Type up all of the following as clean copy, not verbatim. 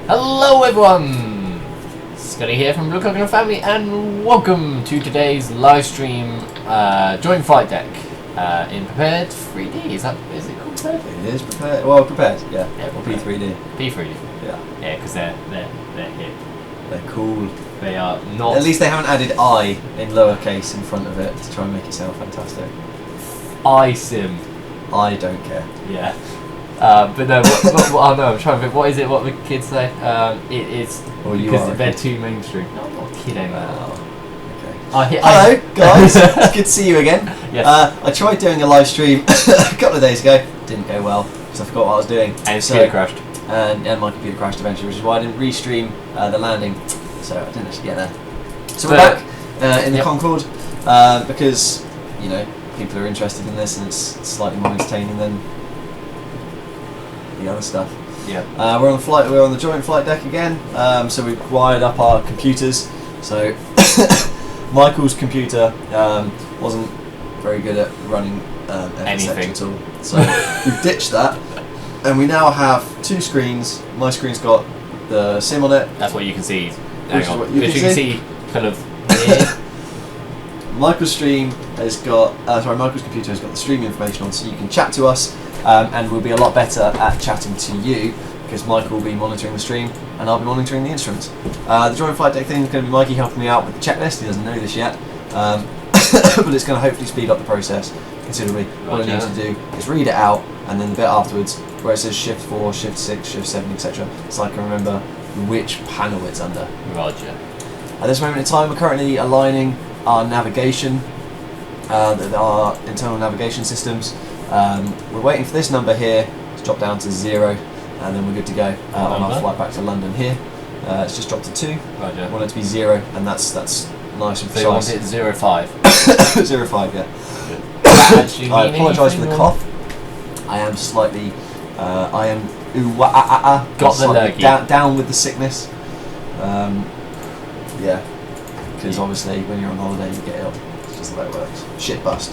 Hello everyone! Scotty here from Blue Coconut Family and welcome to today's live stream joint flight deck in Prepar3D. Is it called Prepared? It is Prepared. Well, Prepared, yeah. Or Prepared. P3D. P3D. Yeah. Yeah, because they're hip. They're cool. They are not... At least they haven't added I in lowercase in front of it to try and make it sound fantastic. iSim. I don't care. Yeah. But no, oh no, I'm trying to think, what is it, what the kids say? It's because they're too mainstream. No, I'm not kidding. Okay. Hello guys, it's good to see you again. Yes. I tried doing a live stream a couple of days ago, didn't go well because I forgot what I was doing. And your computer crashed. And my computer crashed eventually, which is why I didn't restream the landing, so I didn't actually get there. So we're back in the Concorde because, you know, people are interested in this and it's slightly more entertaining than the other stuff. Yeah. We're on the flight. We're on the joint flight deck again. So we've wired up our computers. So Michael's computer wasn't very good at running anything at all. So we've ditched that, and we now have two screens. My screen's got the sim on it. That's what you can see. Which is what you can see kind of here. Michael's stream has got. Michael's computer has got the stream information on, so you can chat to us. And we'll be a lot better at chatting to you because Michael will be monitoring the stream and I'll be monitoring the instruments. The joint flight deck thing is going to be Mikey helping me out with the checklist. He doesn't know this yet, but it's going to hopefully speed up the process considerably. What I need to do is read it out, and then the bit afterwards where it says shift 4, shift 6, shift 7, etc. so I can remember which panel it's under. Roger. At this moment in time, we're currently aligning our navigation, our internal navigation systems. We're waiting for this number here to drop down to 0, and then we're good to go on our flight back to London here. It's just dropped to 2. Right, I want it to be 0, and that's nice and precise. So you want it 05? 05, yeah. I apologise for the cough. I am slightly, got the lurgy. Down with the sickness. Yeah, because obviously when you're on holiday you get ill. It's just the way it works. Shit bust.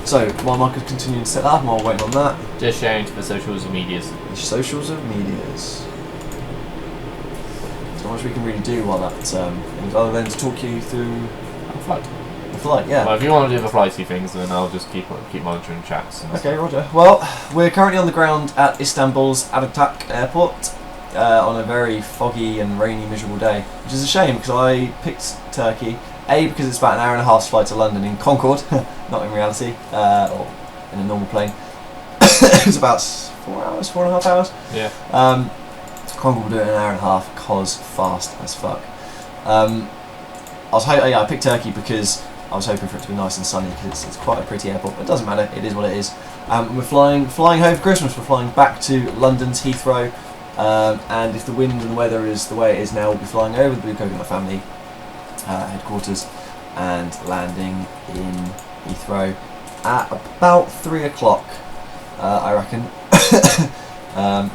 So, while Michael's continuing to set that up, while we're waiting on that. Just sharing to the socials and medias. The socials and medias. There's not much we can really do while that, other than to talk you through the flight, yeah. Well, if you want to do the flighty things, then I'll just keep monitoring chats. And okay, roger. Well, we're currently on the ground at Istanbul's Ataturk airport on a very foggy and rainy, miserable day, which is a shame because I picked Turkey. A, because it's about an hour and a half's flight to London in Concorde, not in reality, or in a normal plane. It's about 4 hours, 4.5 hours. Yeah. Concorde will do it in an hour and a half, cause fast as fuck. I picked Turkey because I was hoping for it to be nice and sunny because it's quite a pretty airport, but it doesn't matter, it is what it is. We're flying home for Christmas, we're flying back to London's Heathrow, and if the wind and the weather is the way it is now, we'll be flying over the Blue Coconut Family headquarters and landing in Heathrow at about 3 o'clock, I reckon.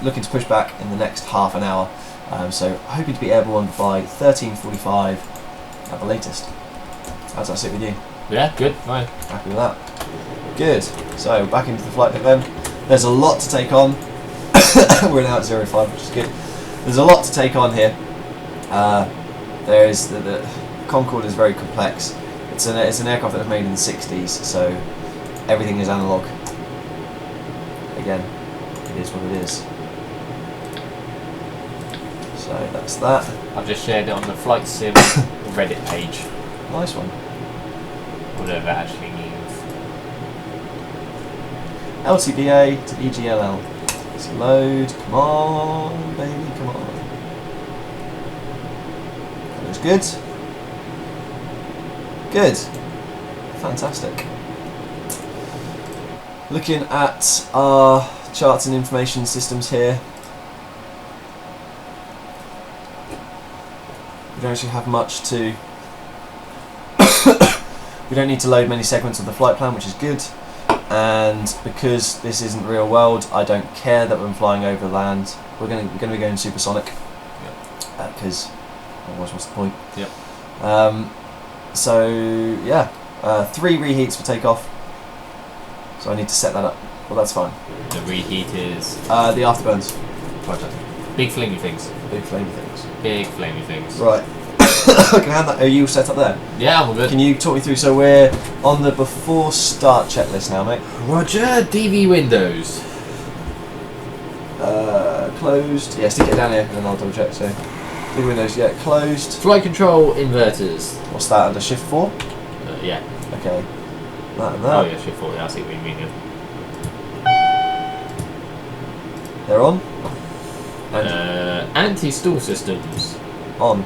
Looking to push back in the next half an hour, so hoping to be airborne by 13:45 at the latest. How's that sit with you? Yeah, good, fine. Happy with that. Good. So back into the flight deck then. There's a lot to take on. We're now at 05, which is good. There's a lot to take on here. There is the Concorde is very complex. It's an aircraft that was made in the 60s, so everything is analog. Again, it is what it is. So that's that. I've just shared it on the Flight Sim Reddit page. Nice one. Whatever that actually means. LTBA to EGLL. Let's load. Come on, baby, come on. That looks good. Good. Fantastic. Looking at our charts and information systems here. We don't actually have much to... We don't need to load many segments of the flight plan, which is good. And because this isn't real world, I don't care that when flying over land. We're going to be going supersonic. Because otherwise what's the point? Yep. So yeah, 3 reheats for takeoff. So I need to set that up. Well, that's fine. The reheat is the afterburners. Roger. Big flamey things. Big flamey things. Big flamey things. Right. I can hand that. Are you set up there? Yeah, I'm all good. Can you talk me through? So we're on the before start checklist now, mate. Roger, DV Windows. Closed. Yeah, stick it down here and then I'll double check. So, DV Windows, yeah, closed. Flight control inverters. What's that under Shift 4? Yeah. Okay. That and that. Oh yeah, shift 4. Yeah, I see what you mean. Yeah. They're on. Anti-stall systems. On.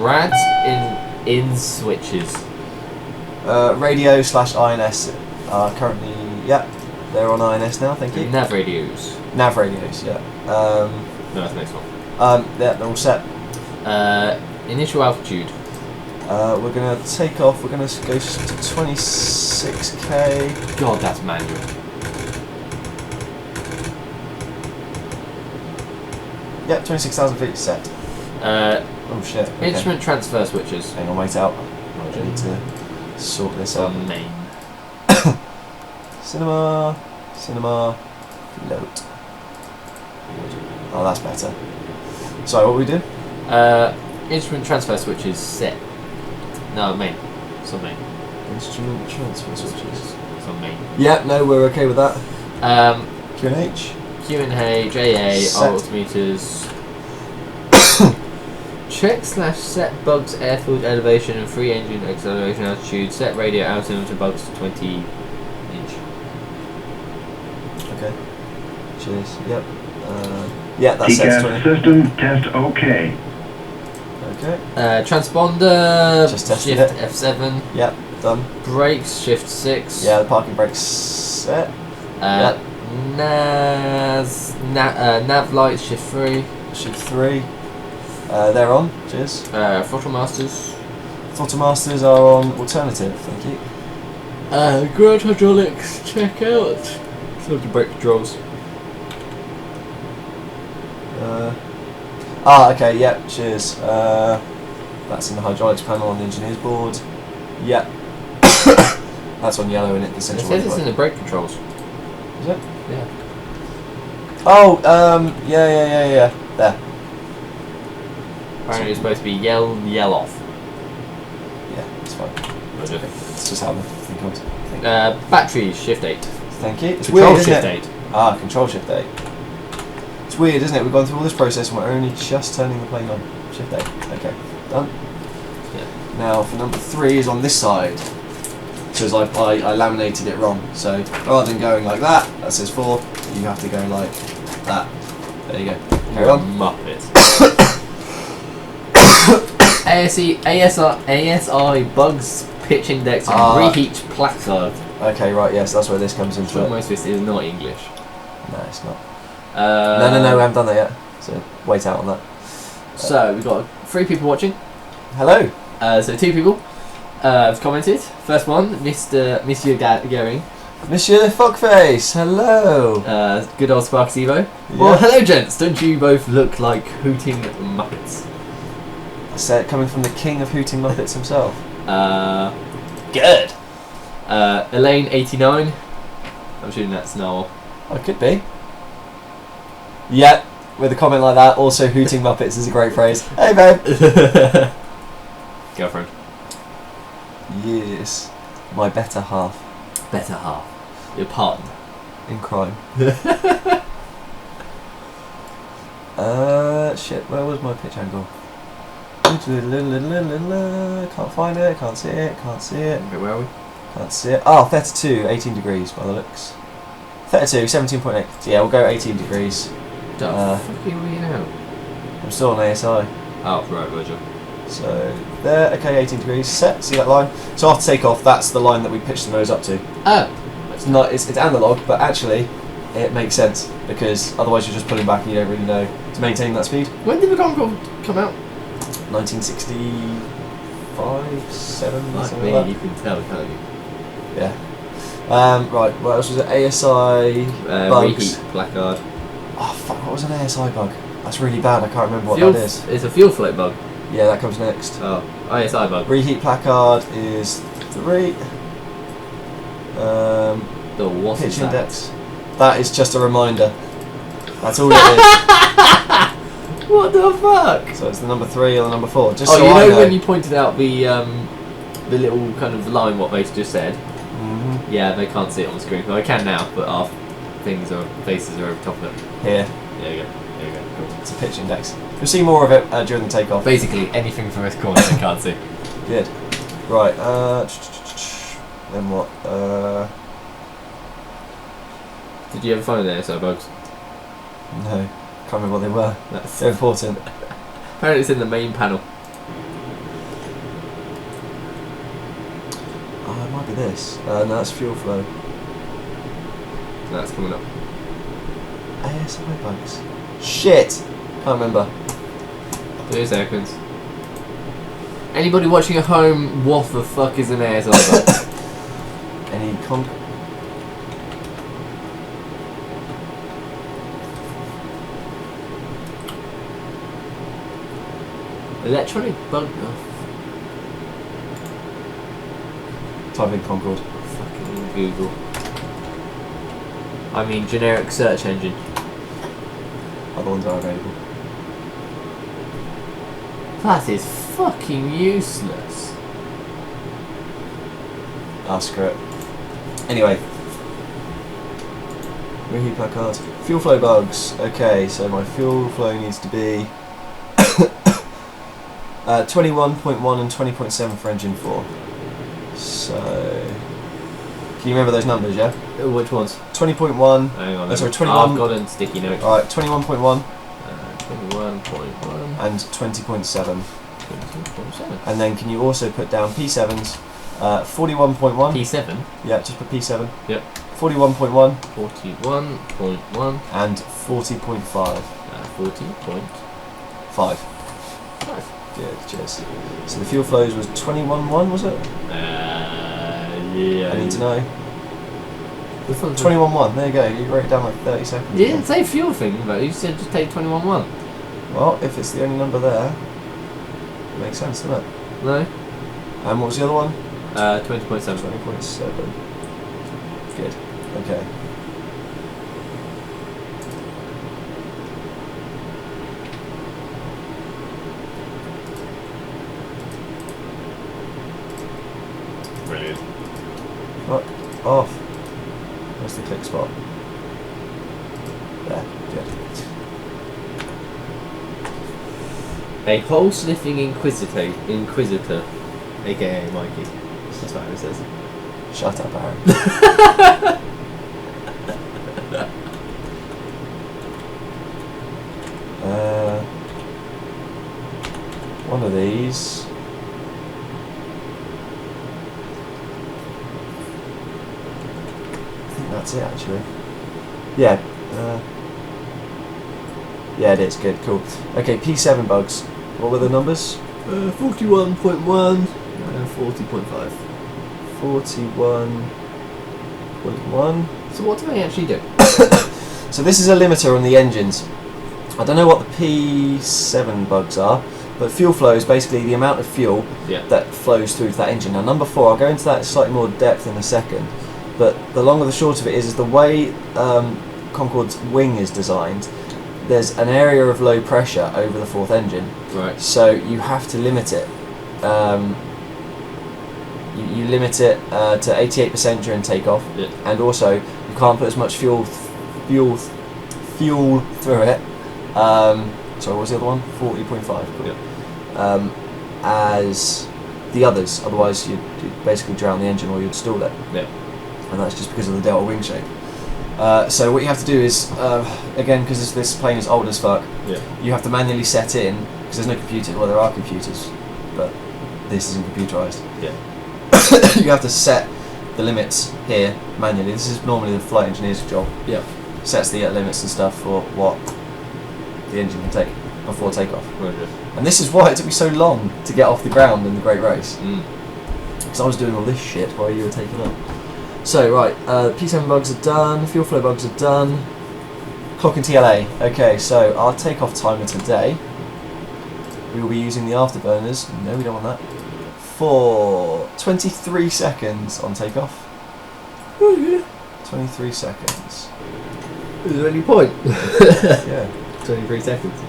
RAD in switches. Radio / INS are currently, yeah, they're on INS now, thank you. Nav radios. Nav radios, yeah. No, that's the next one. Yeah, they're all set. Initial altitude. We're going to take off, we're going to go to 26k. God, that's manual. Yep, 26,000 feet set. Oh shit. Okay. Instrument transfer switches. Hang on, wait out. I need to sort this out. Main. Cinema, note. Oh, that's better. Sorry, what were we doing? Instrument transfer switches set. No, main. It's on main. Instrument transfer switches. It's on main. Yeah, no, we're okay with that. QNH. QNH, AA, Set. altimeters. Check / set bugs, airfield elevation and free engine acceleration altitude. Set radio altimeter bugs to 20 inch. Okay. Cheers. Yep. Yeah, that's set. TCAS system test OK. Okay. Transponder. Just tested shift it. F7. Yep. Done. Brakes shift 6. Yeah, the parking brake's set. Yep. Nav lights shift 3. Shift 3. They're on. Cheers. Throttle masters. Throttle masters are on alternative. Thank you. Ground hydraulics check out. So the brake controls. Okay, yep, cheers. That's in the hydraulics panel on the engineer's board. Yep. That's on yellow in it, the It central says it's light. in the brake controls. Is it? Yeah. Oh, yeah. There. Apparently it's supposed to be yell off. Yeah, it's fine. Roger. It's just how the thing comes. Batteries shift 8. Thank you. It's Control weird, isn't shift it? 8. Control shift 8. It's weird, isn't it? We've gone through all this process and we're only just turning the plane on. Shift 8. Okay, done. Yeah. Now for number 3 is on this side. Because I laminated it wrong. So rather than going like that says 4, you have to go like that. There you go. Carry on. Muppet. ASI bugs pitch index and reheat placard. Okay, right, yes, that's where this comes into Sure, it. most of this is not English. No, it's not. No, we haven't done that yet. So wait out on that. So we've got 3 people watching. Hello. So 2 people have commented. First one, Monsieur Gehring. Monsieur Fuckface, hello. Good old Sparks Evo. Yeah. Well, hello gents. Don't you both look like hooting Muppets? So coming from the king of hooting Muppets himself. Good. Elaine 89. I'm assuming that's Noel. I could be. Yeah, with a comment like that, also hooting Muppets is a great phrase. Hey babe. Girlfriend. Yes. My better half. Better half. Your partner. In crime. Shit, where was my pitch angle? Can't find it, can't see it. Okay, where are we? Can't see it. Oh, 32, 18 degrees by the looks. 32, 17.8. So yeah, we'll go 18 degrees. The fuck are we now? I'm still on ASI. Oh, right, Roger. So there, okay, 18 degrees. Set, see that line? So after takeoff, that's the line that we pitch the nose up to. Oh. It's analog, but actually it makes sense because otherwise you're just pulling back and you don't really know to maintain that speed. When did the Concorde come out? 1965, 7, Like something me, like you can tell, can't you? that. Yeah. Right, what else was it? ASI bugs. Reheat placard. Oh fuck, what was an ASI bug? That's really bad, I can't remember what Fuel that is. It's a fuel flow bug. Yeah, that comes next. Oh, ISI bug. Reheat placard is 3. What's Pitch that? index. That is just a reminder. That's all it is. the fuck? So it's the number 3 or the number 4. Just Oh, so you I know when you pointed out the little kind of line what they just said? Mm-hmm. Yeah, they can't see it on the screen. Well, I can now, but our faces are over top of it. Here. There you go. There you go. Cool. It's a pitch index. You'll see more of it during the takeoff. Basically, anything from this corner they can't see. Good. Right. Then what? Did you ever find the ASO bugs? No. Can't remember what they were. That's They're important. apparently it's in the main panel. Oh, it might be this. No, that's fuel flow. That's coming up. ASI bugs. Shit! Can't remember. 2 seconds. Anybody watching at home, what the fuck is an ASO bug? Any Electronic bug. type in Concorde. Fucking Google. I mean, generic search engine. Other ones are available. That is fucking useless. Ah, screw it. Anyway. Reheat placard. Fuel flow bugs. Okay, so my fuel flow needs to be 21.1 and 20.7 for engine 4. So, can you remember those numbers, yeah? Which ones? 20.1. Hang on. Sorry, Oh, 21. I've got a sticky note. Alright, 21.1 21.1 and 20.7. 20.7. And then can you also put down P7s? 41.1. P7. Yeah, just put P7. Yep. 41.1 41.1 and 40.5. 40.5. 5. Good, cheers. So the fuel flows was 21.1, was it? Yeah. I need to know. This one's 21.1, there you go. You wrote it down like 30 seconds You ago. didn't say fuel thing, but you said just take 21.1. Well, if it's the only number there, it makes sense, doesn't it? No? And what was the other one? 20.7. 20.7. Good. Okay. Brilliant. Fuck off. Where's the click spot? There. Good. A hole sniffing inquisitor, aka Mikey. That's what it says. Shut up, Aaron. One of these. I think that's it, actually. Yeah. Yeah, it is. Good. Cool. Okay, P7 bugs. What were the numbers? 41.1 and 40.5. 41.1. So what do they actually do? So this is a limiter on the engines. I don't know what the P7 bugs are, but fuel flow is basically the amount of fuel that flows through to that engine. Now number 4, I'll go into that in slightly more depth in a second, but the long or the short of it is the way Concorde's wing is designed, there's an area of low pressure over the 4th engine. Right. So you have to limit it. You limit it to 88% during takeoff, and also you can't put as much fuel through it. Sorry, what was the other one? 40.5. Cool. As the others, otherwise you'd basically drown the engine or you'd stall it. Yeah. And that's just because of the delta wing shape. So what you have to do is, again, because this plane is old as fuck, you have to manually set in, because there's no computer. Well, there are computers, but this isn't computerized. Yeah. You have to set the limits here manually. This is normally the flight engineer's job. Yeah. Sets the limits and stuff for what the engine can take before takeoff. Right. And this is why it took me so long to get off the ground in the Great Race. Mm. Because I was doing all this shit while you were taking up. So, right, P7 bugs are done, fuel flow bugs are done, clock and TLA. Okay, so our takeoff timer today, we will be using the afterburners, no we don't want that, for 23 seconds on takeoff. 23 seconds. Is there any point? Yeah. 23 seconds.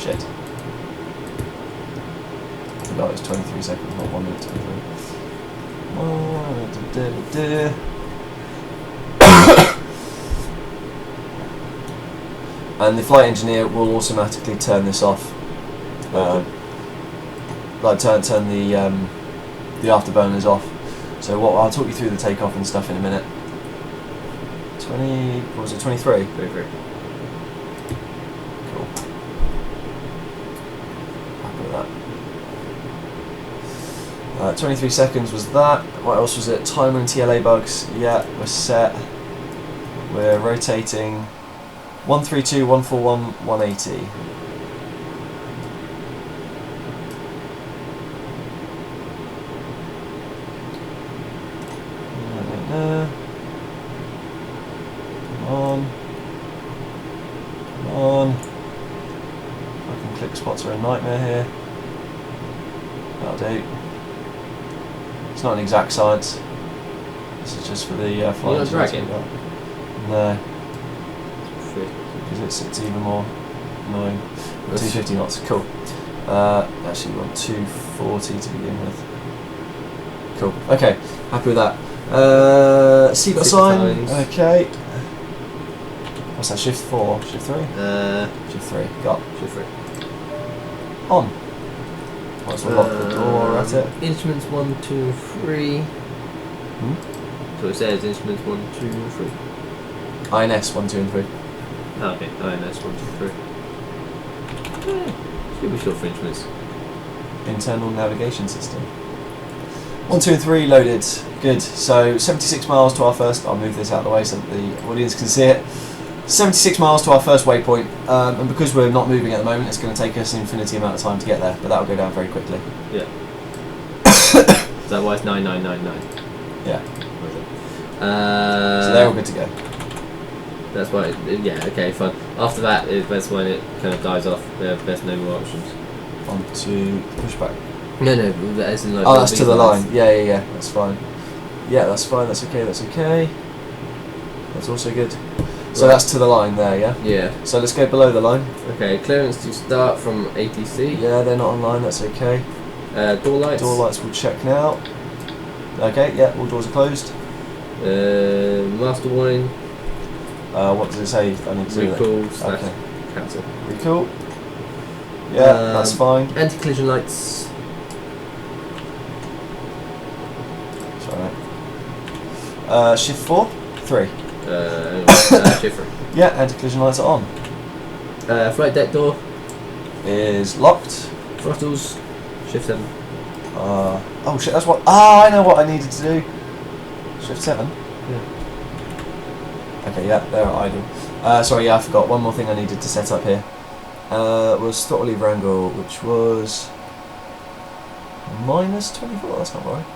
Shit. I forgot it was 23 seconds, not 1 minute 23. And the flight engineer will automatically turn this off. Like turn the afterburners off. So I'll talk you through the takeoff and stuff in a minute. 20, what was it, 23? 23. Cool. Happy with that. 23 seconds was that. What else was it? Timer and TLA bugs. Yeah, we're set. We're rotating 132, 141, 180. Come on. Fucking click spots are a nightmare here. That'll do. It's not an exact science. This is just for the flight. You're not dragging? No. Because it's even more annoying. 250 knots, cool. Actually we want 240 to begin with. Cool. Okay, happy with that. Seatbelt sign. signs. Okay. What's that? Shift 4? Shift 3? Shift 3. Got. Shift 3. On. Might as well lock the door at it. Instruments 1, 2, 3. Hmm? So it says instruments 1, 2, 3. INS 1, 2 and 3. Okay, INS 1, 2, 3. Should be short for instruments. Internal navigation system. 1, 2 and 3 loaded. Good. So 76 miles to our first. I'll move this out of the way so that the audience can see it. 76 miles to our first waypoint, and because we're not moving at the moment, it's going to take us an infinity amount of time to get there, but that'll go down very quickly. Yeah. Is that why it's 9999? Yeah. So So they're all good to go. That's why. Yeah. Okay. Fine. After that, that's when it kind of dies off. There's no more options. On to pushback. No, as in like. Oh, that's to the line. Yeah. That's fine. Yeah, that's fine. That's okay. That's okay. That's also good. So Right. that's to the line there, yeah? Yeah. So let's go below the line. Okay. Clearance to start from ATC. Yeah, they're not online, that's okay. Door lights. Door lights we'll check now. Okay, yeah, all doors are closed. Master warning. What does it say? I need to do that. Recall. Okay. Cancel. Recall. Yeah, that's fine. Anti-collision lights. Sorry. Shift 4? 3. Shift 3. Yeah, anti-collision lights are on. Flight deck door. Is locked. Throttles. Shift 7. Oh shit, that's what. I know what I needed to do. Shift 7? Yeah. Okay, yeah, they're idle. Sorry, yeah, I forgot. One more thing I needed to set up here. Was throttle lever angle, which was minus 24. That's not right.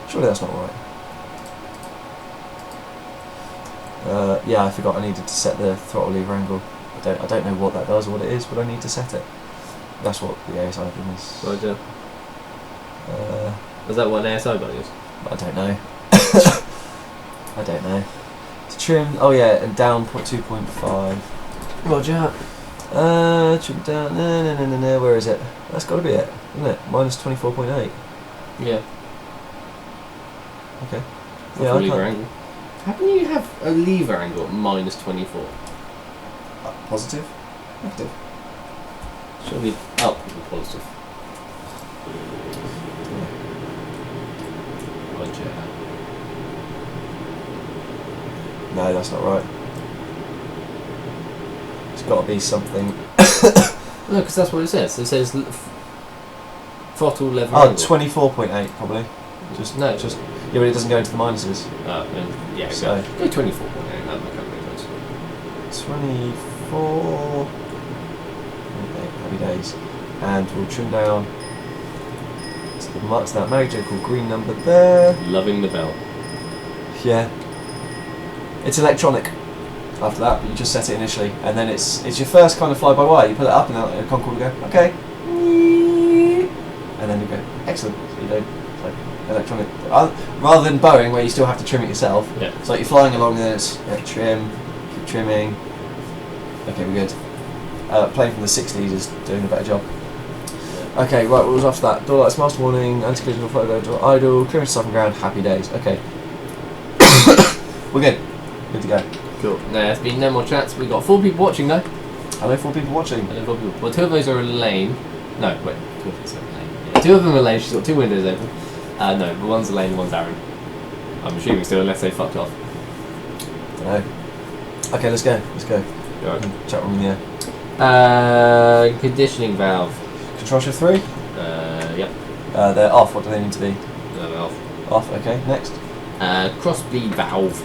Surely that's not right. Yeah, I forgot I needed to set the throttle lever angle. I don't know what that does or what it is, but I need to set it. That's what the ASI thing is. Roger. Was that what an ASI bug is? I don't know. I don't know. To trim. Oh yeah, and down 2.5. Roger. Trim down. No. Where is it? That's got to be it, isn't it? Minus 24.8. Yeah. Okay. What's Yeah, the I lever can't. angle? How can you have a lever angle at minus 24? Positive. Negative. Surely up would be positive. Roger. No, that's not right. It's got to be something. No, because that's what it says. It says throttle lever Oh, angle. 24.8 probably. Just No. Just. Yeah, but it doesn't go into the minuses. Yeah, So- go 24.8. That might come difference. 24. Okay, happy days. And we'll trim down to the marks that major called green number there. Loving the bell. Yeah. It's electronic. After that, but you just set it initially, and then it's your first kind of fly-by-wire. You put it up, and then the Concorde will go, okay, and then you go, excellent. So you don't like electronic, rather than Boeing where you still have to trim it yourself. Yeah. It's like you're flying along, and then it's trim, keep trimming. Okay, we're good. playing from the 60s is doing a better job. Okay, right, what was after that? Door lights, master warning, anti-collision, photo, door idle, clearance stuff on ground, happy days. Okay. We're good. Good to go. Cool. No, there's been no more chats. We've got 4 people watching though. I know 4 people watching. I know 4 people. Well, 2 of those are Elaine. No, wait, 2 of those are Elaine. Yeah, 2 of them are Elaine. She's got 2 windows open. No, but one's Elaine, one's Aaron. I'm assuming still, unless they fucked off. Dunno. Okay, let's go. Let's go. Right. Chat room in the air. Conditioning valve. Control shift 3? Yep. They're off. What do they need to be? Valve. Off. Okay, next. Cross bleed valve.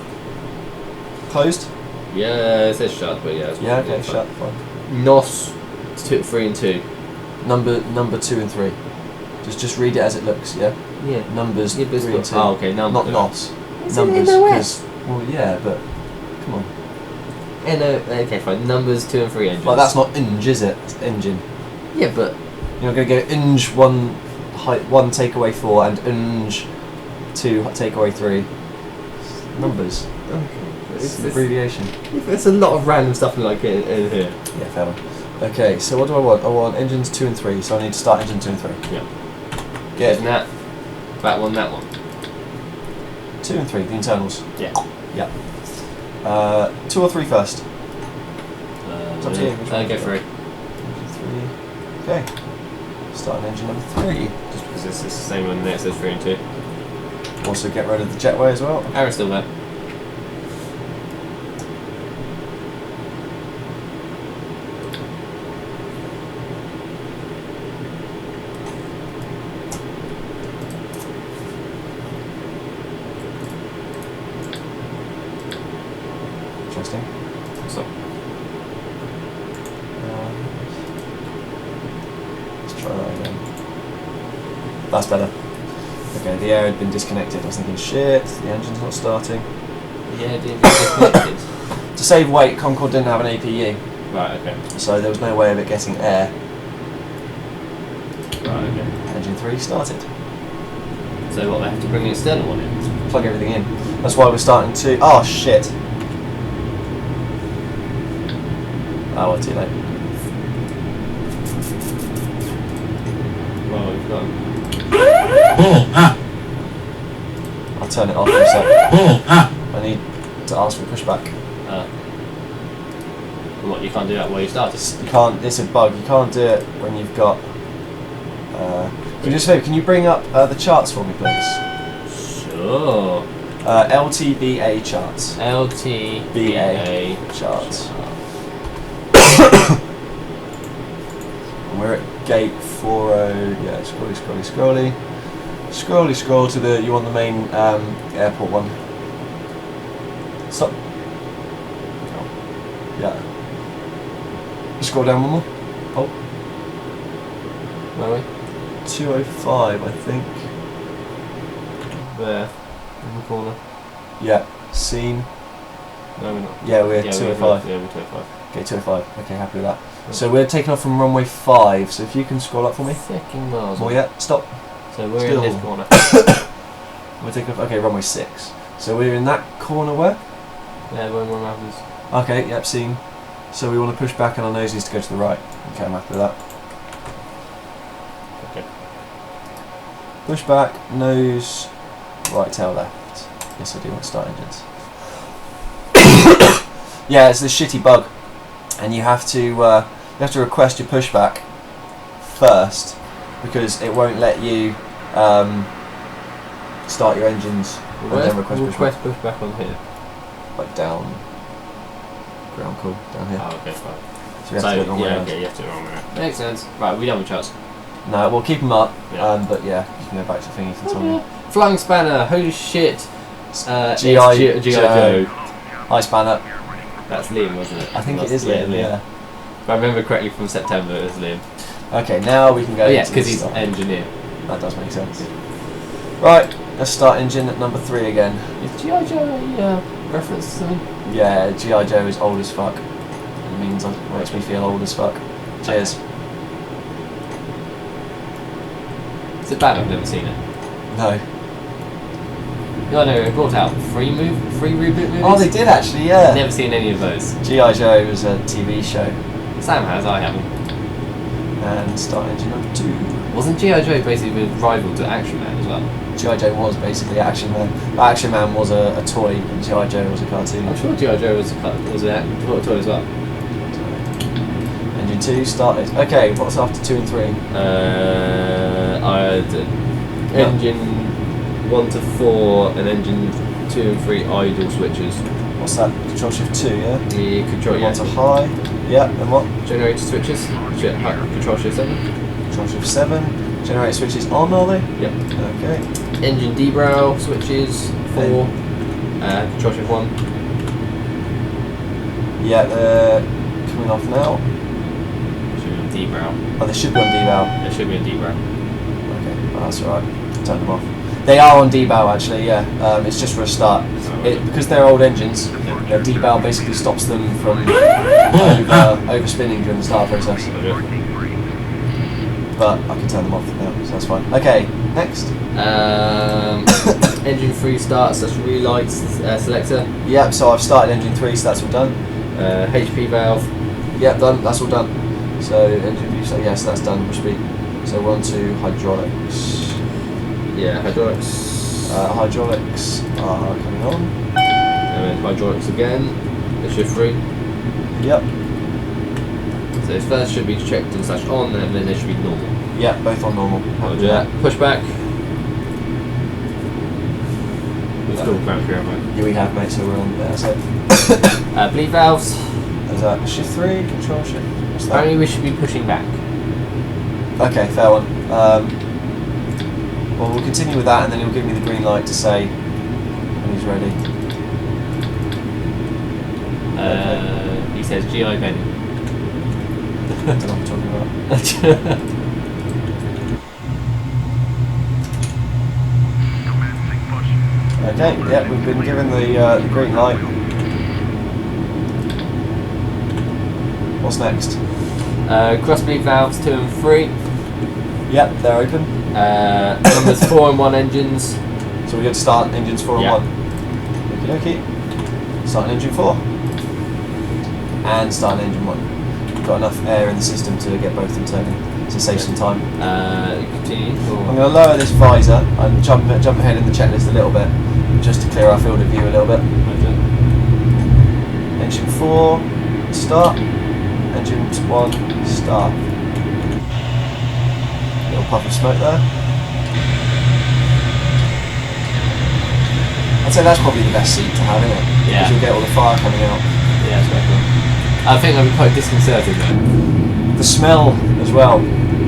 Closed? Yeah, it says shut, but yeah. Yeah, okay, shut. Fine. NOS 3 and 2. Number 2 and 3. Just read it as it looks, yeah? Yeah. Numbers 3 and 2. Oh, okay, numbers. Not NOS. It's Numbers, in because... Well, yeah, but... Come on. Yeah, no, okay, fine. Numbers 2 and 3 engines. Like, that's not inge, is it? It's engine. Yeah, but... You're not going to go inge 1 takeaway 4 and inge 2 takeaway 3. Numbers. Okay. It's an abbreviation. There's a lot of random stuff like in here. Yeah, fair one. Okay, so what do I want? I want engines 2 and 3, so I need to start engine 2 and 3. Yeah. Get Isn't that one, that one? 2 and 3, the internals. Yeah. Yeah. 2 or 3 first? It's up to you. Which one Go do you for it. Engine 3. Okay. Starting engine number 3. Just because it's the same one there, it says 3 and 2. Also get rid of the jetway as well. Aaron's still there. Interesting. So, Let's try that again. That's better. Okay, the air had been disconnected. I was thinking, shit, the engine's not starting. yeah, it did disconnected. To save weight, Concorde didn't have an APU, Right, okay. so there was no way of it getting air. Right, okay. Engine 3 started. So what, they have to bring an external one in? Plug everything in. That's why we're starting to... Oh, shit. Oh, well, too late. Well, we've got... I'll turn it off for a sec. I need to ask for pushback. What, you can't do that while you started? You can't... It's a bug. You can't do it when you've got... can you just can you bring up the charts for me, please? Sure. LTBA charts. LTBA charts. And we're at gate 40. Yeah, scroll to the... You want the main airport one. Stop. Yeah. Scroll down one more. Oh. Where are we? 205, I think. There. In the corner. Yeah. Scene. No, we're not. Yeah, we're 205. Yeah, we're 205. Okay, 205. Okay, happy with that. So we're taking off from runway 5. So if you can scroll up for me. Fucking miles. More yet? Stop. So we're Still. in this corner. We're taking off. Okay, runway 6. So we're in that corner where? Yeah, where my map is. Okay, yep, seen. So we want to push back and our nose needs to go to the right. Okay, I'm happy with that. Okay. Push back, nose, right tail left. Yes, I do want to start engines. Yeah, it's this shitty bug, and you have to request your pushback first because it won't let you start your engines and then request pushback on here. Like down, ground call down here. Oh, okay, fine. So we have to do it the wrong way around. Okay, you have to do it wrong way around. Makes sense. Right, we done with charts. No, we'll keep them up, Yeah. but yeah, you can go back to the thing if you told me. Flying spanner, holy shit. G.I. Joe. Hi, Spanner. That's Liam, wasn't it? I think it is Liam, yeah. If I remember correctly from September, it was Liam. Okay, now we can go. Oh yeah, into because the he's start. engineer. That does make sense. Right, let's start engine at number 3 again. Is G.I. Joe a reference to something? Yeah, G.I. Joe is old as fuck. It means it makes me feel old as fuck. Cheers. Is it bad? I've never seen it. No. No, they brought out free reboot movies. Oh, they did actually, yeah. Never seen any of those. G.I. Joe was a TV show. Sam has, I haven't. And start engine number 2. Wasn't G.I. Joe basically a rival to Action Man as well? G.I. Joe was basically Action Man. But Action Man was a toy, and G.I. Joe was a cartoon. I'm sure G.I. Joe was a toy as well. Engine 2 started. Okay, what's after 2 and 3? Engine 1 to 4 and engine 2 and 3 idle switches. What's that? Control shift 2, yeah? The control, yeah. 1 to high. Yeah, and what? Generator switches. Control shift 7. Control shift 7. Generator switches on, are they? Yep. Okay. Engine debrow switches 4. Control shift 1. Yeah, they're coming off now. Should be on debrow. Oh, they should be on deval. They should be on debrow. Okay, well, that's alright. Turn them off. They are on deval actually, yeah. It's just for a start. Because they're old engines, their deval basically stops them from overspinning during the start process. But I can turn them off now, so that's fine. Okay, next. Engine 3 starts, that's relight selector. Yep, so I've started engine 3, so that's all done. HP valve. Yep, done, that's all done. So engine view, so yes, that's done, which be. So we're on to hydraulics. Yeah, hydraulics. Hydraulics are coming on. And then hydraulics again. They shift 3. Yep. So first should be checked and slash on, and then they should be normal. Yep, both on normal. I'll do that. Push back. We've still ground clear, right? Yeah, we have, mate, so we're on there. So. Bleed valves. Is that shift 3, control shift? What's that? Apparently we should be pushing back. Okay, fair one. Well, we'll continue with that, and then he'll give me the green light to say when he's ready. He says G.I. Benny. I don't know what I'm talking about. Okay, yeah, we've been given the green light. What's next? Cross bleed valves 2 and 3. Yep, they're open. Numbers 4 and 1 engines. So we get to start engines 4 Yeah. and 1. Okie dokie. Start engine 4. And start engine 1. We've got enough air in the system to get both of them turning. To save some time. Continue. I'm going to lower this visor and jump ahead in the checklist a little bit, just to clear our field of view a little bit. Engine 4, start. Engine 1, start. Little puff of smoke there. I'd say that's probably the best seat to have, isn't it? Yeah. Because you'll get all the fire coming out. Yeah, that's very cool. I think I'd be quite disconcerting though. The smell as well,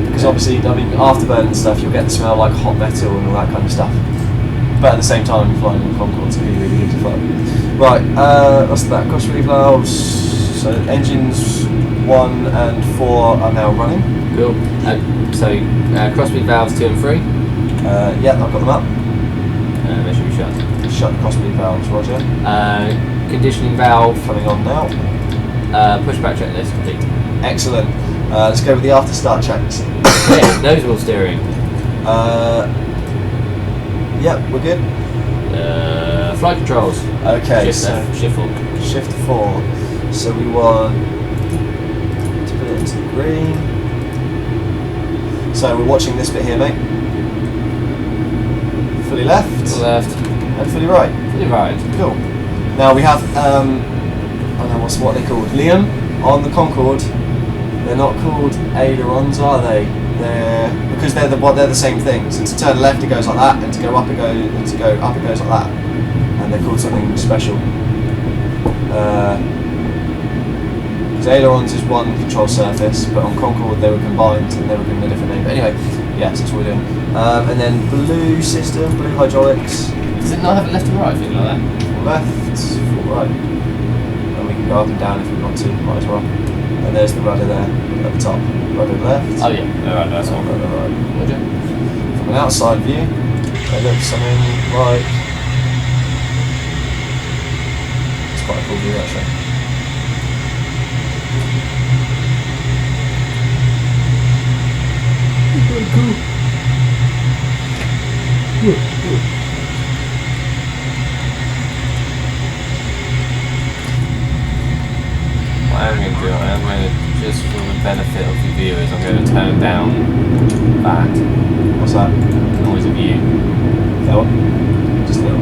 because obviously, I mean, afterburn and stuff, you'll get the smell like hot metal and all that kind of stuff. But at the same time, you're flying in Concorde, so it's really good to fly. Right, that's that. Cross relief valves. So engines 1 and 4 are now running. Cool. Cross bleed valves 2 and 3. Yeah, I've got them up. They should be shut. Shut the cross bleed valves, Roger. Conditioning valve. Coming on now. Pushback checklist complete. Excellent. Let's go with the after start checks. Yeah, nose wheel steering. Yep, we're good. Flight controls. Okay, Shift 4. Shift 4. So we want to put it into the green. So we're watching this bit here, mate. Fully left. Left. And fully right. Fully right. Cool. Now we have, I don't know what are they called? Liam on the Concorde. They're not called ailerons, are they? Because they're the same thing. So to turn left it goes like that, and to go up it goes, and to go up it goes like that. And they're called something special. Because ailerons is one control surface, but on Concorde they were combined and they were given a different name. But anyway, yes, that's what we're doing. And then blue system, blue hydraulics. Does it not have a left and right thing like that? Left, full right. And we can go up and down if we want to, might as well. And there's the rudder there at the top. Rudder left. Oh yeah, alright, that's one. Rudder right. Roger. From an outside view, it looks something like. It's quite a cool view actually. Very cool. What I'm going to do, I'm going to just for the benefit of the viewers, I'm going to turn down that What's that? noise of you. That one? Just a little.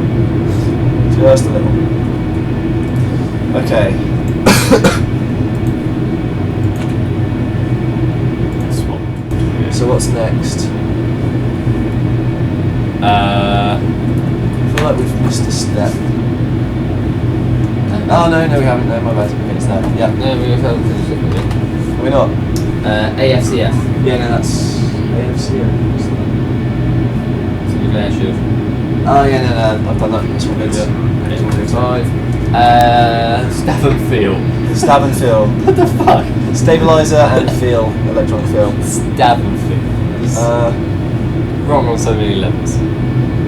Just a little. Okay. Swap. So what's next? I feel like we've missed a step. Oh no, we haven't. No, my bad. Okay, it's that. Yeah. No, we have finished it, haven't Are we not? we? AFCF. Yeah, no, that's AFC. So the glare shield. Oh yeah, no, I've done that. That's all good. It's all good. 5. Stab and feel. Stab and feel. What the fuck? Stabilizer and feel. Electronic feel. Stab and feel. It's wrong on so many levels. I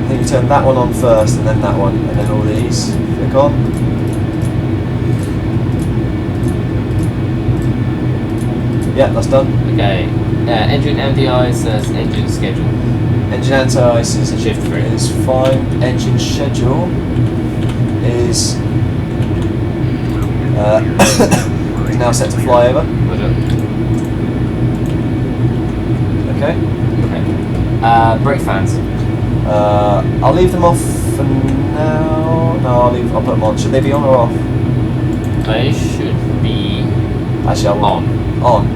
think you turn that one on first, and then that one, and then all these. Click on. Yeah, that's done. Okay. Engine MDI says engine schedule. Engine anti-ice is Shift 3. is fine. Engine schedule is is now set to fly over. Was it? Okay. Okay. Brake fans. I'll leave them off for now. No, I'll put them on. Should they be on or off? They should be Actually, I'll on. On.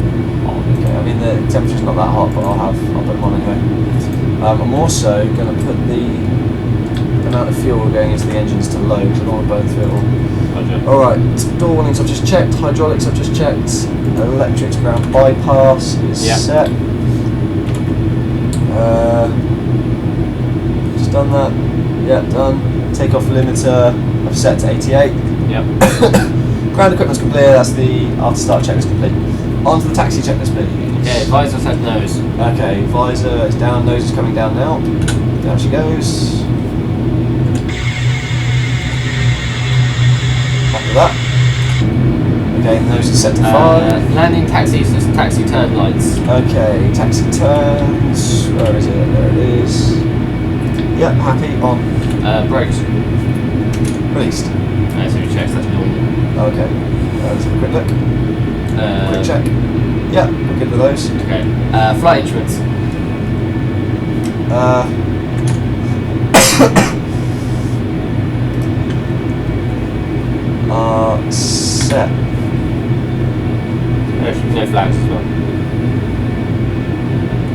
Okay. I mean the temperature's not that hot, but I'll put them on anyway. I'm also going to put the amount of fuel going into the engines to low because I don't want to burn fuel. Roger. Alright, door warnings I've just checked, hydraulics I've just checked, electrics ground bypass is set. Just done that. Yeah, done. Takeoff limiter I've set to 88. Yep. Ground equipment's complete, that's the after start checklist complete. On to the taxi checklist please. Okay, visor says nose. Okay, visor is down, nose is coming down now. Down she goes. After that. Okay, nose is set to 5. Landing taxi says taxi turn lights. Okay, taxi turns. Where is it? There it is. Yep, happy. On. Brakes. Released. So we check that's normal. Okay. Let's have a quick look. Quick check. Yep, we're good with those. Okay. Flight instruments. Set. No flags as well.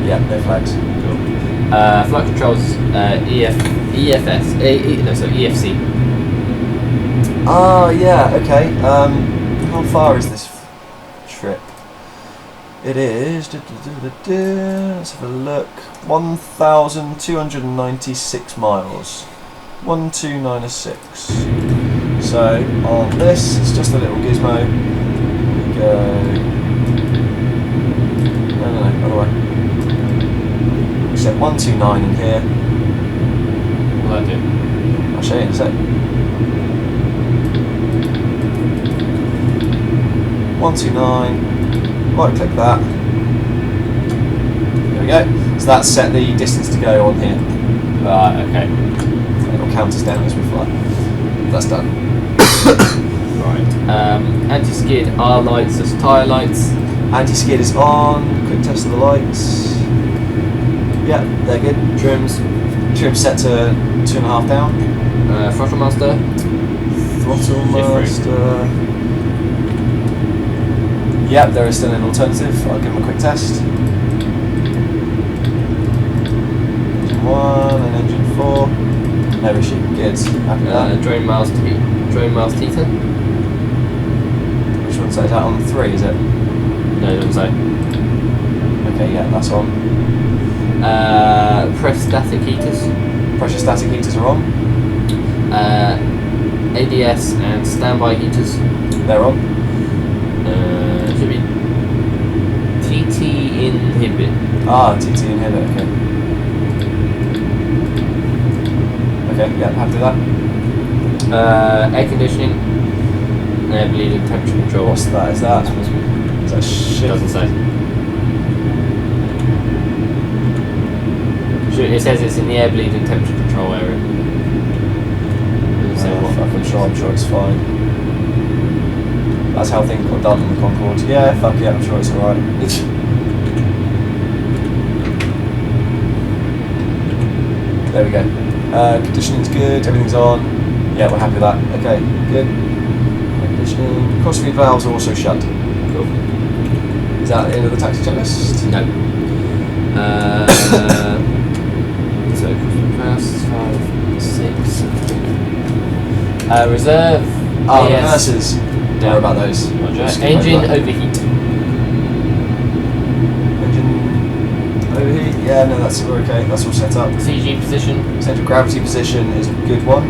Yeah, no flags. Cool. Flight controls. EFS. EFC. Oh, yeah, okay. How far is this trip? It is. Let's have a look. 1,296 miles. 1296. So on this, it's just a little gizmo. We go. No, other way. We set 129 in here. What will that do? I'll show you in a sec. 129. Right click that. There we go. So that's set the distance to go on here. Right, okay. It'll count us down as we fly. That's done. Right. Anti-skid R lights as tyre lights. Anti-skid is on. Quick test of the lights. Yeah, they're good. Trims. Trim set to 2.5 down. Throttle master. Throttle Shift master. Yep, there is still an alternative. I'll give them a quick test. Engine 1 and engine 4. No issue. Good. Happy with that. Drone miles Tita. Which one's that? Is that on 3, is it? No, it doesn't say. Okay, yeah, that's on. Press static heaters. Pressure static heaters are on. ADS and standby heaters. They're on. Should be TT inhibit. Ah, TT inhibit, okay. Okay, yeah, happy with that. Air conditioning. Air bleeding temperature control. What's that? Is that shit? Doesn't say. It says it's in the air bleeding temperature control area. Doesn't say what. I'm sure it's fine. That's how things got done on the Concorde. Yeah, fuck yeah, I'm sure it's alright. There we go. Conditioning's good, everything's on. Yeah, we're happy with that. Okay, good. Conditioning. Cross-feed valves are also shut. Cool. Is that the end of the taxi checklist? No. So, first 5, 6. Reserve. Oh, yes. reverses. Don't worry about those. Roger. Just skip Engine over that. overheat. Engine overheat. Yeah, no, that's we're okay. That's all set up. CG position. Centre of gravity position is a good one.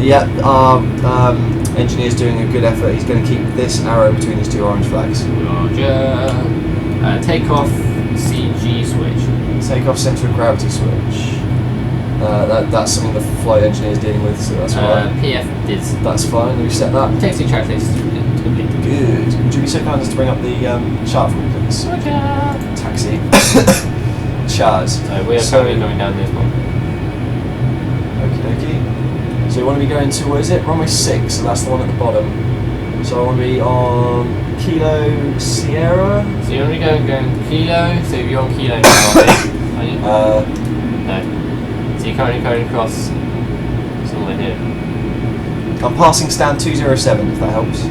Yeah, our engineer's doing a good effort. He's going to keep this arrow between these two orange flags. Roger. Take off CG switch. Take off centre of gravity switch. That's something the flight engineer's dealing with, so that's alright. PF diz. That's fine. We've set that. Taxi checklist complete. Good. Would you be so kind as to bring up the chart for me, please? Roger. Taxi. Charts. So we are currently going down this one. Okie dokie. So you want to be going to, what is it? Runway 6, so that's the one at the bottom. So I want to be on Kilo Sierra. So you're only going Kilo, so you're on Kilo now, are you? No. So you're currently going across somewhere here. I'm passing stand 207, if that helps.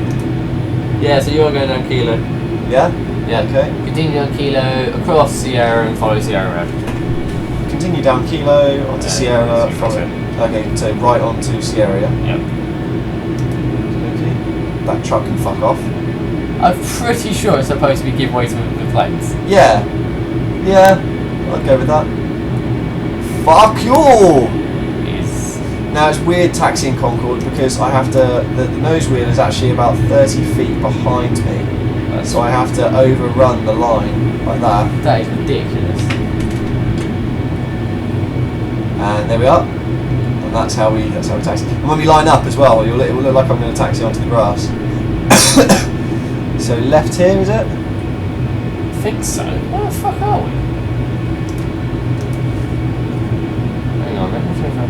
Yeah, so you're going down Kilo. Yeah? Yeah. Okay. Continue down Kilo, across Sierra and follow Sierra Road. Continue down Kilo, onto Sierra, so follow. Okay, so right onto Sierra, yeah? Yep. Okay. That truck can fuck off. I'm pretty sure it's supposed to be give way to the planes. Yeah. Yeah, I'll go with that. Fuck you! Is Now it's weird taxiing Concorde because I have to, the nose wheel is actually about 30 feet behind me. So I have to overrun the line like that. That is ridiculous. And there we are. And that's how we taxi. And when we line up as well, it will look like I'm going to taxi onto the grass. So left here, is it? I think so. Where the fuck are we? Hang on, let me see if I...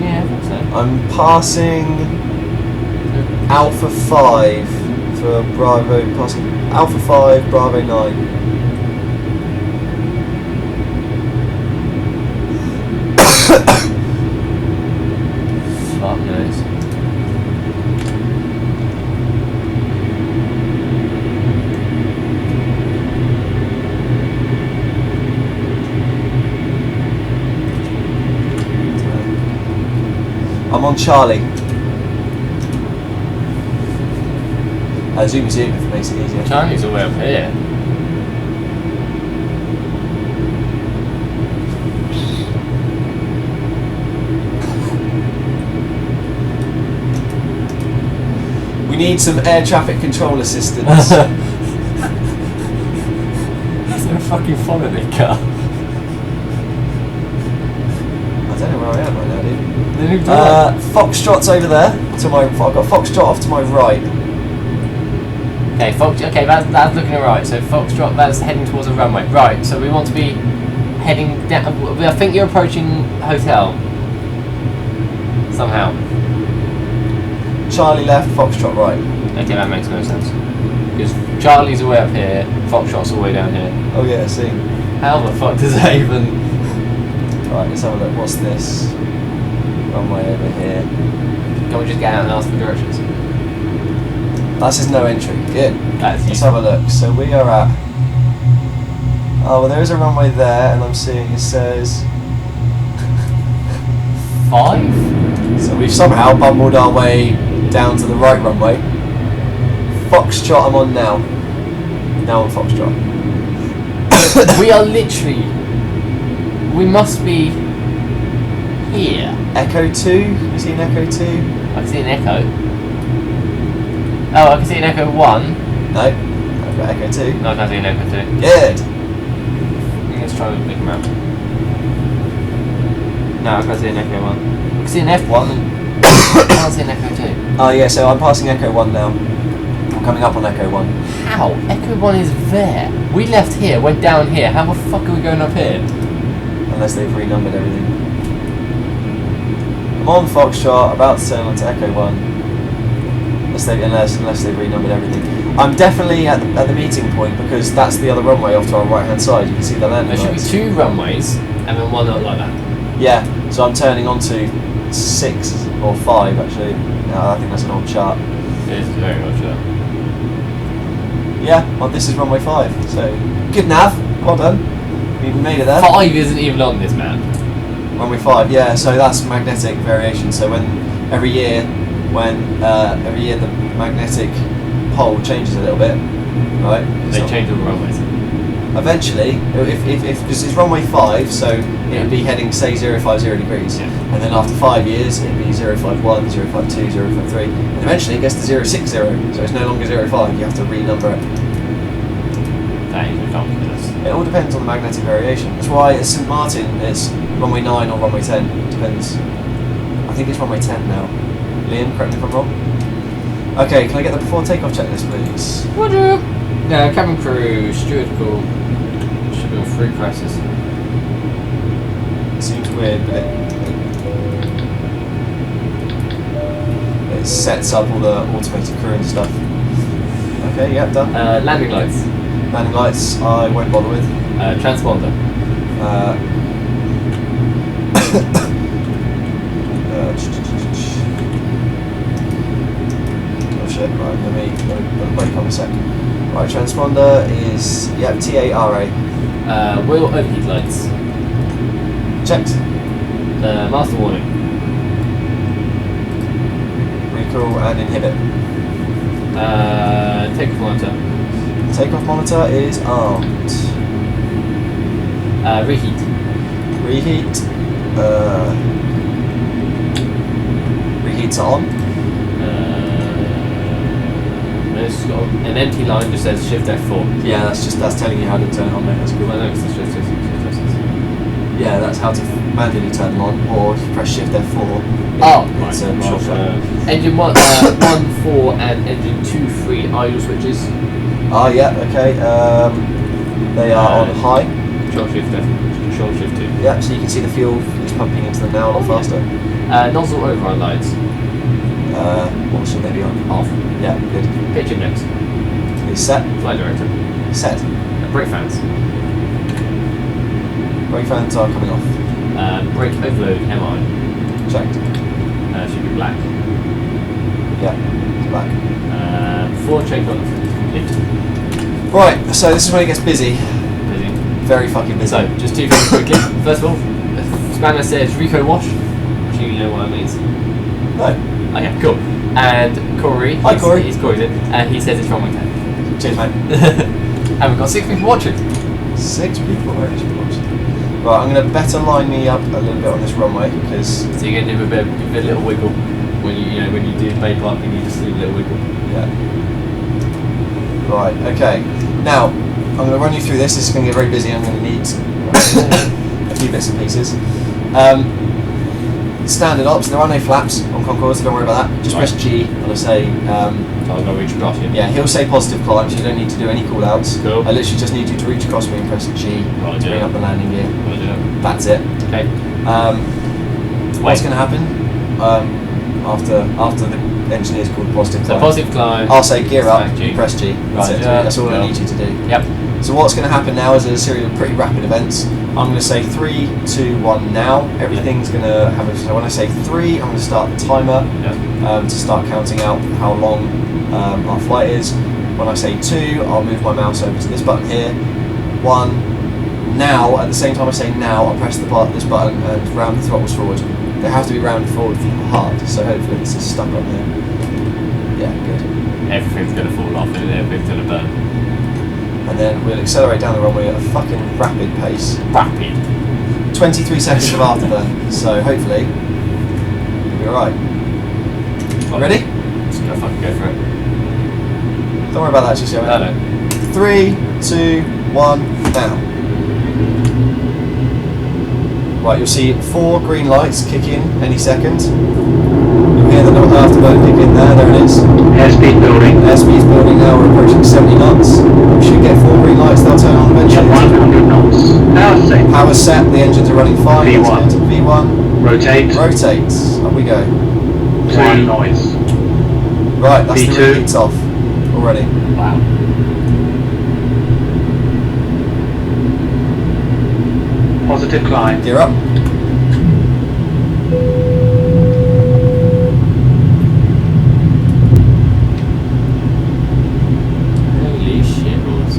Yeah, I think so. I'm passing Alpha 5 for Bravo, passing Alpha 5, Bravo 9. Fuck knows. I'm on Charlie. Zoom if it makes it easier. Chinese are way up here. We need some air traffic control assistance. Is there a fucking fog in the car? I don't know where I am right now, dude. They moved Foxtrot's over there. To my, I've got Foxtrot off to my right. Okay, that's looking alright. So Foxtrot, that's heading towards a runway. Right, so we want to be heading down. I think you're approaching hotel. Somehow. Charlie left, Foxtrot right. Okay, that makes no sense. Because Charlie's all the way up here, Foxtrot's all the way down here. Oh yeah, I see. How the fuck does that even... Right, let's have a look. What's this? Runway over here. Can we just get out and ask for directions? That says no entry. Good. That's Let's useful. have a look. So we are at... Oh, well there is a runway there, and I'm seeing it says... 5? So we've somehow bumbled our way down to the right runway. Foxtrot I'm on now. Now on Foxtrot. We are literally... We must be... here. Echo 2? You see an Echo 2? I can see an Echo. Oh, I can see an Echo 1. No. I've got Echo 2. No, I can't see an Echo 2. Good. Let's try with a big map. No, I can't see an Echo 1. I can see an F1 and I can't see an Echo 2. Oh yeah, so I'm passing Echo 1 now. I'm coming up on Echo 1. How? Echo 1 is there. We left here, went down here. How the fuck are we going up here? Unless they've renumbered everything. Mon Foxtrot, about to turn on to Echo 1. Unless they've renumbered everything. I'm definitely at the meeting point because that's the other runway off to our right hand side. You can see the landing There should lights. be 2 runways and then one not like that. Yeah, so I'm turning onto 6 or 5 actually. No, I think that's an old chart. It is very much that. Yeah, well this is runway 5. So good nav, well done. We made it there. 5 isn't even on this map. Runway 5, yeah. So that's magnetic variation. So every year the magnetic pole changes a little bit, right? They change all the runways. Eventually, if because it's runway 5, so it would be heading say 050 degrees, Yeah. and then after 5 years it would be 051, 052, 053, and eventually it gets to 060, so it's no longer 05. You have to renumber it. That is ridiculous. It all depends on the magnetic variation. That's why at St Martin it's runway 9 or runway 10. It depends. I think it's runway 10 now. Liam, correct me if I'm wrong. Okay, can I get the before takeoff checklist, please? Roger. No, cabin crew, steward call. Should be on 3 prices. It seems weird, but it sets up all the automated crew and stuff. Okay, yeah, done. Landing lights. Landing lights, I won't bother with. Transponder. Oh shit, right, let me break on a sec. Right, transponder is, yeah, TARA. Wheel overheat lights. Checked. Master warning. Recall and inhibit. Takeoff monitor. Takeoff monitor is armed. Reheat. Reheat. Reheat's on. It's got an empty line just says shift F4. Yeah, that's telling you how to turn it on, mate. That's cool. Well, no, it's the shift F6. Yeah, that's how to manually turn them on, or if you press shift F4. Oh, it's a right. shortcut. Engine 1, 1, 4 and engine 2, 3 idle switches. Oh yeah, okay. They are on high. Control shift F, control shift 2. Yeah, so you can see the fuel is pumping into them now a lot faster. Nozzle override lights. What should they be on? Off. Yeah, good. Pitch index. It's set. Flight director. Set. Brake fans. Brake fans are coming off. Brake overload MI. Checked. Should be black. Yeah, it's back. Floor check on complete. Right, so this is when it gets busy. Busy. Very fucking busy. So, just 2 things quickly. First of all, Spanner says Rico wash. Do you know what that means? No. Okay, cool. And Corey. Hi, Corey. He's Corey's in. And he says it's from weekend. Cheers, mate. And we've got 6 people watching. 6 people actually watching. Right, I'm going to better line me up a little bit on this runway because So you're going to give a little wiggle when when you do bay parking. You just do a little wiggle. yeah. Right, okay. Now I'm going to run you through this. This is going to get very busy. I'm going to need a few bits and pieces. Standard ops. There are no flaps on Concorde, so don't worry about that. Just Right. press G and I say. So I'll go reach across you. Yeah, he'll say positive climb, so you don't need to do any call outs. Cool. I literally just need you to reach across me and press G Right, to bring yeah. up the landing gear. Roger. That's it. Okay. What's going to happen after the engineer's called positive So climb? positive climb. I'll say gear up, Select G. press G. That's Right, it. yeah, That's all I yeah. need you to do. Yep. So what's going to happen now is a series of pretty rapid events. I'm going to say 3, 2, 1 now. Everything's going to have a... So when I say 3, I'm going to start the timer Yep. to start counting out how long our flight is. When I say 2, I'll move my mouse over to this button here. 1, now. At the same time I say now, I'll press this button and round the throttles forward. They have to be rounded forward hard, so hopefully this is stuck on here. Yeah, good. Everything's going to fall off and everything's going to burn. And then we'll accelerate down the runway at a fucking rapid pace. Rapid. 23 seconds of afterburn, so hopefully we'll be alright. Ready? Just going to fucking go for it. Don't worry about that just yet. No, no. 3, 2, 1, now. Right, you'll see 4 green lights kick in any second. You'll hear the afterburn kick in there, there it is. Airspeed building. Airspeed's building now, we're approaching 70 knots. We should get 4 green lights, they'll turn on eventually. At 100 knots. Power set. Power set, the engines are running fine. V1. That's good. V1. Rotate. Rotate. Up we go. One noise. Right, that's the V2. reheats off already. Wow. Positive climb. Gear up. Holy shit, balls.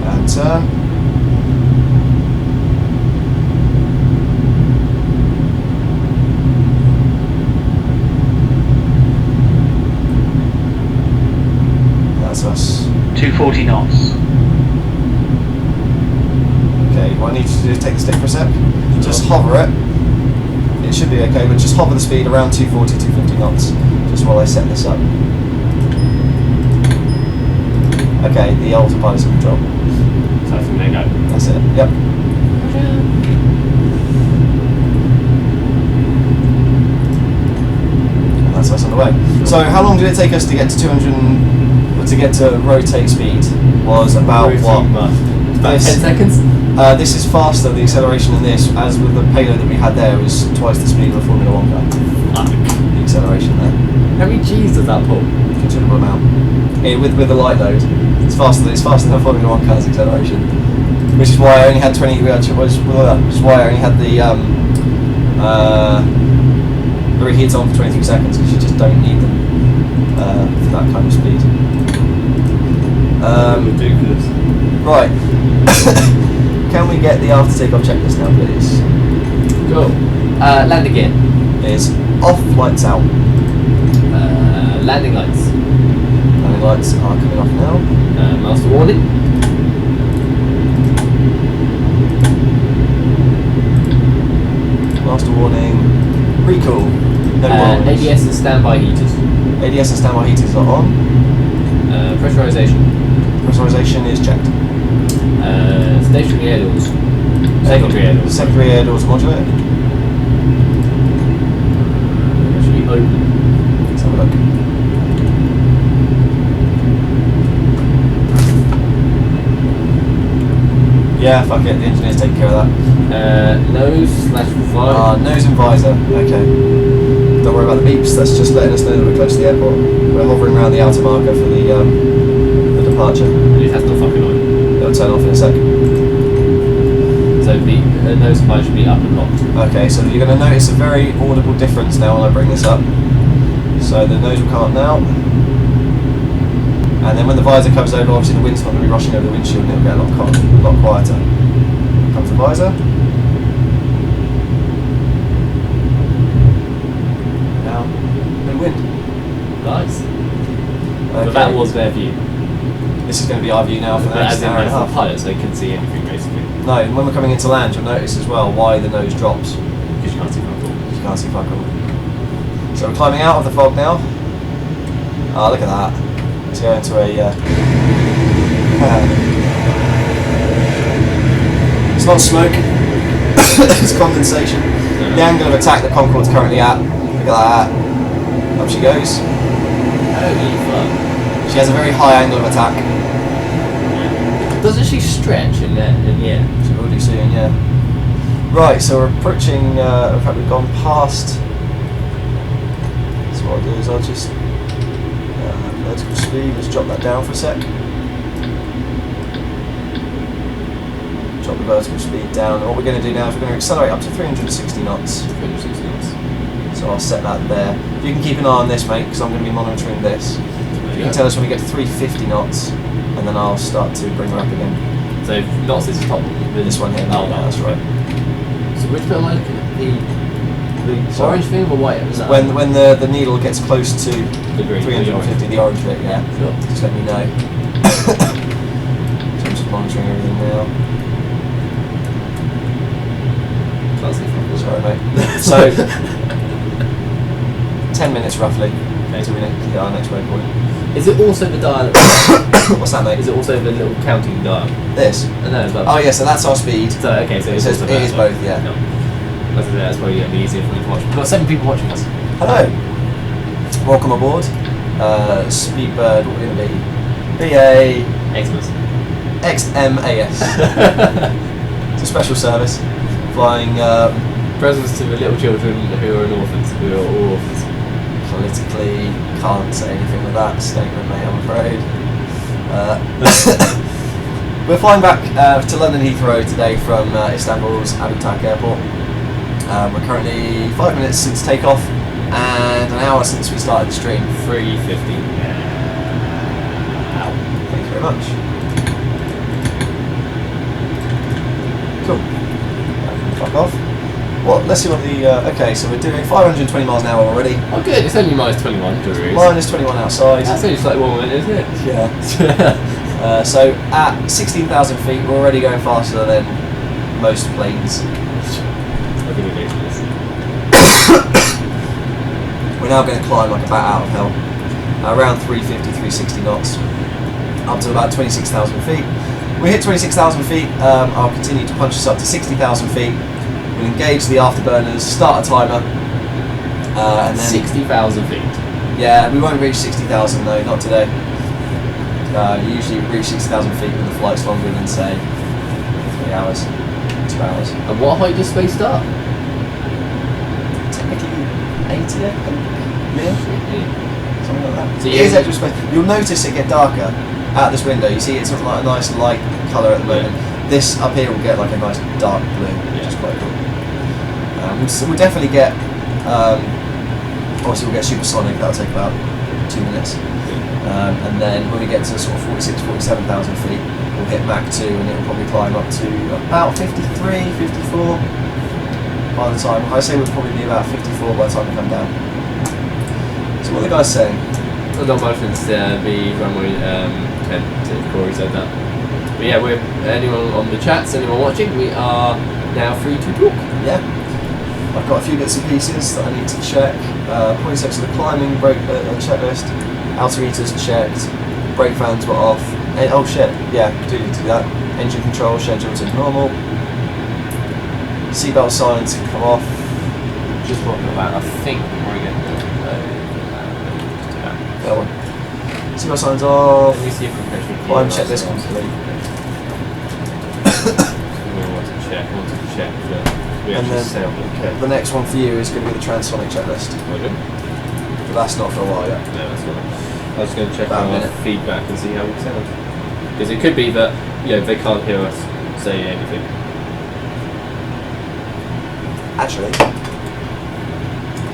And turn. That's us. 240 knots. Okay, what I need you to do is take the stick for a sec. Just hover it. It should be okay, but just hover the speed around 240, 250 knots, just while I set this up. Okay, the autopilot's in control. So I think they go. That's it, yep. And that's us on the way. So how long did it take us to get to 200, to get to rotate speed? Was about what? About This- 10 seconds? This is faster, the acceleration in this, as with the payload that we had there, was twice the speed of a Formula 1 car. Fuck. The acceleration there. How many G's does that pull? Considerable amount. With the light load, it's faster than a Formula 1 car's acceleration. Which is why I only had 20. Which is why I only had the reheats on for 23 seconds, because you just don't need them for that kind of speed. Ridiculous. Right. Can we get the after takeoff checklist now, please? Cool. Landing gear. Is off, lights out. Landing lights. Landing lights are coming off now. Master warning. Master warning. Recall. No warnings. ABS and standby heaters. ADS and standby heaters are on. Pressurization. Pressurization is checked. Stationary air doors. Secondary air doors. Secondary air doors modulated. Actually open. Let's have a look. Yeah, fuck it, the engineers take care of that. Nose/visor. Nose and visor, okay. Don't worry about the beeps, that's just letting us know that we're close to the airport. We're hovering around the outer marker for the departure. At least that's not fucking on. It'll turn off in a sec. So the nose and visor should be up and locked. Okay, so you're going to notice a very audible difference now when I bring this up. So the nose will come up now. And then when the visor comes over, obviously the wind's not going to be rushing over the windshield and it'll get a lot quieter. Comes the visor. Now, no wind. Nice. Okay. But that was their view. This is going to be our view now for the But next as in hour and a as the half. pilot, so they couldn't see anything basically. No, and when we're coming into land, you'll notice as well why the nose drops. Because you can't see from You can't see fuck all. So we're climbing out of the fog now. Ah, look at that. Let's go into a... it's not smoke. It's condensation. The angle of attack that Concorde's currently at. Look at that. Up she goes. Holy fuck. She has a very high angle of attack. Doesn't she stretch in there? Yeah. She will do soon, yeah. Right, so we're approaching... in fact, we've gone past... So what I'll do is I'll just... vertical speed, let's drop that down for a sec. Drop the vertical speed down. And what we're going to do now is we're going to accelerate up to 360 knots. 360 knots. So I'll set that there. You can keep an eye on this, mate, because I'm going to be monitoring this. You can tell us when we get to 350 knots, and then I'll start to bring her up again. So knots is the top. This one here. Oh, yeah, that's right. So which bit am I looking at? The orange thing or white? Is that When the needle gets close to the green, 350, the orange bit, yeah. Sure. Just let me know. So I'm just monitoring everything now. Can't see from the Sorry, mate. So, 10 minutes roughly until we hit our next waypoint. Is it also the dial? What's that, mate? Is it also the little counting dial? This? I know, but Oh, yeah, so that's our speed. so okay, so It it's says also it is both, yeah. No. That's probably going to be easier for me to watch. We've got 7 people watching us. Hello. Welcome aboard. Speedbird, what are we going to be? BA Xmas. XMAS. It's a special service flying Presents to the little children who are orphans, who are all orphans. politically can't say anything with that statement, mate, I'm afraid. We're flying back to London Heathrow today from Istanbul's Atatürk Airport. We're currently 5 minutes since takeoff and an hour since we started the stream. 3:50. Thank you very much. Cool. Fuck off. Well, let's see what the... okay, so we're doing 520 miles an hour already. Oh good, it's only minus 21 degrees. Minus 21 outside. That's only slightly warmer, isn't it? Yeah. So at 16,000 feet, we're already going faster than most planes. I'm gonna do this. We're now going to climb like a bat out of hell. Around 350, 360 knots. Up to about 26,000 feet. We hit 26,000 feet, I'll continue to punch us up to 60,000 feet. We'll engage the afterburners, start a timer, and then... 60,000 feet. Yeah, we won't reach 60,000 though, not today. You usually reach 60,000 feet when the flight's longer than, say, 3 hours, 2 hours. And what height does space start? Technically 80, I think. Yeah. Something like that. So It is edge of space. You'll notice it get darker out this window. You see it's sort of like a nice light colour at the moment. This up here will get like a nice dark blue, which is quite cool. So we'll definitely get, obviously we'll get supersonic, that'll take about 2 minutes. And then when we get to sort of 46, 47,000 feet, we'll hit Mach 2 and it'll probably climb up to about 53, 54 by the time. I say we'll probably be about 54 by the time we come down. So what are the guys saying? Well, not much since the runway 10, Corey said that. But yeah, we're anyone on the chats, anyone watching, we are now free to talk. Yeah. I've got a few bits and pieces that I need to check. Points next to the climbing brake checklist. Altimeters checked. Brake fans were off. Oh shit, yeah, do need to do that. Engine control scheduled to normal. Seatbelt signs have come off. Just talking about, I think we're going to That one. Seatbelt signs off. Let me see if we can actually Climb checklist complete. We want to check that we And actually then sailed okay. the next one for you is going to be the transonic checklist. Okay. But that's not for a while yet. No, that's not. I was going to check About a our minute. feedback and see how we sound. Because it could be that they can't hear us say anything. Actually.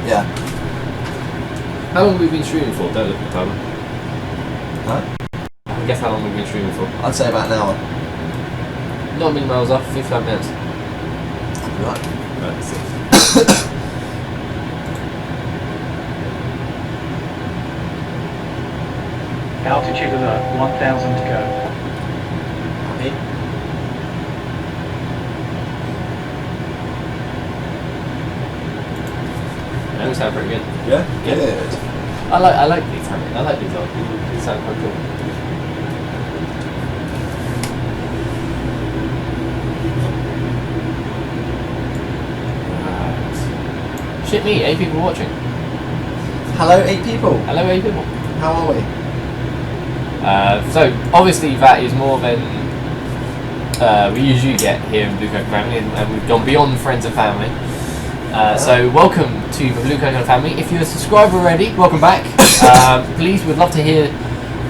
Yeah. How long have we been streaming for? Don't look at the timer. Huh? Guess how long we've been streaming for? I'd say about an hour. Not a million miles off, 55 minutes. Right. Right, 6. Altitude alert, 1,000 to go. Happy? Those sound pretty good. Yeah? Yeah. Good. I like these. I like these old. They sound quite cool. Right. Shit me, 8 people watching. Hello, 8 people. Hello, 8 people. How are we? So obviously that is more than we usually get here in Blue Coat Family, and we've gone beyond friends and family. So welcome to the Blue Coat Family. If you're a subscriber already, welcome back. Please, we'd love to hear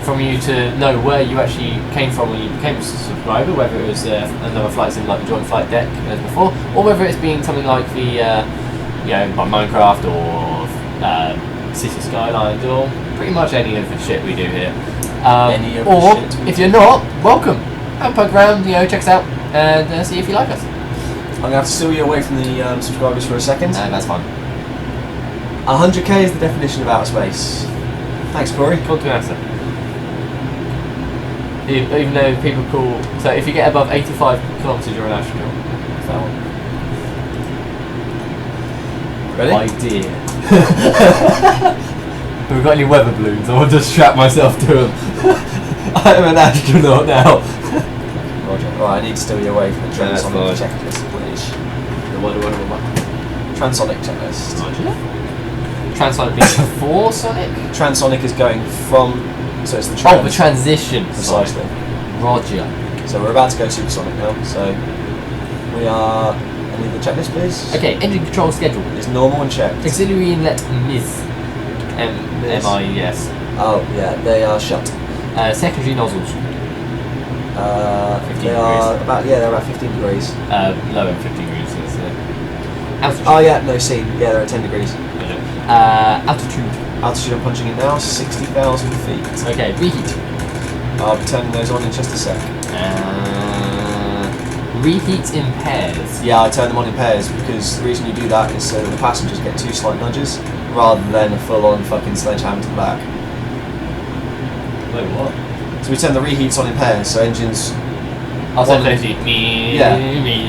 from you to know where you actually came from when you became a subscriber, whether it was another flight sim like the Joint Flight Deck as before, or whether it's been something like the like Minecraft or City Skylines, or pretty much any of the shit we do here. Any of the or shit we if you're not, welcome. Have a poke around, check us out, and see if you like us. I'm going to have to steal you away from the subscribers for a second. That's fine. 100k is the definition of outer space. Thanks, Corey. Call to answer. Even though people call, so if you get above 85 kilometres, you're an astronaut. That's that one. Ready? Idea. Have we got any weather balloons? I'll just strap myself to them. I'm an astronaut now. Roger. Right, I need to steal you away from the Yeah, that's transonic fine. checklist, please. What? Transonic checklist. Transonic being before Sonic? Transonic is going from, so it's the Oh, the transition. Precisely. Roger. So we're about to go supersonic now. So we are. I need the checklist, please. Okay, engine control schedule. It's normal and checked. Auxiliary inlet MIS. M-I-S. Oh yeah, they are shut. Secondary nozzles. 15 they are about they're about 15 degrees. Lower 15 degrees. Is, altitude. Oh yeah, no, see, yeah, they're at 10 degrees. Altitude. Altitude I'm punching in now, 60,000 feet. Okay, reheat. I'll be turning those on in just a sec. Reheat in pairs. Yeah, I turn them on in pairs because the reason you do that is so that the passengers get 2 slight nudges rather than a full-on fucking sledgehammer to the back. Wait, what? So we turn the reheats on in pairs, so engines. Oh, so me. Yeah.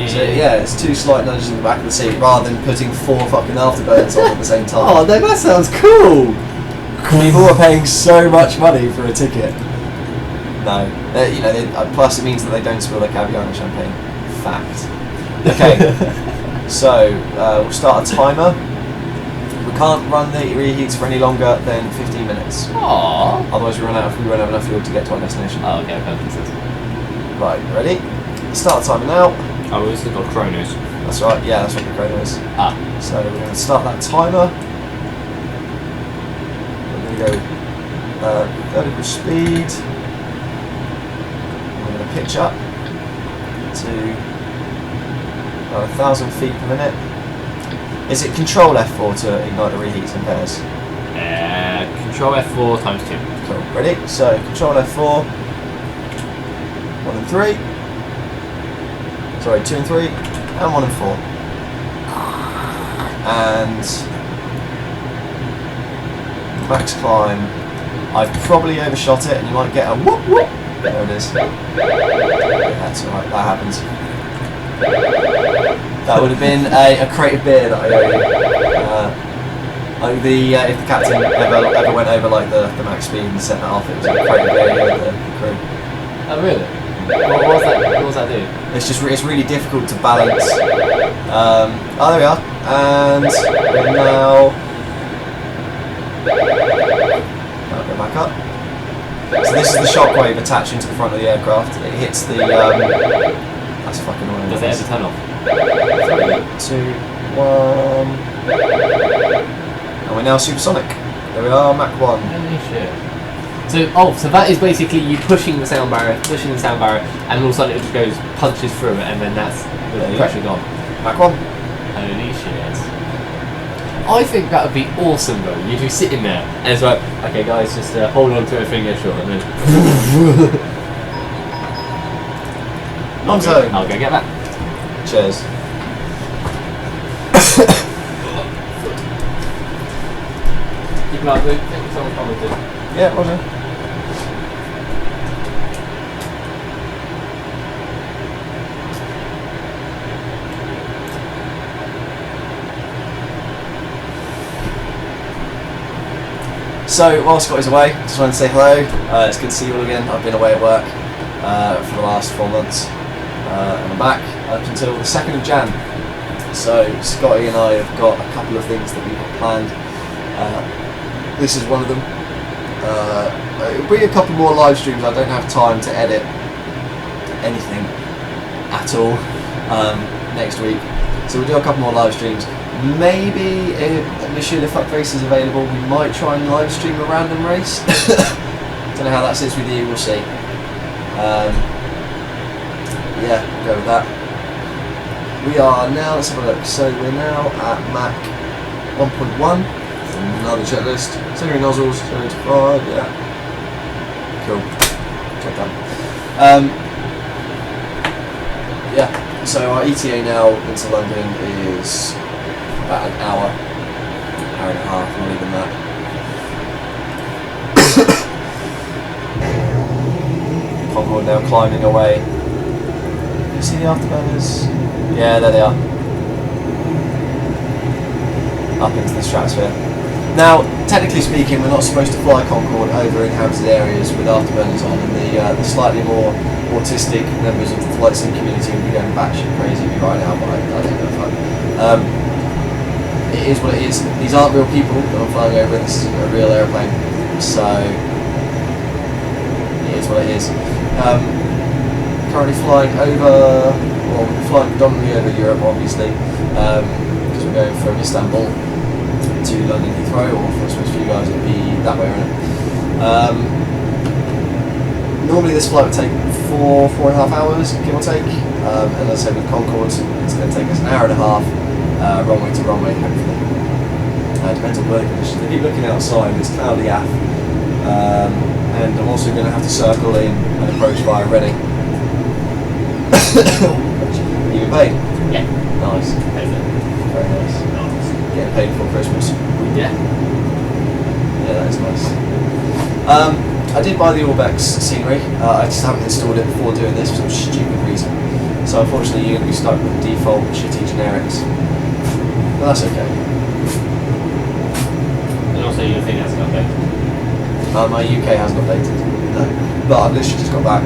So yeah, it's 2 slight nudges in the back of the seat rather than putting 4 fucking afterburners on at the same time. Oh, that sounds cool. People are paying so much money for a ticket. No, plus it means that they don't spill their caviar and champagne. Fact. Okay, so we'll start a timer. We can't run the reheats for any longer than 15 minutes. Aww. Otherwise we won't have enough fuel to get to our destination. Oh, okay, perfect. Right, ready? Start the timer now. Oh, we've also got chronos. That's right, yeah, that's what the chrono is. Ah. So we're going to start that timer. We're going to go vertical speed. We're going to pitch up to 1,000 feet per minute. Is it Control F4 to ignite the reheats in pairs? Control F4 times 2. Cool. Ready? So Control F4. 1 and 3. Sorry, 2 and 3. And 1 and 4. And max climb. I've probably overshot it, and you might get a whoop whoop. There it is. That's alright. That happens. That would have been a crate of beer that I owe you. If the captain ever went over like the max speed and sent that off, it was a crate of beer he owed the crew. Oh, really? What was that do? It's really difficult to balance. Oh, there we are. And we're now. I'll go back up. So this is the shockwave attaching to the front of the aircraft. It hits the. That's fucking annoying. Does it ever turn off? 3, 2, 1. And we're now supersonic. There we are, Mach 1. Holy shit. So that is basically you pushing the sound barrier, and all of a sudden it just goes, punches through it, and then that's the pressure gone. Mach 1. Holy shit. I think that would be awesome though. You'd be sitting there, and it's like, okay guys, just hold on to a finger short, and then... I'll go get that. Cheers. Keep an eye on it. I think someone commented. Yeah, well done. So, while Scott is away, just wanted to say hello. It's good to see you all again. I've been away at work for the last 4 months. And I'm back up until the 2nd of Jan. So Scotty and I have got a couple of things that we've got planned. This is one of them. It'll be a couple more live streams. I don't have time to edit anything at all next week. So we'll do a couple more live streams. Maybe if Monsieur Le Fuck Race is available, we might try and live stream a random race. Don't know how that sits with you, we'll see. Yeah, we'll go with that. We are now, let's have a look, so we're now at Mach 1.1, another checklist, secondary nozzles, 75, yeah. Cool, check that. Yeah, so our ETA now into London is about an hour and a half, not even that. Concorde now climbing away. You see the afterburners? Yeah, there they are. Up into the stratosphere. Now, technically speaking, we're not supposed to fly Concorde over inhabited areas with afterburners on, and the slightly more autistic members of the flight sim community will be going batshit crazy right now, but I don't give a fuck. It is what it is. These aren't real people that I'm flying over, this is a real airplane, so it is what it is. currently flying over, well, we're flying predominantly over Europe, obviously, because we're going from Istanbul to London Heathrow, or for most of you guys it'd be that way around. Normally this flight would take 4.5 hours, give or take, and as I said with Concorde, it's going to take us an hour and a half, runway to runway, hopefully. Depends on weather conditions. I keep looking outside, it's cloudy aft, and I'm also going to have to circle in and approach via Reading. You been paid? Yeah. Nice. Very Very nice. Getting paid for Christmas. Yeah. Yeah, that is nice. I did buy the Orbex scenery. I just haven't installed it before doing this for some stupid reason. So unfortunately you're going to be stuck with default shitty generics. But that's okay. And also your thing hasn't updated. My UK hasn't updated. No. But I've literally just got back.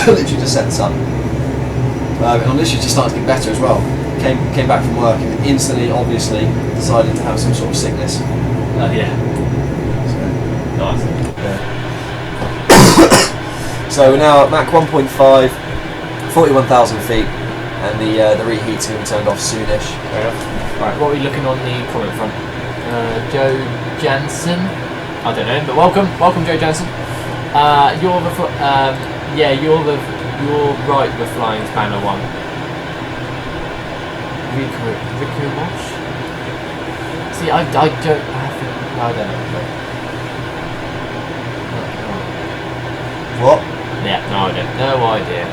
Literally just set this up. And I'm literally just starting to get better as well. Came back from work and instantly, obviously, decided to have some sort of sickness. Oh yeah. Nice. Yeah. So we're now at Mach 1.5, 41,000 feet, and the reheat's going to be turned off soonish. Fair enough. Right, what are we looking on the comment front? Joe Jansen. I don't know, but welcome Joe Jansen. You're right with flying spanner 1. Riku Wash? See, I don't know. What? Yeah, no idea. No idea.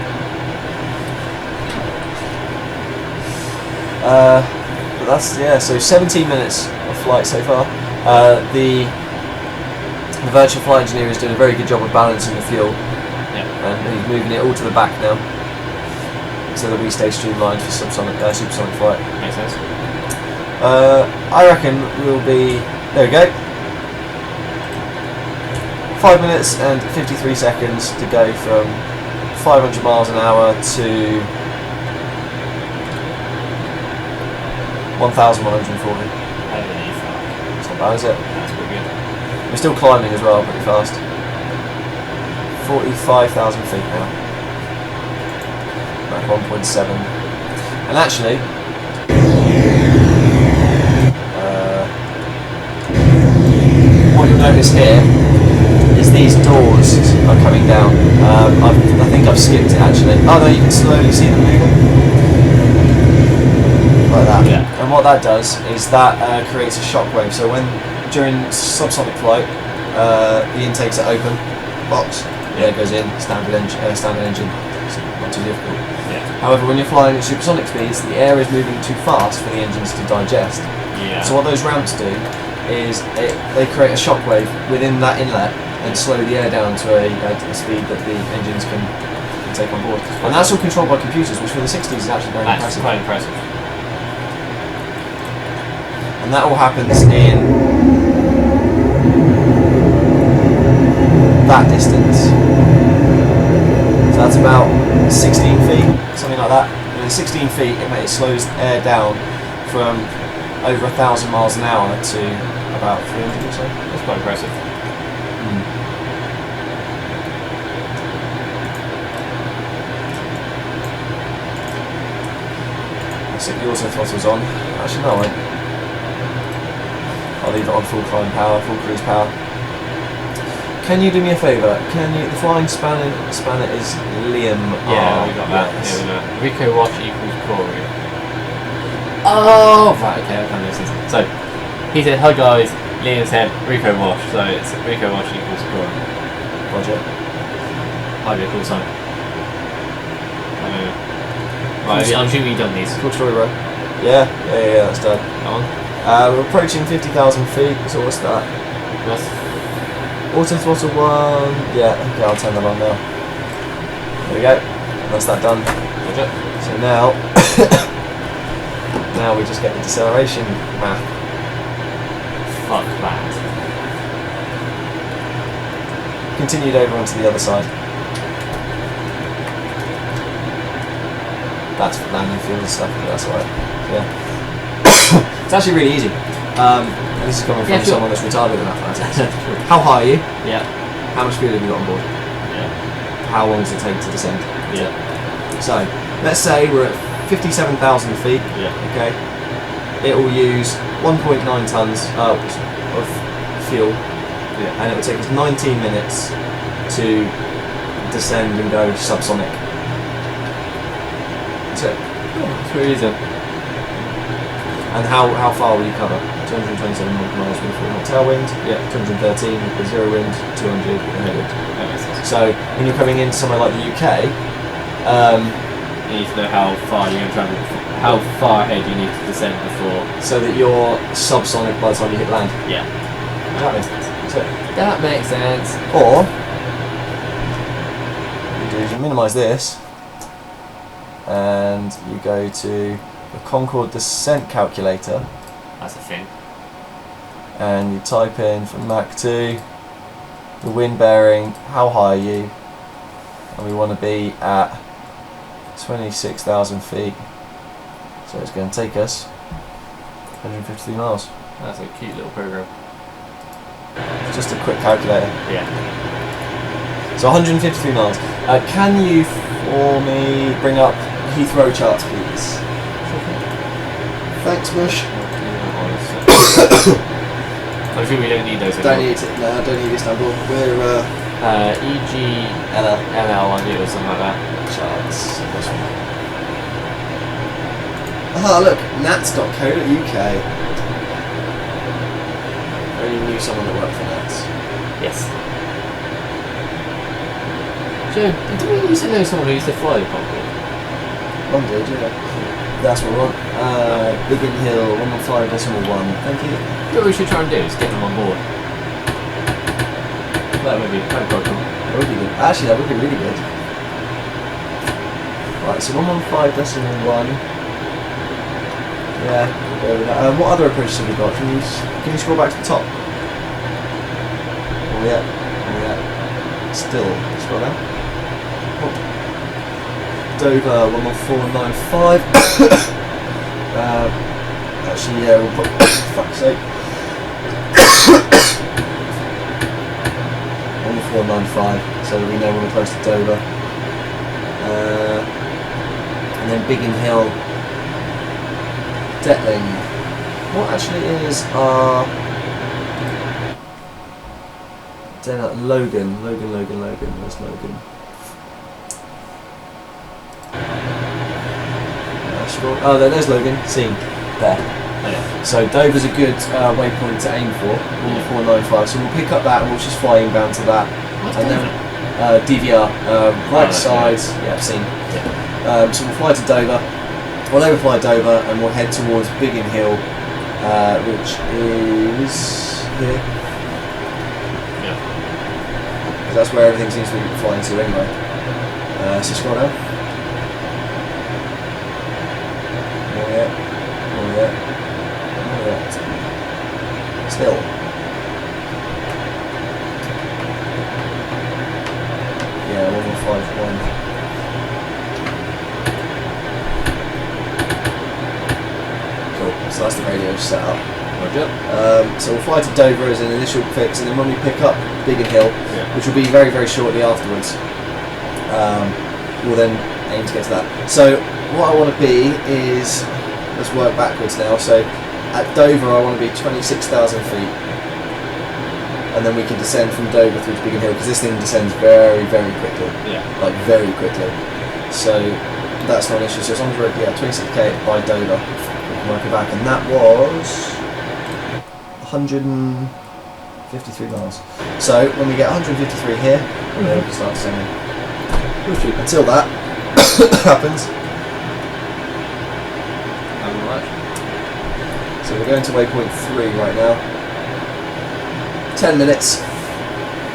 But that's, yeah, so 17 minutes of flight so far. The virtual flight engineer is doing a very good job of balancing the fuel. Yeah. And he's moving it all to the back now, so that we stay streamlined for supersonic flight. Makes sense. I reckon we'll be, there we go, 5 minutes and 53 seconds to go from 500 miles an hour to 1,140. It's not bad, is it? That's pretty good. We're still climbing as well, pretty fast. 45,000 feet now. Mach 1.7. And actually, what you'll notice here is these doors are coming down. I think I've skipped it actually. Oh no, you can slowly see them moving. Like that. Yeah. And what that does is that creates a shockwave. So during subsonic flight, the intakes are open, box, the air goes in, standard engine, so not too difficult. Yeah. However, when you're flying at supersonic speeds, the air is moving too fast for the engines to digest. Yeah. So what those ramps do is they create a shockwave within that inlet and slow the air down to a speed that the engines can take on board. And that's all controlled by computers, which for the 60s is actually very That's impressive. quite impressive. And that all happens in that distance. So that's about 16 feet, something like that. And in 16 feet, it slows air down from over 1,000 miles an hour to about 300 or so. That's quite impressive. So the auto throttle's on. Actually, no, I'll leave it on full climb power, full cruise power. Can you do me a favour? The flying spanner is Liam. Yeah, we got that. Yes. Yeah, we know. Rico Wash equals Corey. Oh, right, okay, I can listen. So, he said, hi guys, Liam said Rico Wash, so it's Rico Wash equals Corey. Roger. Might be a cool sign. I don't know. Right, I'm assuming you've done these. Cool story, bro. Yeah, that's done. Go on. We're approaching 50,000 feet, so what's that? Yes. Auto throttle 1, yeah, okay, I'll turn that on now. There we go, that's that done. Roger. So now, now we just get the deceleration map. Fuck that. Continued over onto the other side. That's for landing field and stuff, but that's alright. Yeah. It's actually really easy. And this is coming from someone that's retarded in mathematics. How high are you? Yeah. How much fuel have you got on board? Yeah. how long does it take to descend? Yeah. So let's say we're at 57,000 feet. Yeah. Okay. It will use 1.9 tons of fuel, Yeah. and it will take us 19 minutes to descend and go subsonic. That's it. It's really easy. And how far will you cover? 227 miles with full tailwind. Yeah. 213 with zero wind. 200 with a headwind. That makes sense. So when you're coming into somewhere like the UK, You need to know how far you're going to travel, how far ahead you need to descend before. so that you're subsonic by the time you hit land. Yeah. Exactly. That's it. That makes sense. Or what you do is you minimise this, and you go to the Concorde descent calculator, That's a thing. and you type in for Mach 2 the wind bearing, how high are you, and we want to be at 26,000 feet. So it's going to take us 153 miles. That's a cute little program. It's just a quick calculator. Yeah. So 153 miles. Can you, for me, bring up Heathrow charts, please? Thanks, Bush. I'm sure we don't need those Don't anymore. need it. No, don't need Istanbul. We're EGML, I think, or something like that. charts. Ah, look, nats.co.uk. I only knew someone that worked for Nats. Yes. Joe, did we used to know someone who used to fly the Concorde? One did, yeah. That's what we want. Biggin Hill, 115.1. Thank you. What we should try and do is get them on board. That would be quite cool. That would be good. Actually, that would be really good. Right, so 115.1. Yeah, we'll go with that. What other approaches have we got? Can you scroll back to the top? Oh yeah, oh yeah. Still, scroll down. Oh. Dover 114.95. Actually, yeah, we'll put. Fuck's sake. 114.95, so that we know when we're close to Dover. And then Biggin Hill. Detling. What actually is our Logan? Where's Logan? Oh, there's Logan. Seen there. Oh, yeah. So Dover's a good waypoint to aim for. 114.95. So we'll pick up that and we'll just fly inbound to that. What's And Dover? then DVR, right okay. side. Yeah, I've seen. Yeah. So we'll fly to Dover. We'll overfly Dover and we'll head towards Biggin Hill, which is here. Yeah. 'Cause that's where everything seems to be flying to anyway. So scroll down. More yet. More yet. More yet. Still. Yeah, 115.1. So that's the radio set up. Roger. So we'll fly to Dover as an initial fix, and then when we pick up Biggin Hill, which will be very, very shortly afterwards, we'll then aim to get to that. So what I want to be is, let's work backwards now. So at Dover I want to be 26,000 feet, and then we can descend from Dover through to Biggin Hill, because this thing descends very, very quickly. Yeah. Like very quickly. So that's not an issue. So as long as we're at 26k by Dover, work it back, and that was 153 miles. So when we get 153 here, then we can start descending. Until that happens. So we're going to waypoint 3 right now. 10 minutes.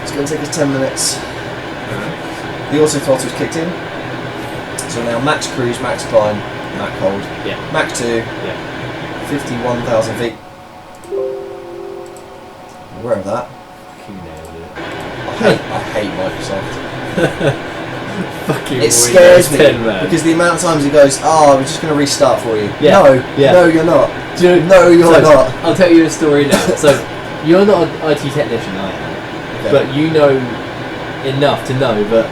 It's going to take us 10 minutes. The auto throttle's kicked in. So now max cruise, max climb, Mach hold. Yeah. Mach 2. Yeah. 51,000 feet. Aware of that. Fucking nailed it. I hate Microsoft. Fucking It scares me 10, man. because the amount of times it goes, we're just going to restart for you. Yeah. No, Yeah. no, you're not. Dude, No, you're so, not. I'll tell you a story now. So, you're not an IT technician, I am. Okay. But you know enough to know that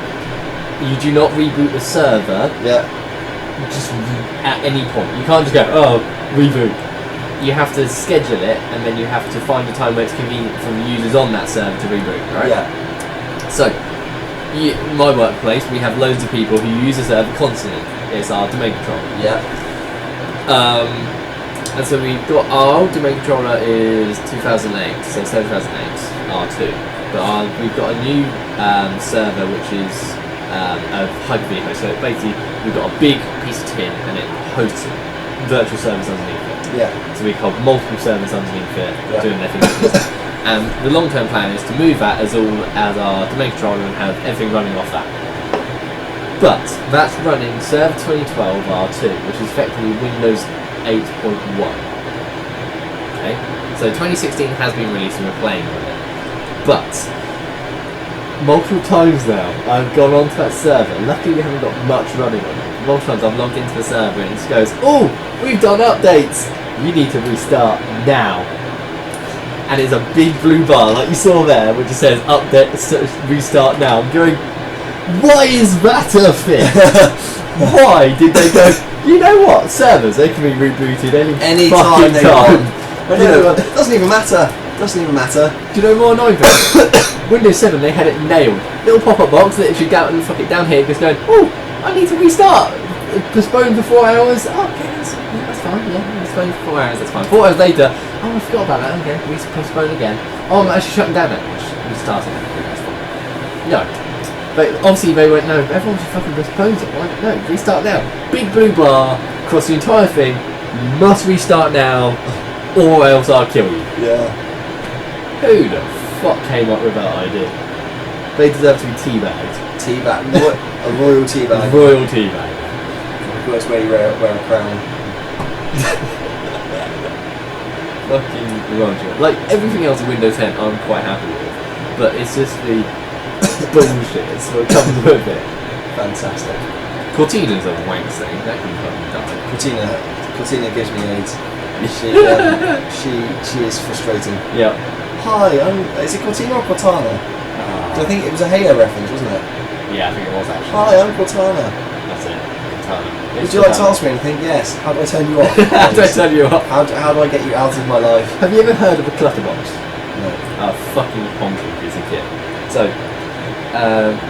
you do not reboot the server Yeah. just at any point. You can't just go, oh, reboot. You have to schedule it, and then you have to find a time where it's convenient for the users on that server to reboot, right? Yeah. So, my workplace, we have loads of people who use the server constantly. It's our domain controller. Yeah. And so we've got our old domain controller is 2008, so 7008 R2. But we've got a new server which is a Hyper-V host. So basically, we've got a big piece of tin and it hosts virtual servers underneath it. Yeah. So we've got multiple servers underneath it, Yeah. doing their things. And the long-term plan is to move that as our domain controller and have everything running off that. But that's running Server 2012 R2, which is effectively Windows 8.1. Okay, so 2016 has been released and we're playing with it. But multiple times now, I've gone onto that server. Luckily, we haven't got much running on it. Multiple times I've logged into the server and it just goes, "Oh, we've done updates. You need to restart now." And it's a big blue bar, like you saw there, which just says "Update, restart now." I'm going, why is that a thing? Why did they go? You know what? Servers, they can be rebooted any time they time. want. But You know, it doesn't even matter. Doesn't even matter. do you know more annoying thing? Windows 7, they had it nailed. Little pop-up box that if you go and fuck it down here, just going, "Oh, I need to restart. Postpone for 4 hours." Oh, okay, that's fine. Yeah, postpone for 4 hours. That's fine. 4 hours later, oh, I forgot about that. Okay, we postpone again. Oh, I'm actually shutting down it. Restarting it. That's fine. No. But obviously they went, no, everyone just fucking postpones it. Why? No, restart now. Big blue bar across the entire thing. You must restart now, or else I'll kill you. Yeah. Who the fuck came up with that idea? They deserve to be teabagged. Teabag. A royal teabag. Royal teabag. Of course, where you wear a crown. Fucking Roger. Like everything else in Windows 10 I'm quite happy with. But it's just the bullshit that's what comes with it. Fantastic. Cortina's a wank thing. That can fucking die. Cortina gives me AIDS. She is frustrating. Yeah. Hi, is it Cortina or Cortana? I think it was a Halo reference, wasn't it? Yeah, I think it was actually. Hi, I'm Cortana. That's it. Cortana. Would you like to ask me anything? Yes. How do I turn you off? How do I turn you off? How do I get you out of my life? Have you ever heard of a Clutterbox? No. Oh, fucking honky piece of kit. So,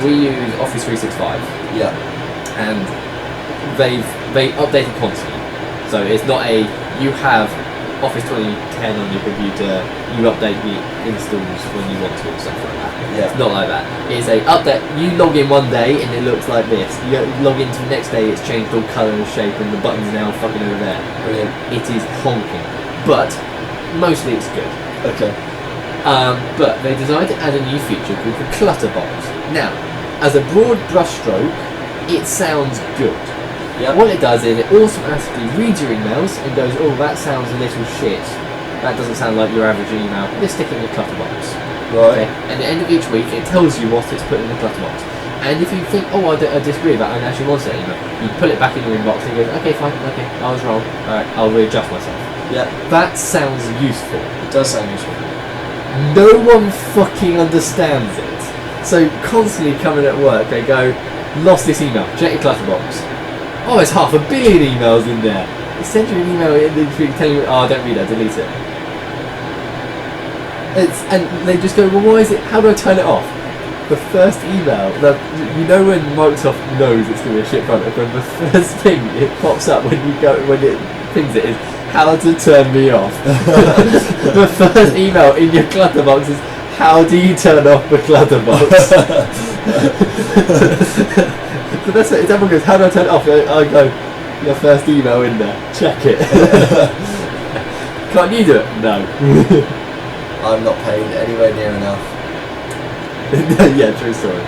we use Office 365. Yeah. And they update it constantly. So it's not you have Office 2010 on your computer, you update the installs when you want to and stuff like that. Yeah. It's not like that. It's a update. You log in one day and it looks like this. You log into the next day, it's changed all colour and shape and the button's now fucking over there. Brilliant. It is honking, but mostly it's good. Okay. But they decided to add a new feature called the Clutter Box. Now, as a broad brushstroke, it sounds good. Yeah. What it does is it automatically reads your emails and goes, "Oh, that sounds a little shit. That doesn't sound like your average email. Let's stick it in the Clutter Box." Right. Okay. At the end of each week, it tells you what it's put in the Clutter Box. And if you think, "Oh, I disagree with that, I actually want that email," you pull it back in your inbox and you go, "Okay, fine, okay, I was wrong. Alright, I'll readjust myself." Yeah. That sounds useful. It does sound useful. No one fucking understands it. So constantly coming at work, they go, "Lost this email, check your Clutter Box." Oh, it's 500 million emails in there. They send you an email in the week telling you, "Oh, don't read that, delete it." And they just go, "Well, why is it, how do I turn it off?" The first email, you know when Microsoft knows it's going to be a shit product, when the first thing it pops up when it pings it is, "How to turn me off." The first email in your Clutter Box is, "How do you turn off the Clutter Box?" So that's it. Everyone goes, "How do I turn it off?" I go, "Your first email in there. Check it." Can't you do it? No. I'm not paid anywhere near enough. Yeah, true story.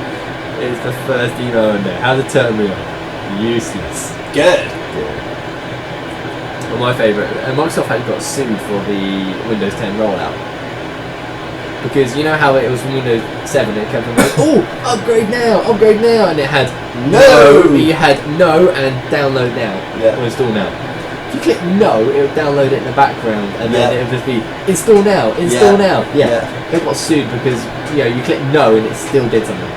It's the first email in there. How to turn me off. Useless. Good. Well, my favourite, Microsoft had got sued for the Windows 10 rollout. Because you know how it was from Windows 7, it kept on going, "Oh, upgrade now, and it had No! You had no and download now, Yeah. or install now. If you click no, it would download it in the background, and Yeah. then it would just be install now. Yeah. Yeah. They got sued because you click no and it still did something.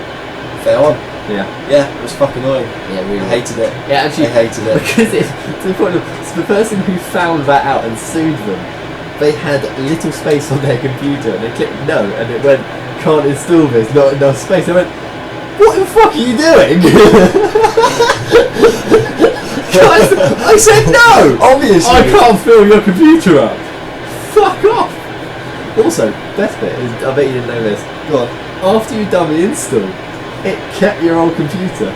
Fair one. Yeah. Yeah, it was fucking annoying. Yeah, really. I hated it. Yeah, actually, I hated it. because it's to the point of the person who found that out and sued them. They had little space on their computer, and they clicked no, and it went, "Can't install this, not enough space." I went, "What the fuck are you doing?" Guys, I said no. Obviously. I can't fill your computer up. Fuck off. Also, best bit is, I bet you didn't know this. Go on. After you've done the install, it kept your old computer.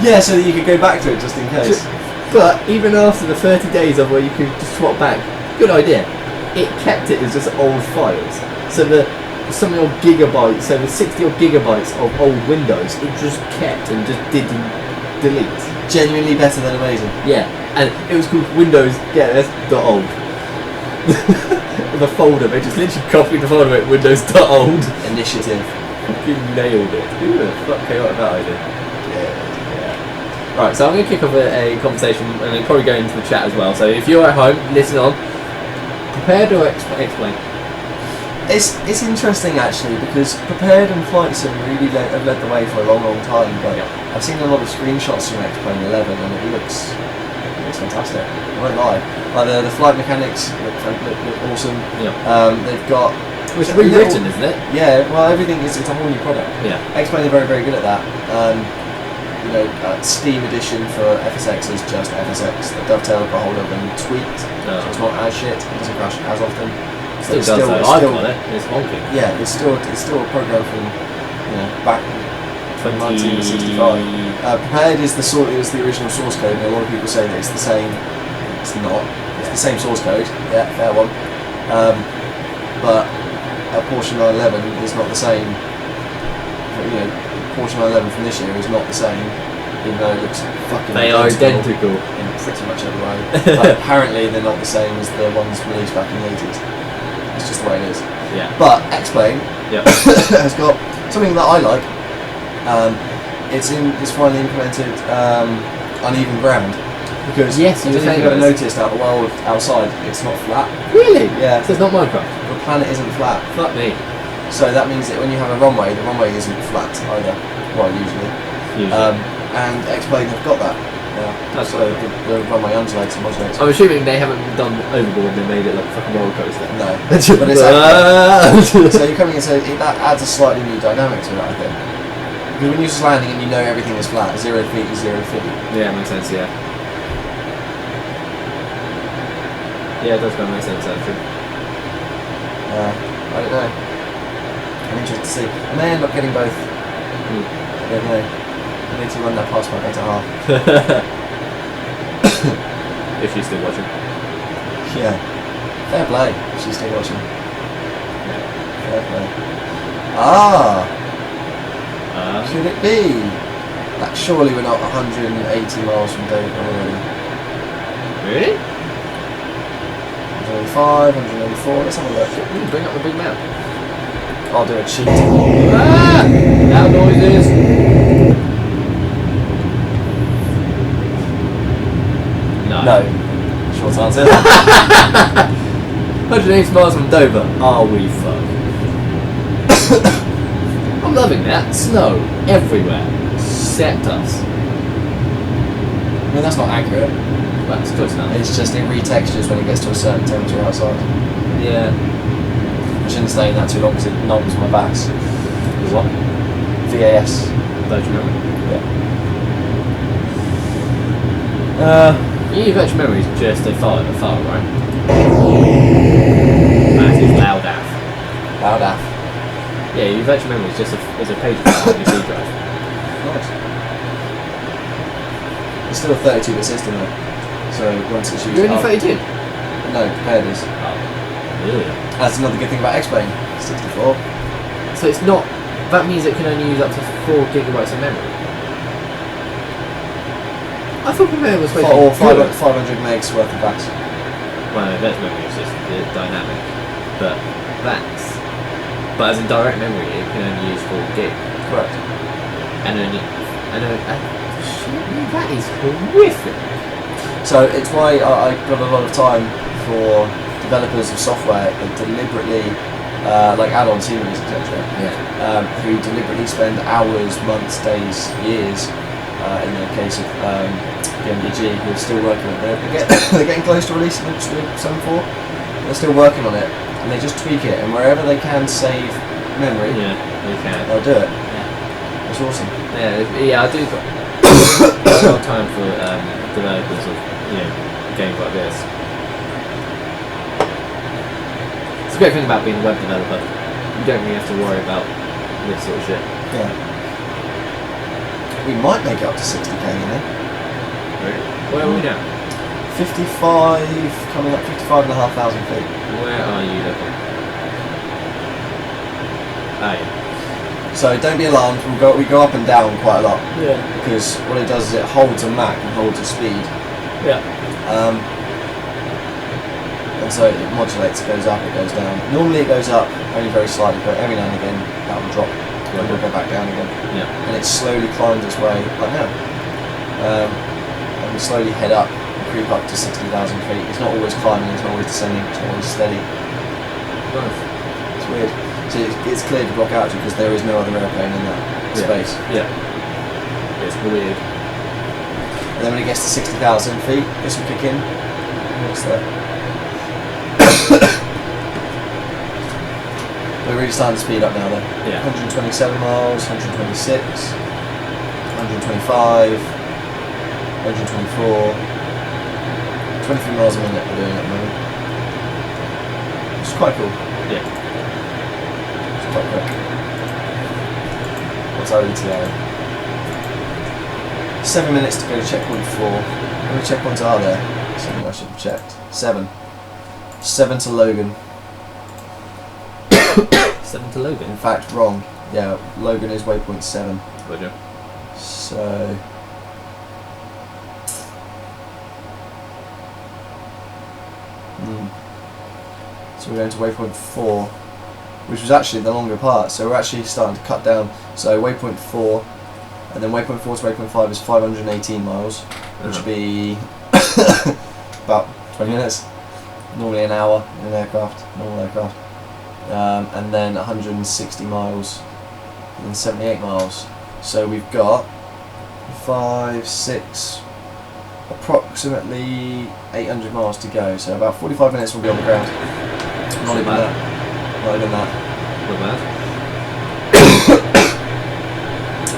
Yeah, so that you could go back to it just in case. But even after the 30 days of where you could just swap back, good idea. It kept it as just old files. So some of your gigabytes, so the 60 odd gigabytes of old Windows, it just kept and just didn't delete. Genuinely better than amazing. Yeah, and it was called Windows Get This .old. The folder, they just literally copied the folder with Windows.old. Initiative. Fucking nailed it. Who the fuck came up with that idea? Yeah. Right, so I'm going to kick off a conversation and then probably go into the chat as well. So if you're at home, listen on. Prepared or explain? It's interesting actually because Prepared and Flights have really have led the way for a long time, but I've seen a lot of screenshots from X-Plane 11 and it looks fantastic. I won't lie. Like the flight mechanics look awesome. Yeah. They've got It's rewritten, isn't it? Yeah. Well, everything is it's a whole new product. Yeah. X-Plane are very very good at that. Steam edition for FSX is just FSX. The dovetail got hold of and tweaked, so it's not as shit. It doesn't crash as often. Still does though. I've got it. It's wonky. Yeah, it's still a program from back in 1965. Prepared is the original source code, and a lot of people say that it's the same. It's not. It's the same source code. Yeah, fair one. But Porsche 911 is not the same. Porsche 911 from this year is not the same, even though it looks fucking. They are identical in pretty much every way. But apparently, they're not the same as the ones released back in the 80s. It's just the way it is. Yeah. But X-Plane has got something that I like. It's finally implemented uneven ground because yes, I don't know if you've ever noticed out the world outside, it's not flat. Really? Yeah. So it's not Minecraft. The planet isn't flat. Fuck me. So that means that when you have a runway, the runway isn't flat either. Well, usually. And X-Plane have got that. Yeah. That's so the runway undulates and modulates. I'm assuming they haven't done overboard and they made it like a fucking roller coaster. No. But it's so you're coming in, so that adds a slightly new dynamic to it, I think. Because when you're just landing and you know everything is flat, 0 feet is 0 feet. Yeah, it makes sense, yeah. Yeah, it does make sense, actually. I don't know. I'm interested to see. I may end up getting both. I don't know. I need to run that past my better half. If she's still watching. Yeah. Fair play if she's still watching. Yeah. Fair play. Could it be? That surely we're not 180 miles from Dover already. Really? 185, 184, let's have a look. Bring up the big map. I'll do a cheat. Loud noises. No. Short answer. 180 miles from Dover. Are we fucked? I'm loving that. Snow everywhere. Except us. I mean, that's not accurate. Well, it's close enough. It's just it retextures when it gets to a certain temperature outside. Yeah. I shouldn't stay in that too long because it numbs my backs. What? VAS. Virtual memory. Yeah. Yeah, virtual memory is just a file, right? That is loud af. Loud af. Yeah, your virtual memory is just a page file on your C drive. Nice. It's still a 32-bit system though. So once it's used. You're only 32? No, Prepared is. Oh. Really? That's another good thing about X-Plane. 64. So it's not. That means it can only use up to 4 gigabytes of memory. I thought Prepared was supposed to be 500 megs worth of VAX. Well, no, virtual memory is just the dynamic. But as in direct memory, it can only use 4 gig. Correct. And that is horrific. So it's why I got a lot of time for developers of software that deliberately like add-on series, etc. Yeah. Who deliberately spend hours, months, days, years, in the case of BMDG, who are still working on it. They're getting close to releasing the 7.4. They're still working on it, and they just tweak it, and wherever they can save memory, they can. they'll do it. Yeah. It's awesome. Yeah, I do. A lot of time for developers of games like this. It's a great thing about being a web developer. You don't really have to worry about this sort of shit. Yeah. We might make it up to 60k, Really? Where are we now? 55, coming up 55,500 feet. Where are you looking? Ah, yeah. So don't be alarmed, we go up and down quite a lot. Yeah. Because what it does is it holds a Mach and holds a speed. Yeah. And so it modulates, it goes up, it goes down. Normally it goes up only very slightly, but every now and again that will drop. It will go back down again. Yeah. And it slowly climbs its way like now. And we slowly head up and creep up to 60,000 feet. It's not always climbing, it's not always descending, it's not always steady. Nice. It's weird. So it's clear to block out because there is no other airplane in that space. Yeah. It's weird. And then when it gets to 60,000 feet, this will kick in. What's that? We're really starting to speed up now though. Yeah. 127 miles, 126, 125, 124, 23 miles a minute we're doing at the moment. It's quite cool. Yeah. It's quite quick. What's our ETA? 7 minutes to go to checkpoint 4. How many checkpoints are there? Something I should have checked. 7. 7 to Logan. 7 to Logan. In fact, wrong. Yeah, Logan is waypoint 7. Roger. So... So we're going to waypoint 4, which was actually the longer part, so we're actually starting to cut down. So waypoint 4, and then waypoint 4 to waypoint 5 is 518 miles, which would be about 20 minutes. Normally an hour in an aircraft, normal aircraft. And then 160 miles, and then 78 miles. So we've got 5, 6, approximately 800 miles to go. So about 45 minutes we'll be on the ground. Not even that. Not even that. Not bad.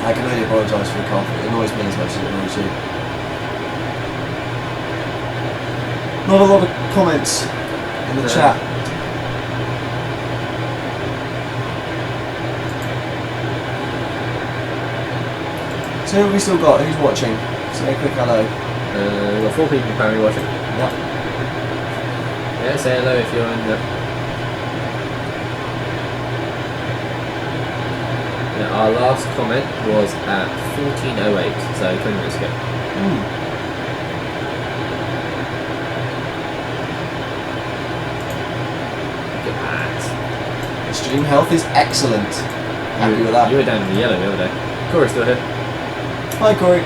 I can only apologise for the cough. It annoys me as much as it annoys you. Not a lot of comments in the chat. So who have we still got? Who's watching? Say a quick hello. We've got 4 people apparently watching. Yep. Yeah, say hello if you're in the... Yeah, our last comment was at 14:08, so 20 minutes ago. Look at that. Extreme health is excellent. Happy with that. You were down in the yellow the other day. Corey's still here. Hi Corey.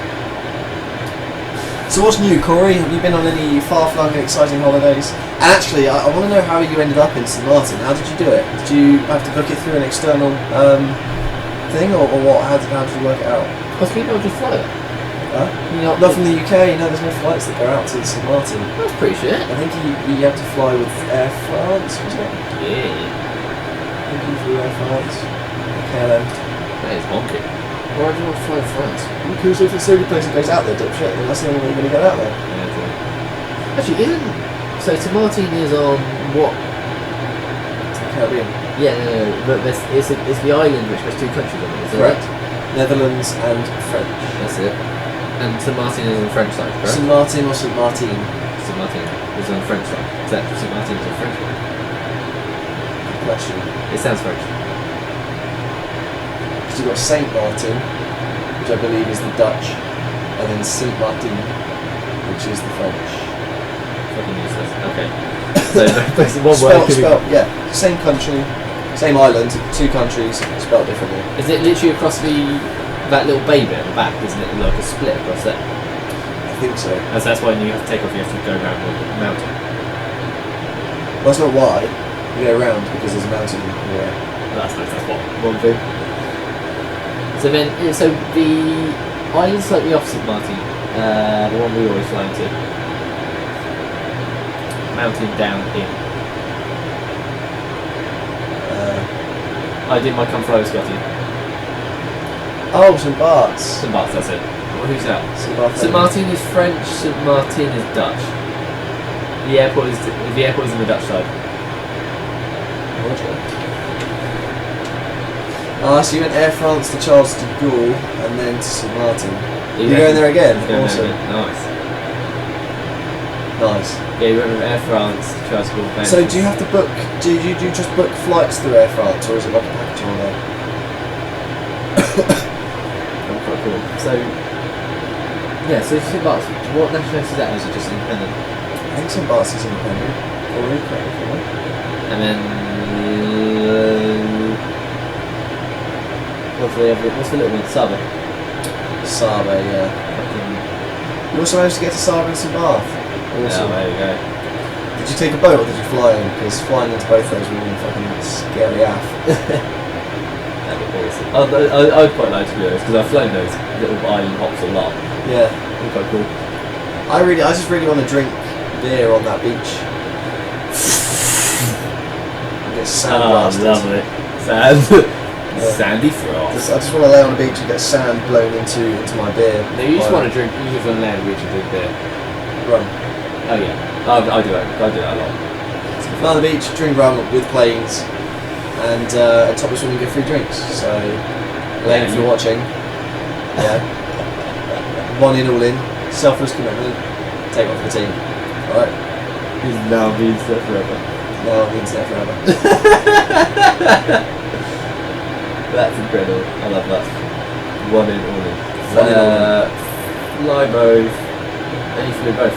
So what's new, Corey? Have you been on any far-flung exciting holidays? And actually, I want to know how you ended up in St Martin. How did you do it? Did you have to book it through an external thing, or what? How did you work it out? Because we don't just fly there. Huh? Not from the UK. No, there's no flights that go out to St Martin. That's pretty shit. I think you have to fly with Air France, was it? Yeah. I think you flew Air France. KLM. That is honky. Why do you want to fly to France? Because if it's the only place that goes out there, dipshit, then that's the only way you're going to get out there. Yeah, true. Actually, isn't... So St Martin is on what? It's the Caribbean. Yeah, no, but it's the island which has 2 countries on it, isn't Correct. it? Netherlands and French. That's it. And St Martin is on the French side, correct? St Martin or St Martin? St Martin is on the French side. Is that St Martin is on the French side? Good question. It sounds French. Because you've got Saint Martin, which I believe is the Dutch, and then Saint Martin, which is the French. Fucking useless. Okay. So basically one word. Spelled, yeah. Same country, same island, 2 countries, spelled differently. Is it literally across that little bay bit at the back? Isn't it like a split across there? I think so. So that's why when you have to take off, you have to go around the mountain. Well, that's not why. You go round because there's a mountain in the way. That's nice. That's one thing. So then, so the island's slightly off St Martin, the one we always fly into. Mountain down in. I did my come fly with Scotty. Oh, St Bart's. St Bart's, that's it. Well, who's that? St Martin is French. St Martin is Dutch. The airport is on the Dutch side. So you went Air France to Charles de Gaulle and then to St Martin. You're going there again? Awesome. Nice. Nice. Yeah, you went with Air France to Charles de Gaulle. So do you have to book, do you just book flights through Air France, or is it like a package holiday? Quite cool. So, yeah, so St Bart's, what nationality is that? Is it just independent? I think St Bart's is independent. Or correct me if I'm wrong. And then, what's the little one? Saba. Saba, yeah. You also managed to get to Saba and St Barth. Awesome. Yeah, there you go. Did you take a boat or did you fly in? Because flying into both those would be fucking scary af. That'd be awesome. I'd quite like to do those because I've flown those little island hops a lot. Yeah. It'd be quite cool. I just really want to drink beer on that beach. And get sand blasted. Lovely. Sand. Yeah. Sandy frost. I just want to lay on the beach and get sand blown into my beer. No, you just want to drink. You just want to lay on the beach and drink beer. Rum. Oh yeah, I do that. I do that a lot. Lie on the beach, drink rum with planes, and at top of swimming get free drinks. So, Elaine, if you're watching, yeah, one in, all in, selfless commitment, take one for the team. All right. He's now been set forever. Now on the internet forever. That's incredible. I love that. One in, all in. One in, all in. Fly both. And you flew both.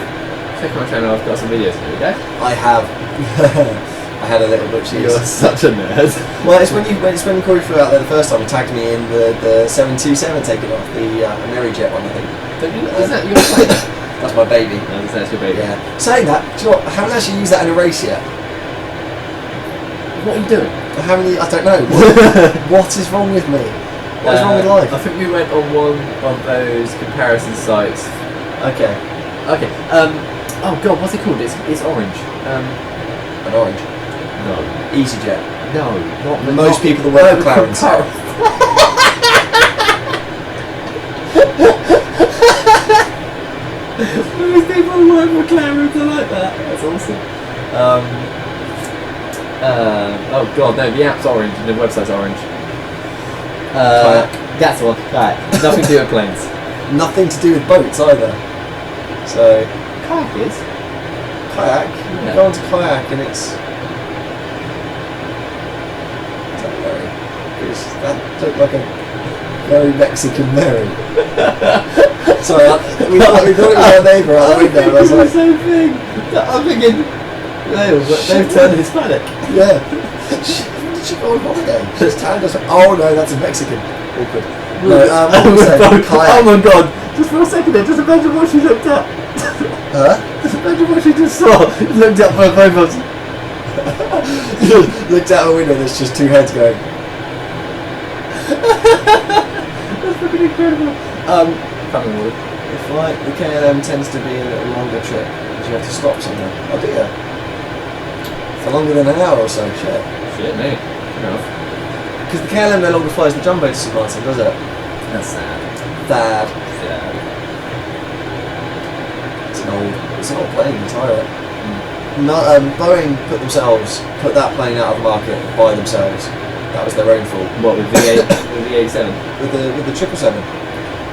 Check my channel, I've got some videos. There we go. I have. I had a little bit. You're such a nerd. Well, it's when Corey flew out there the first time. He tagged me in the 727 taking off the Amerijet one, I think. Is that your plane? That's my baby. No, that's your baby. Yeah. Saying that, do you know what? I haven't actually used that in a race yet. What are you doing? I don't know. What is wrong with me? What is wrong with life? I think we went on one of those comparison sites. Okay. Okay. Oh god, what's it called? It's orange. An orange. No. EasyJet. No, not Most people that work for Clarence. Most people work for Clarence are like that. That's awesome. Oh god, no, the app's orange and the website's orange. Kayak. That's the one. Kayak. Nothing to do with planes. Nothing to do with boats either. So, Kayak is. kayak. You go onto kayak and it's. I don't know. That looked like a very Mexican Mary. Sorry, we thought it was our neighbour out the window. And I was like, the same thing. I'm thinking. They've turned Hispanic. yeah. Did she go on holiday? She's tanned us. Oh no, that's a Mexican. Awkward. No, what was I saying? Kayak. Oh my god. Just for a second there, just imagine what she looked at. Huh? Just imagine what she just saw. Looked up for both of us. Looked out a window and there's just two heads going. That's fucking incredible. Can't remember. The KLM tends to be a little longer trip because you have to stop somewhere. Oh dear. For longer than an hour or so, shit. Shit, mate. Enough. Because the KLM no longer flies the jumbo to St Martin, does it? That's sad. Bad. Yeah. It's an old plane, retire it. No, Boeing put that plane out of the market by themselves. That was their own fault. What, with the 87? With the 777.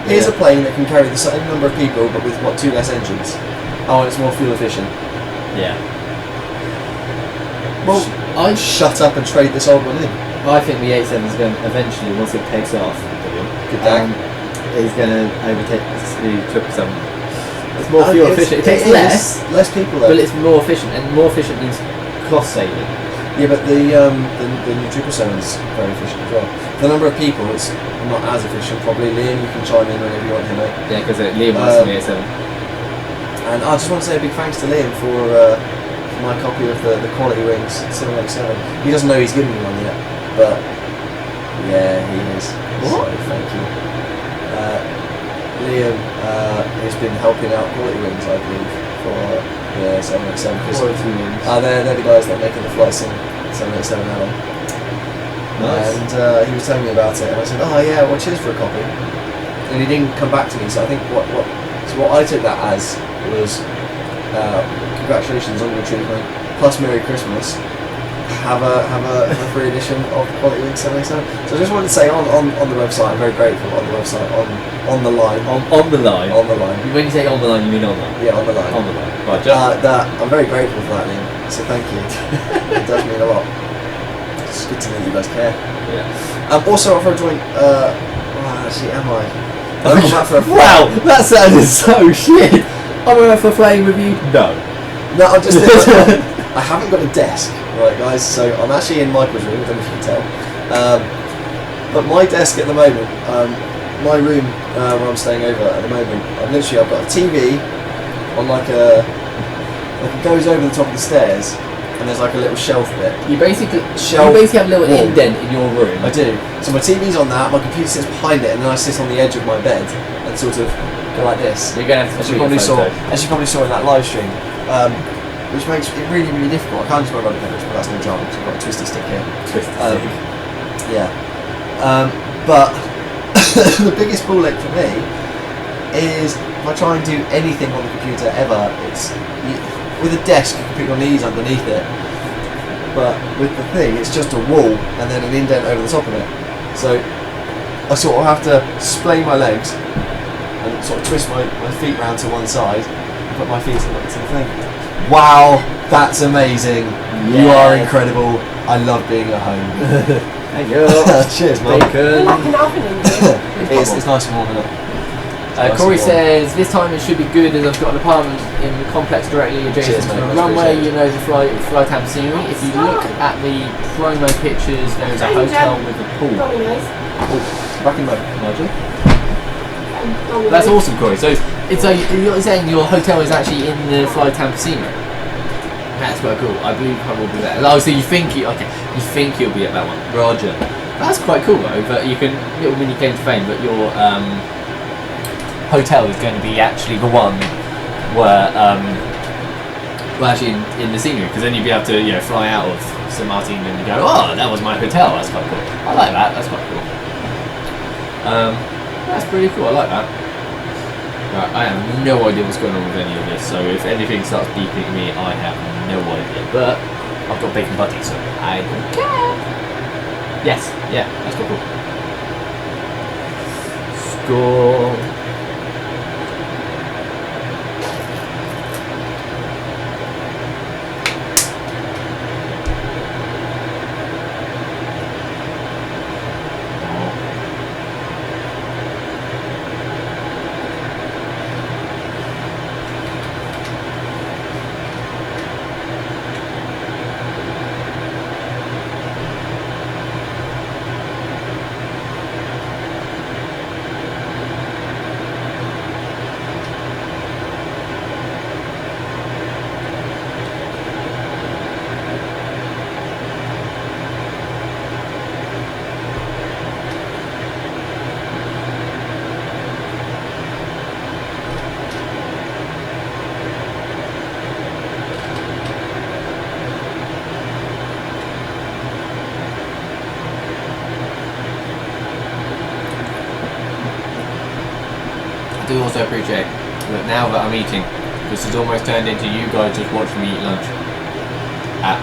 Here's a plane that can carry the same number of people but with 2 less engines. Oh, and it's more fuel efficient. Yeah. Well, I'd shut up and trade this old one in. I think the 87 is going to eventually, once it takes off, is going to overtake the 777. It's more fuel efficient. It takes less people though. but it's more efficient, and more efficient means cost saving. Yeah, but the new 777's very efficient as well. The number of people, it's not as efficient. Probably Liam, you can chime in whenever you want here, mate. Yeah, because Liam wants the 87. And I just want to say a big thanks to Liam for my copy of the Quality Wings 787. He doesn't know he's given me one yet, but yeah, he is. What? So thank you. Liam has been helping out Quality Wings, I believe, for the 787. They're the guys that are making the flight sim 787 Alan. Nice. And he was telling me about it, and I said, oh yeah, well cheers for a copy. And he didn't come back to me, so I think what I took that as was congratulations on your achievement, plus Merry Christmas. Have a free edition of Quality Wings 787. So I just wanted to say on the website, I'm very grateful on the website, on the line. On the line? On the line. When you say on the line, you mean online? Yeah, on the line. On the line. Right, that I'm very grateful for that, Liam. So thank you. It does mean a lot. It's good to know you guys care. Yeah. Also, for a joint. Actually, am I? I'm out for a wow, that sounded so shit. I'm out for playing with you. No. No, I'm just. I haven't got a desk, right, guys. So I'm actually in Michael's room. I don't know if you can tell. But my desk at the moment, my room where I'm staying over at the moment, I've got a TV on like it goes over the top of the stairs, and there's like a little shelf bit. You basically have a little indent in your room. I do. So my TV's on that, my computer sits behind it, and then I sit on the edge of my bed and sort of go like this. You're gonna have to as you probably saw in that live stream, which makes it really, really difficult. I can't use my rubber pedals, but that's no drama because I've got a twisty stick here. Yeah. But the biggest ball ache for me is if I try and do anything on the computer ever, with a desk you can put your knees underneath it, but with the thing it's just a wall and then an indent over the top of it. So I sort of have to splay my legs and sort of twist my feet round to one side and put my feet into the thing. Wow, that's amazing. Yeah. You are incredible. I love being at home. Thank you. Cheers, Mum. You're like an oven in there. It's nice and warm, isn't it? Corey says, this time it should be good as I've got an apartment in the complex directly adjacent Cheers, to mate, the much runway. appreciated. You know the flight time scenery. If you look at the promo pictures, there is a hotel with a pool. Domino's. Back in mode. That's awesome, Corey. So you're saying your hotel is actually in the flight time scenery? That's quite cool. I believe I will be there. Oh, so you think you'll be at that one? Roger. That's quite cool though. But you can little mini claim to fame. But your hotel is going to be actually the one where actually in the scenery, because then you'd be able to fly out of St Martin and you go, oh, that was my hotel. That's quite cool. I like that. That's quite cool. That's pretty cool. I like that. Right, I have no idea what's going on with any of this, so if anything starts beeping at me, I have no idea. But I've got bacon buddy, so I don't care. Yes, yeah, that's quite cool. Score. I do also appreciate that now that I'm eating, this has almost turned into you guys just watching me eat lunch at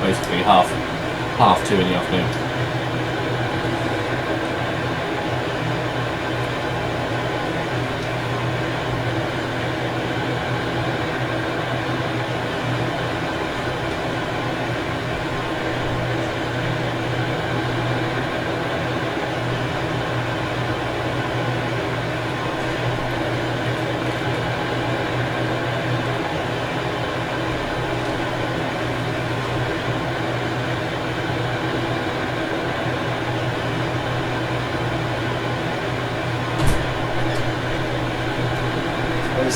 basically half 2 in the afternoon.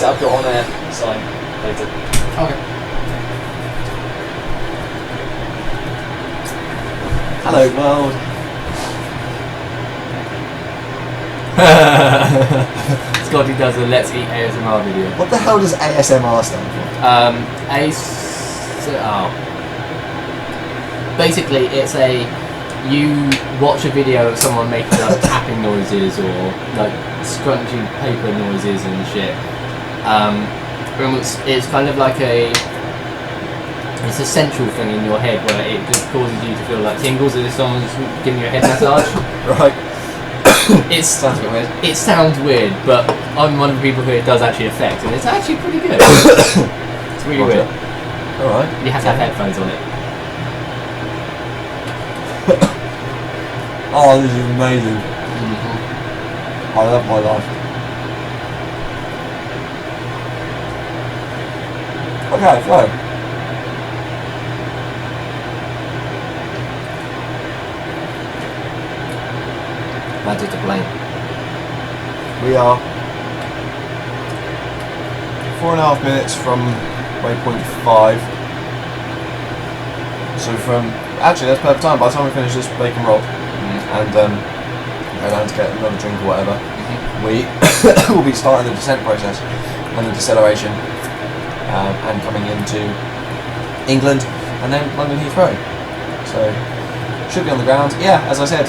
I'll go on air sign later. Okay. Hello world. Scotty does a Let's Eat ASMR video. What the hell does ASMR stand for? Basically, it's you watch a video of someone making like tapping noises or like scrunching paper noises and shit. It's kind of like it's a central thing in your head where it just causes you to feel like tingles as if someone's giving you a head massage. Right. Sounds a bit weird. It sounds weird, but I'm one of the people who it does actually affect, and it's actually pretty good. It's really weird. Alright. You have to have headphones on it. Oh, this is amazing. I love my life. Okay, so. Magic to blame. We are 4.5 minutes from waypoint 5. So actually that's perfect time. By the time we finish this bacon roll and go down to get another drink or whatever, we will be starting the descent process and the deceleration and coming into England and then London Heathrow. So should be on the ground. Yeah, as I said,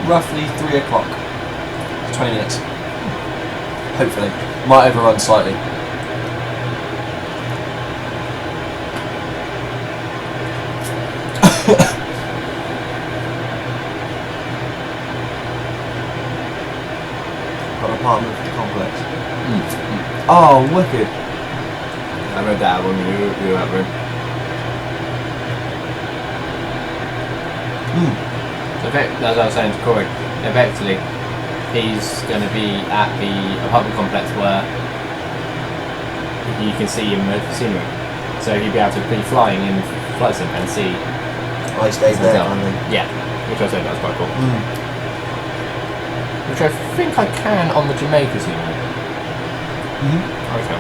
roughly 3 o'clock. 20 minutes. Hopefully. Might overrun slightly. Got an apartment for the complex. Oh, wicked. I read that when we were at room. So as I was saying to Corey, effectively he's going to be at the apartment complex where you can see him with the scenery. So he'll be able to be flying in flight sim and see. I stayed his there, hotel. kind of. Yeah, which I said that was quite cool. Which I think I can on the Jamaica scenery. Okay.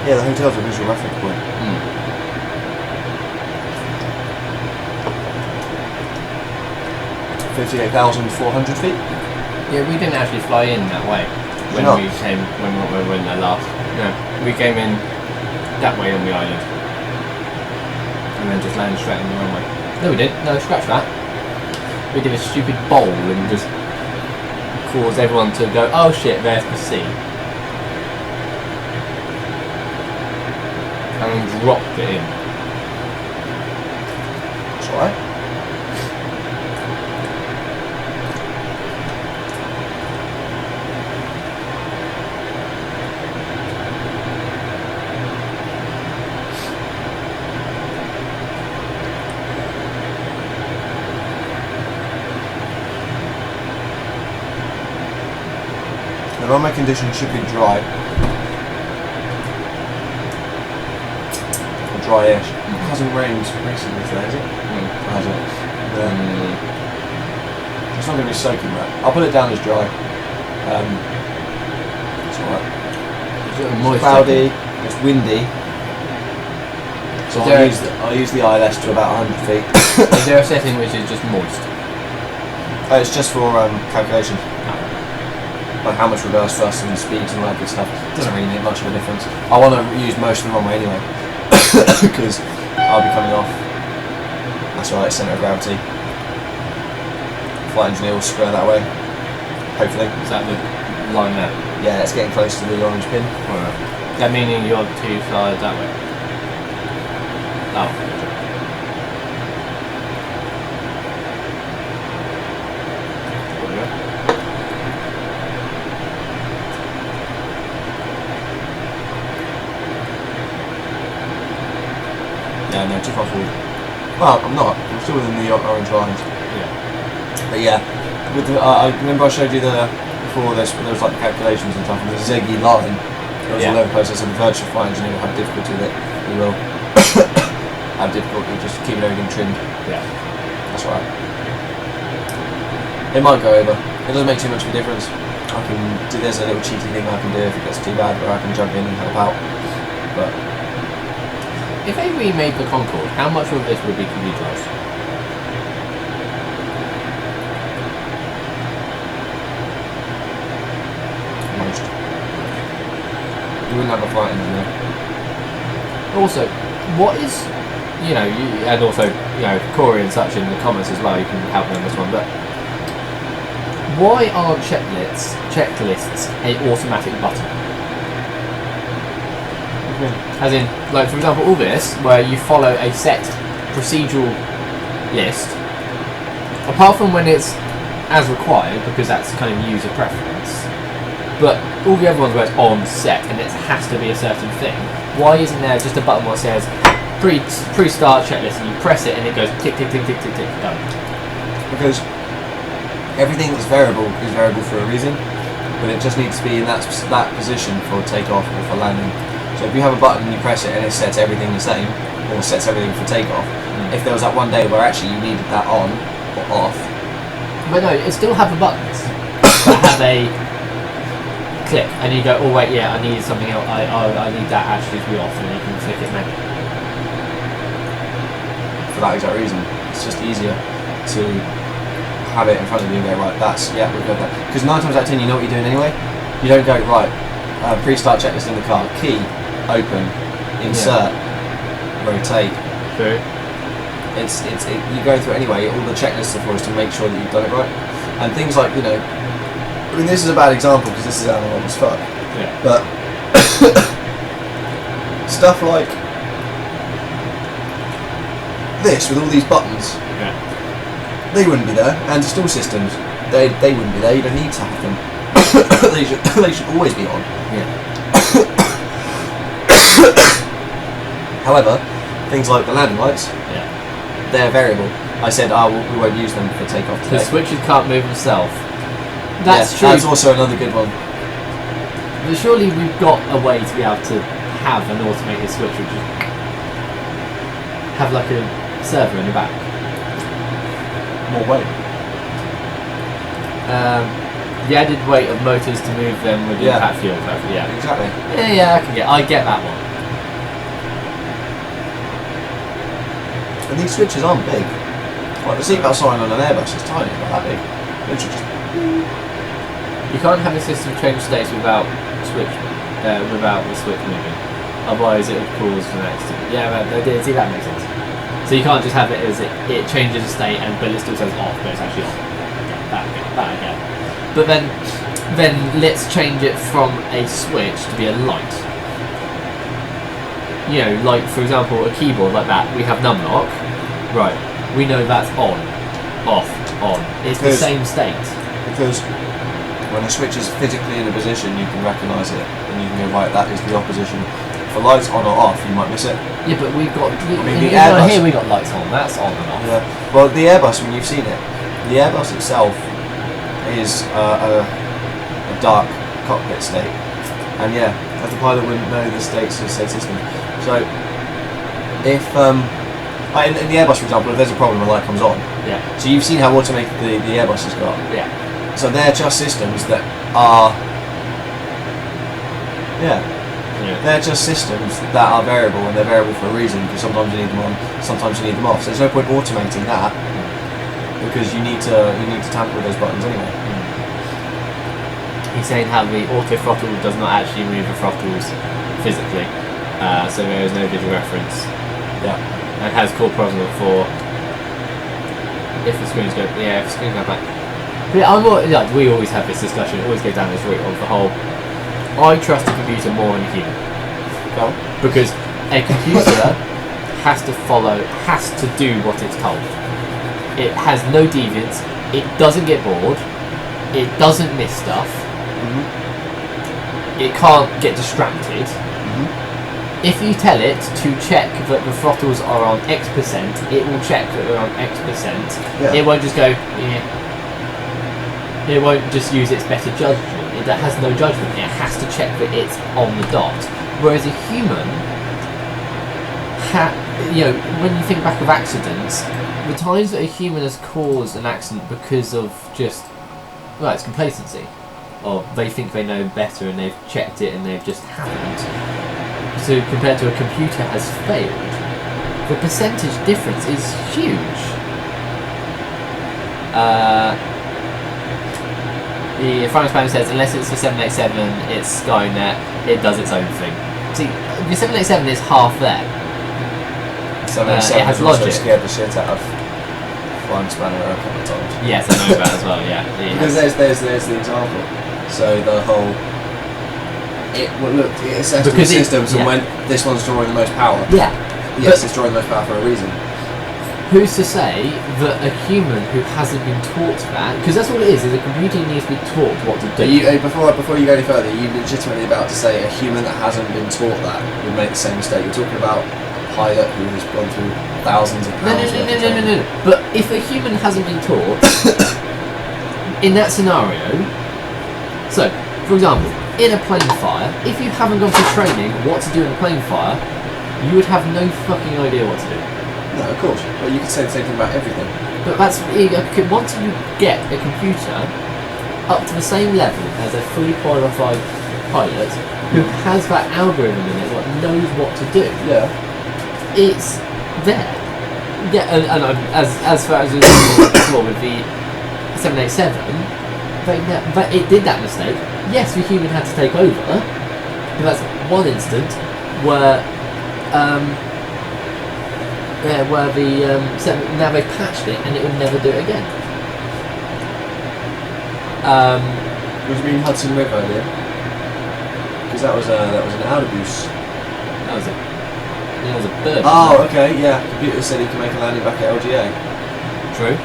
Yeah, the hotel's a visual reference point. 58,400 feet. Yeah, we didn't actually fly in that way when we came when we were in there last. No, we came in that way on the island and then just landed straight on the runway. No, we didn't. No, scratch that. We did a stupid bowl and just caused everyone to go, oh shit, there's the sea. And dropped it in. That's alright. The runway conditions should be dry. Or dry-ish. It hasn't rained recently today, has it? Has it? It's not going to be soaking wet. I'll put it down as dry. It's alright. It's cloudy, it's windy. So I'll use the ILS to about 100 feet. Is there a setting which is just moist? It's just for calculations. Like how much reverse thrust and speeds and all that good stuff. Doesn't really make much of a difference. I want to use most of the runway anyway. Because I'll be coming off. That's alright, centre of gravity. Flight engineer will square that way. Hopefully. Is that the line there? Yeah, it's getting close to the orange pin. Alright. That meaning you're 2 sides that way? Oh. Yeah, no, too far forward. Well, I'm not. I'm still within the orange lines. Yeah. But yeah, with the, I remember I showed you before this, when there was like the calculations and stuff, and the ziggy line. There was a learning process, and the virtual flight engineer will have difficulty with it. He will have difficulty just keeping everything trimmed. Yeah. That's right. It might go over. It doesn't make too much of a difference. There's a little cheeky thing I can do if it gets too bad, where I can jump in and help out. But If they remade the Concorde, how much of this would be computerized? most, you wouldn't have a flight engineer. Also, what is, and also, Corey and such in the comments as well, you can help me on this one, but why aren't checklists an automatic button? As in, like for example, all this, where you follow a set procedural list, apart from when it's as required, because that's kind of user preference, but all the other ones where it's on set and it has to be a certain thing, why isn't there just a button that says pre-start checklist and you press it and it goes tick, tick, tick, tick, tick, tick, done? Because everything that's variable is variable for a reason, but it just needs to be in that position for takeoff or for landing. So if you have a button and you press it and it sets everything the same, or sets everything for takeoff, if there was that one day where actually you needed that on or off. But no, it still have the buttons that have a click, and you go, oh wait, yeah, I need something else, I need that actually to be off, and you can click it manually. For that exact reason, it's just easier to have it in front of you and go, right, we've got that. Because 9 times out of 10 you know what you're doing anyway. You don't go, right, pre-start checklist in the car, key, open, insert, rotate. True. You go through it anyway. All the checklists are for is to make sure that you've done it right. And things like, I mean, this is a bad example because this is analog as fuck. Yeah. But stuff like this with all these buttons, they wouldn't be there. Anti-stall systems, they wouldn't be there. You don't need to have them. they should always be on. Yeah. However, things like the landing lights, they're variable. I said, we won't use them for takeoff today. The switches can't move themselves. That's true. That's also another good one. But surely we've got a way to be able to have an automated switch, which is have like a server in the back. More weight. The added weight of motors to move them with the impact fuel. Yeah. Exactly. Yeah, I get that one. And these switches aren't big. Like the seatbelt sign on an Airbus is tiny, not that big. Literally just. You can't have a system change states without the switch moving. Otherwise, it would cause an accident. Yeah, see, that makes sense. So you can't just have it as it changes a state, but it still says off, but it's actually on. That again. But then let's change it from a switch to be a light. Like for example, a keyboard like that. We have num lock. Right. We know that's on, off, on. It's the same state. Because when a switch is physically in a position, you can recognise it, and you can go, right, that is the opposition. For lights on or off, you might miss it. Yeah, but we've got. the Airbus, here we got lights on. That's on and off. Yeah. Well, the Airbus, when you've seen it, the Airbus itself is a dark cockpit state, and the pilot wouldn't know the states of said system. So, if in the Airbus, for example, if there's a problem, the light comes on. Yeah. So you've seen how automated the Airbus has got. Yeah. So they're just systems that are. They're just systems that are variable, and they're variable for a reason, because sometimes you need them on, sometimes you need them off. So there's no point automating that, because you need to tamper with those buttons anyway. He's saying how the auto throttle does not actually move the throttles physically, so there is no visual reference. Yeah. And has caused problems for if the screens go back. But we always have this discussion. It always goes down this route of the whole. I trust a computer more than a human. Well, because a computer has to do what it's told. It has no deviance. It doesn't get bored. It doesn't miss stuff. It can't get distracted. If you tell it to check that the throttles are on X%, it will check that they're on X%. Yeah. It won't just go, It won't just use its better judgment. It has no judgment. It has to check that it's on the dot. Whereas a human, when you think back of accidents, the times that a human has caused an accident because of just, it's complacency. they think they know better and they've checked it and they've just haven't. So compared to a computer has failed, the percentage difference is huge. The Frank Spam says, unless it's the 787, it's Skynet, it does its own thing. See, the 787 is half there. 787 it has also logic. scared the shit out of Flying Spanner a couple of times. Yes, I know that as well, yeah. Because there's the example. So the whole... It assessed all the systems, and when this one's drawing the most power. Yeah. Yes, it's drawing the most power for a reason. Who's to say that a human who hasn't been taught that, because that's all it is a computer needs to be taught what to do. Before you go any further, are you legitimately about to say a human that hasn't been taught that would make the same mistake? You're talking about a pilot who has gone through thousands of pounds. No. But if a human hasn't been taught, in that scenario, so, for example, in a plane fire, if you haven't gone through training what to do in a plane fire, you would have no fucking idea what to do. No, of course. But you could say the same thing about everything. But that's once you get a computer up to the same level as a fully qualified pilot who has that algorithm in it, what knows what to do. Yeah. It's there. Yeah, and as far as before with the 787, but it did that mistake. Yes, the human had to take over. But that's one instant where now they've patched it and it would never do it again. What do you mean Hudson River earlier? Because that was an outabuse. That was a bird. Oh, okay, yeah. Computer said he can make a landing back at LGA. True.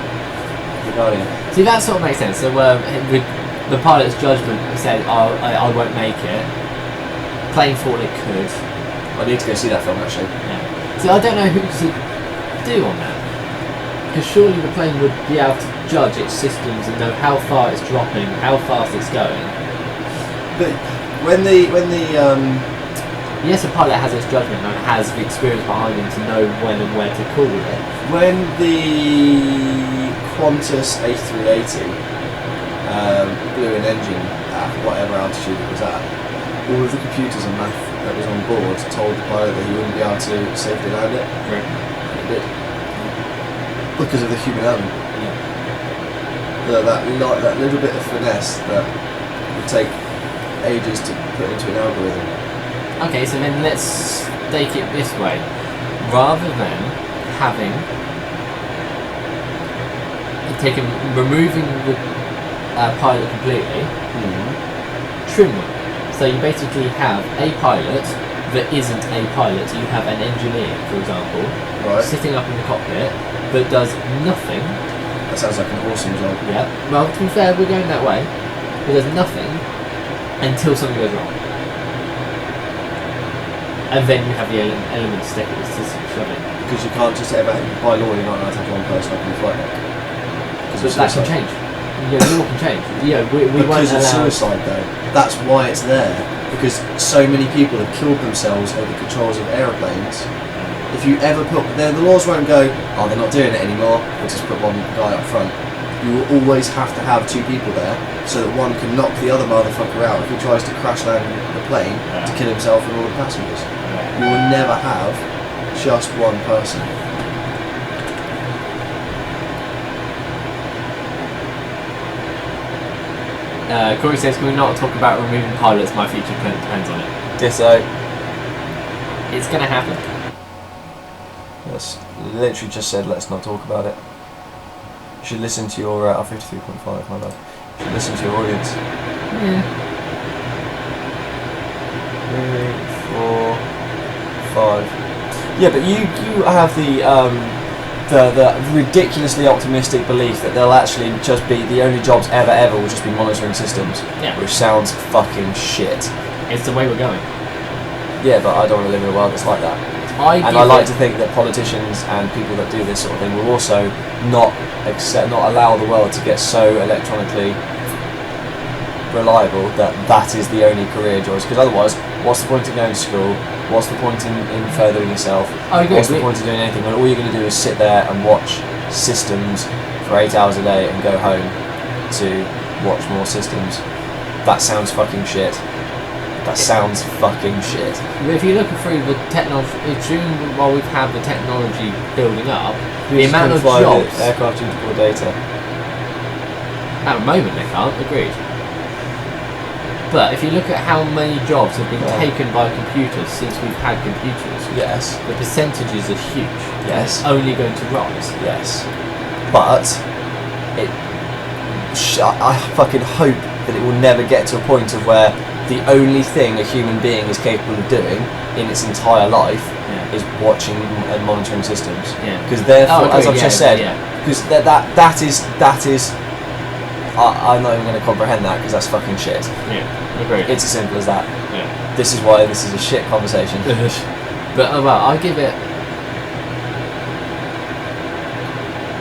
The Guardian. See, that sort of makes sense. So the pilot's judgment said, I won't make it. Plane thought it could. I need to go see that film actually. Yeah. See, I don't know who to do on that. Because surely the plane would be able to judge its systems and know how far it's dropping, how fast it's going. But when the yes, a pilot has its judgment and has the experience behind him to know when and where to call it. when the Qantas A380 blew an engine at whatever altitude it was at, all of the computers and math that was on board told the pilot that he wouldn't be able to safely land it. Right. And it did. Because of the human element. Yeah. That little bit of finesse that would take ages to put into an algorithm. Okay, so then let's take it this way. Rather than having removing the pilot completely, trim them. So you basically have a pilot that isn't a pilot. You have an engineer, for example, Right. sitting up in the cockpit that does nothing. That sounds like an awesome job. Yeah. Well, to be fair, we're going that way. But there's nothing until something goes wrong. And then you have the element to shove it. Because you can't just ever, by law, you're not allowed to have one person up in the flight deck. But that can change. Yeah, the law can change. Yeah, we won't Because of allow... suicide, though. That's why it's there. Because so many people have killed themselves over controls of aeroplanes. If you ever put... The laws won't go, oh, they're not doing it anymore, we'll just put one guy up front. You will always have to have two people there, so that one can knock the other motherfucker out if he tries to crash land the plane to kill himself and all the passengers. You will never have just one person. Corey says, can we not talk about removing pilots? My future depends on it. Ditto. It's going to happen. That's literally just said, let's not talk about it. You should listen to your... 53.5, my bad. You should listen to your audience. Yeah. 3, 4, 5. Yeah, but you have the ridiculously optimistic belief that they'll actually just be the only jobs ever will just be monitoring systems. Yeah. Which sounds fucking shit. It's the way we're going. Yeah, but I don't want to live in a world that's like that. I like to think that politicians and people that do this sort of thing will also not allow the world to get so electronically reliable that is the only career choice. Because otherwise, what's the point in going to school? What's the point in furthering yourself? What's the point in doing anything when all you're going to do is sit there and watch systems for 8 hours a day and go home to watch more systems? That sounds fucking shit. That sounds fucking shit. If you look through the technology, while we've had the technology building up, the amount of fly jobs. the aircraft using more data. At the moment they can't, agreed. But if you look at how many jobs have been taken by computers since we've had computers, Yes. the percentages are huge. Yes. It's only going to rise. Yes. But I fucking hope that it will never get to a point of where the only thing a human being is capable of doing in its entire life is watching and monitoring systems. Yeah. Because therefore, Oh, as I've yeah, just said, yeah. because that is. I'm not even going to comprehend that because that's fucking shit. Yeah, agreed. It's as simple as that. Yeah. This is why this is a shit conversation. But well, I give it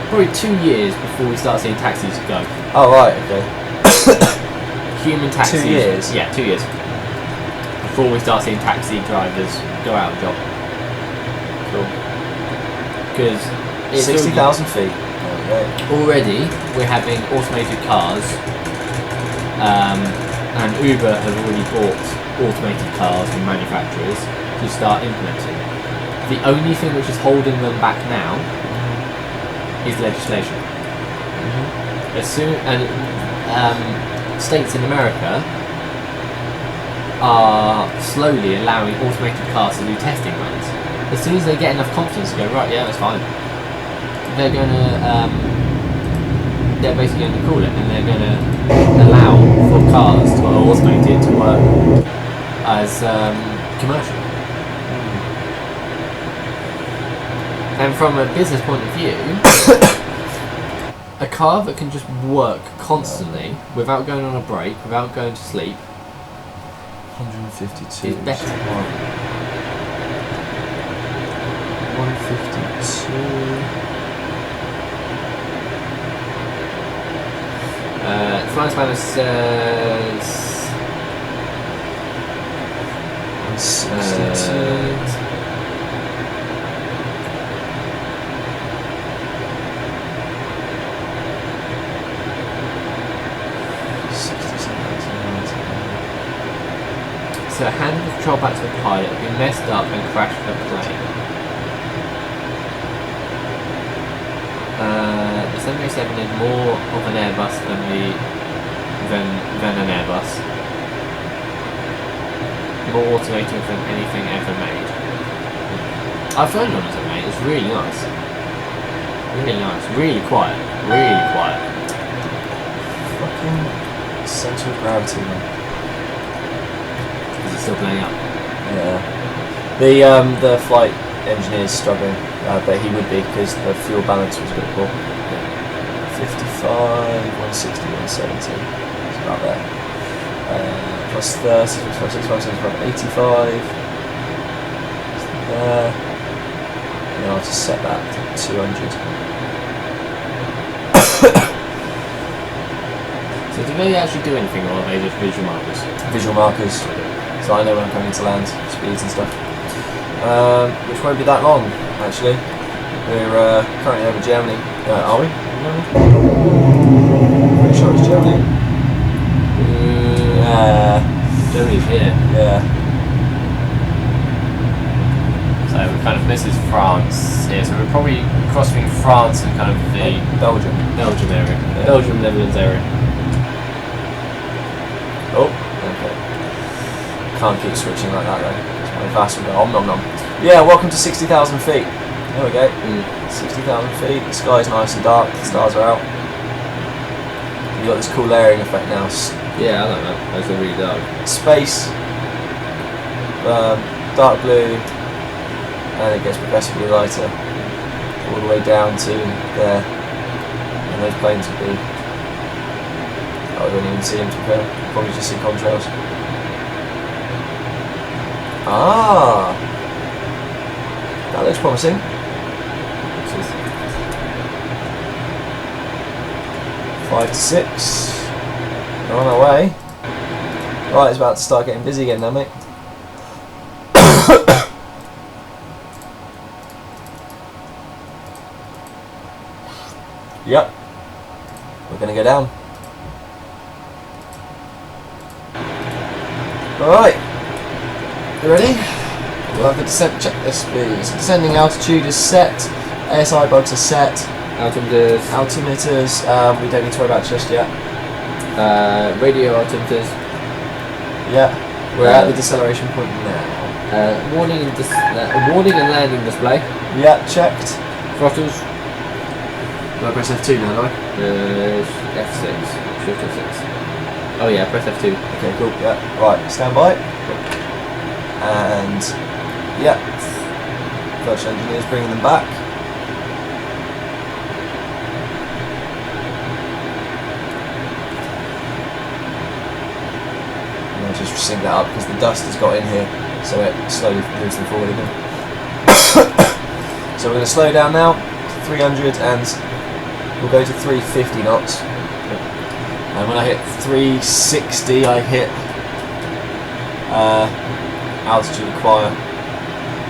probably 2 years before we start seeing taxis go. Oh right, okay. Human taxis. 2 years? Yeah, 2 years. Before we start seeing taxi drivers go out of job. Cool. Because 60,000 feet. already we're having automated cars, and Uber have already bought automated cars from manufacturers to start implementing. The only thing which is holding them back now is legislation. As soon states in America are slowly allowing automated cars to do testing runs. As soon as they get enough confidence to go, right, yeah, that's fine, they're basically going to call it, and they're going to allow for cars to are automated to work as commercial. And from a business point of view, a car that can just work constantly without going on a break, without going to sleep, 152 is better. 152. Flying Spanner says 162. So hand the control back to the pilot, we messed up and crashed the plane. The 787 is more of an Airbus than an Airbus. More automated than anything ever made. I've flown on it, mate. It's really nice. Really nice. Really quiet. Really quiet. Fucking centre of gravity, man. Is it still playing up? Yeah. The flight engineer's struggling, but he would be because the fuel balance was a bit poor. 55, 160, 170. It's about there. Plus 30, plus 65, 75, 85. There. And then I'll just set that to 200. So do they actually do anything, or are they just visual markers? Visual markers, so I know when I'm coming to land, speeds and stuff. Which won't be that long, actually. We're currently over Germany. Are we? Pretty sure it's Germany. Germany's here. Yeah. So this is France here, so we're probably crossing France and kind of the Belgium area. Yeah. Belgium, Netherlands area. Oh, okay. Can't keep switching like that though. It's my fast will go om nom nom. Yeah, welcome to 60,000 feet. There we go. 60,000 feet. The sky's nice and dark. The stars are out. You got this cool layering effect now. Yeah, I like that. That's really dark. Space, dark blue, and it gets progressively lighter all the way down to there. And those planes would be. I wouldn't even see them to go. Probably just see contrails. Ah, that looks promising. 5 to 6. We're on our way. Right, it's about to start getting busy again now, mate. Yep. We're going to go down. Alright. You ready? We'll have the descent checklist, please. Descending altitude is set. ASI bugs are set. Altimeters. Altimeters, we don't need to worry about just yet. Radio altimeters. Yeah. We're at the deceleration point now. Warning and landing display. Yeah, checked. Throttles. Do I press F2 now, do I? F6. Shift F6. Oh yeah, press F2. Okay, cool. Yeah. Right, stand by. And yeah. Virtual engineers bringing them back. And I'll just sync that up because the dust has got in here, so it slowly moves them forward again. So we're going to slow down now, 300, and we'll go to 350 knots. And when I hit 360, I hit altitude acquire,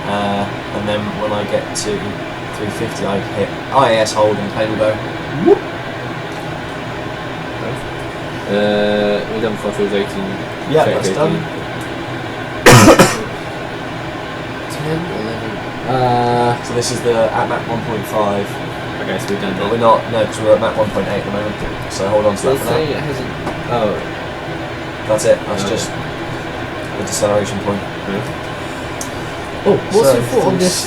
and then when I get to 350, I hit IAS hold, and the plane will go. Whoop. We've done throttles 18. Yeah, check that's 18. done. 10, 11. So this is the at Mach 1.5. Okay, so we've done But that. we're not, no, because we're at Mach 1.8 at the moment. So hold on to So that for now. it hasn't. Oh. That's it. That's Okay. just the deceleration point. Oh, what's So your thought on this?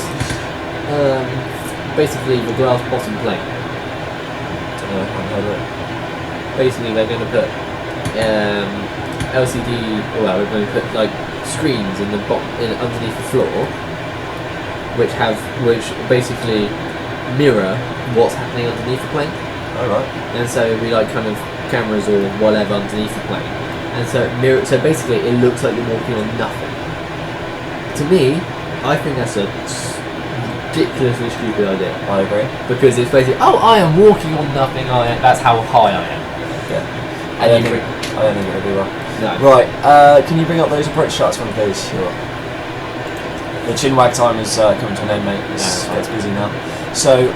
Basically, the glass bottom plane. Don't know. I haven't heard of it. Basically, they're going to put LCD. Well, we're going to put like screens in the underneath the floor, which basically mirror what's happening underneath the plane. All right. And so we like kind of cameras or whatever underneath the plane, and so so basically it looks like you're walking on nothing. To me, I think that's a ridiculously stupid idea, I agree. because it's basically, oh, I am walking on nothing. That's how high I am. Yeah. I And don't you think it'll be well. no. Right. Can you bring up those approach shots for me, please? Sure. The chinwag time is coming to an end, mate. It's busy now. So,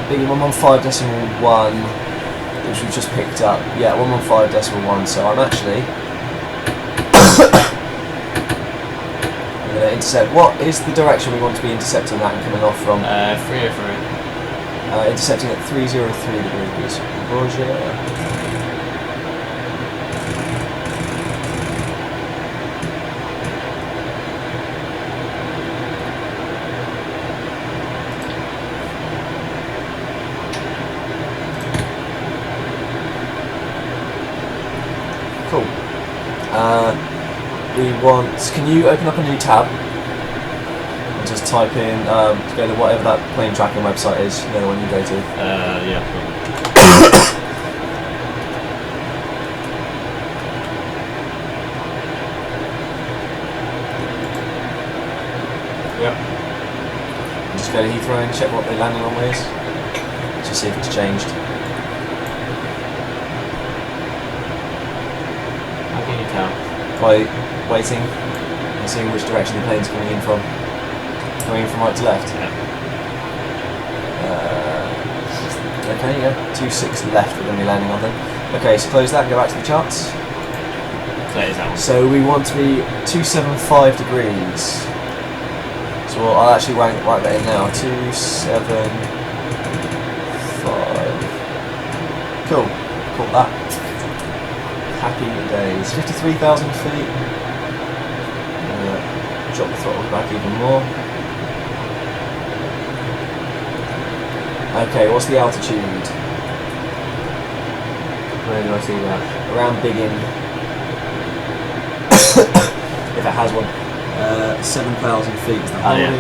Biggie 115.1, which we've just picked up. Yeah, 115.1. So I'm actually I'm going to intercept. What is the direction we want to be intercepting that and coming off from? 303. Intercepting at 303 degrees. Roger. Cool. We want. Can you open up a new tab and just type in go to whatever that plane tracking website is? You know, the one you go to. Yeah. Yep. Just go to Heathrow and check what they landing on is. Just see if it's changed. How can you tell? By waiting and seeing which direction the plane's coming in from. Coming in from right to left. Yeah. Okay, yeah. 26 left we're going to be landing on then. Okay, so close that and go back to the charts. So it is that one. So we want to be 275 degrees. So I'll actually write that in now. 275. Cool. Caught that. Happy days. 53,000 feet. Drop the throttle back even more. Okay, what's the altitude? Where do I see that? Around Big Inn. If it has one. 7,000 feet is the Oh, holding. yeah.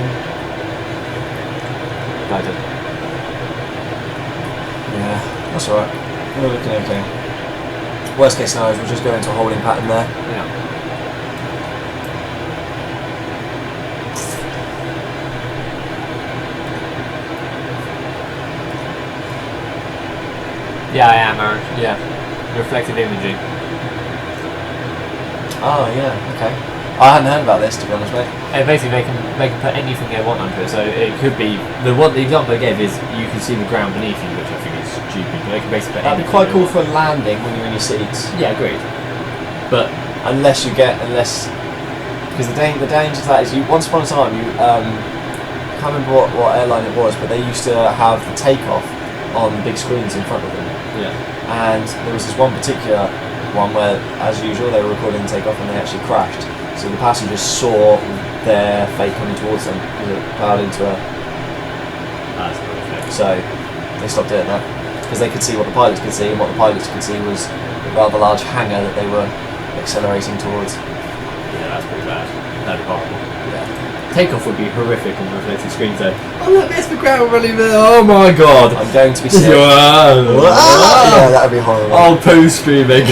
Guided. Yeah, that's alright. We're looking okay. Worst case scenario is we'll just go into a holding pattern there. Yeah. Yeah, I am, Aaron. Yeah. Reflective imaging. Oh yeah, okay. I hadn't heard about this, to be honest, mate. And basically, they can put anything they want onto it. So it could be the example I gave is you can see the ground beneath you, which I think is stupid. But they can basically put That'd be anything quite they cool want. for landing when you're in your seats. Yeah, agreed. But unless because the danger to that is once upon a time you I can't remember what airline it was, but they used to have the takeoff on big screens in front of them. Yeah. And there was this one particular one where, as usual, they were recording the takeoff and they actually crashed. So the passengers saw their fate coming towards them because it plowed into a. That's perfect. So they stopped doing that because they could see what the pilots could see, and what the pilots could see was a rather large hangar that they were accelerating towards. Yeah, that's pretty bad. That'd be horrible. Yeah. Takeoff would be horrific on the reflected screen, so. Oh look, there's the ground running there. Oh my god. I'm going to be sick. Yeah, Yeah, that would be horrible. oh, poo screaming.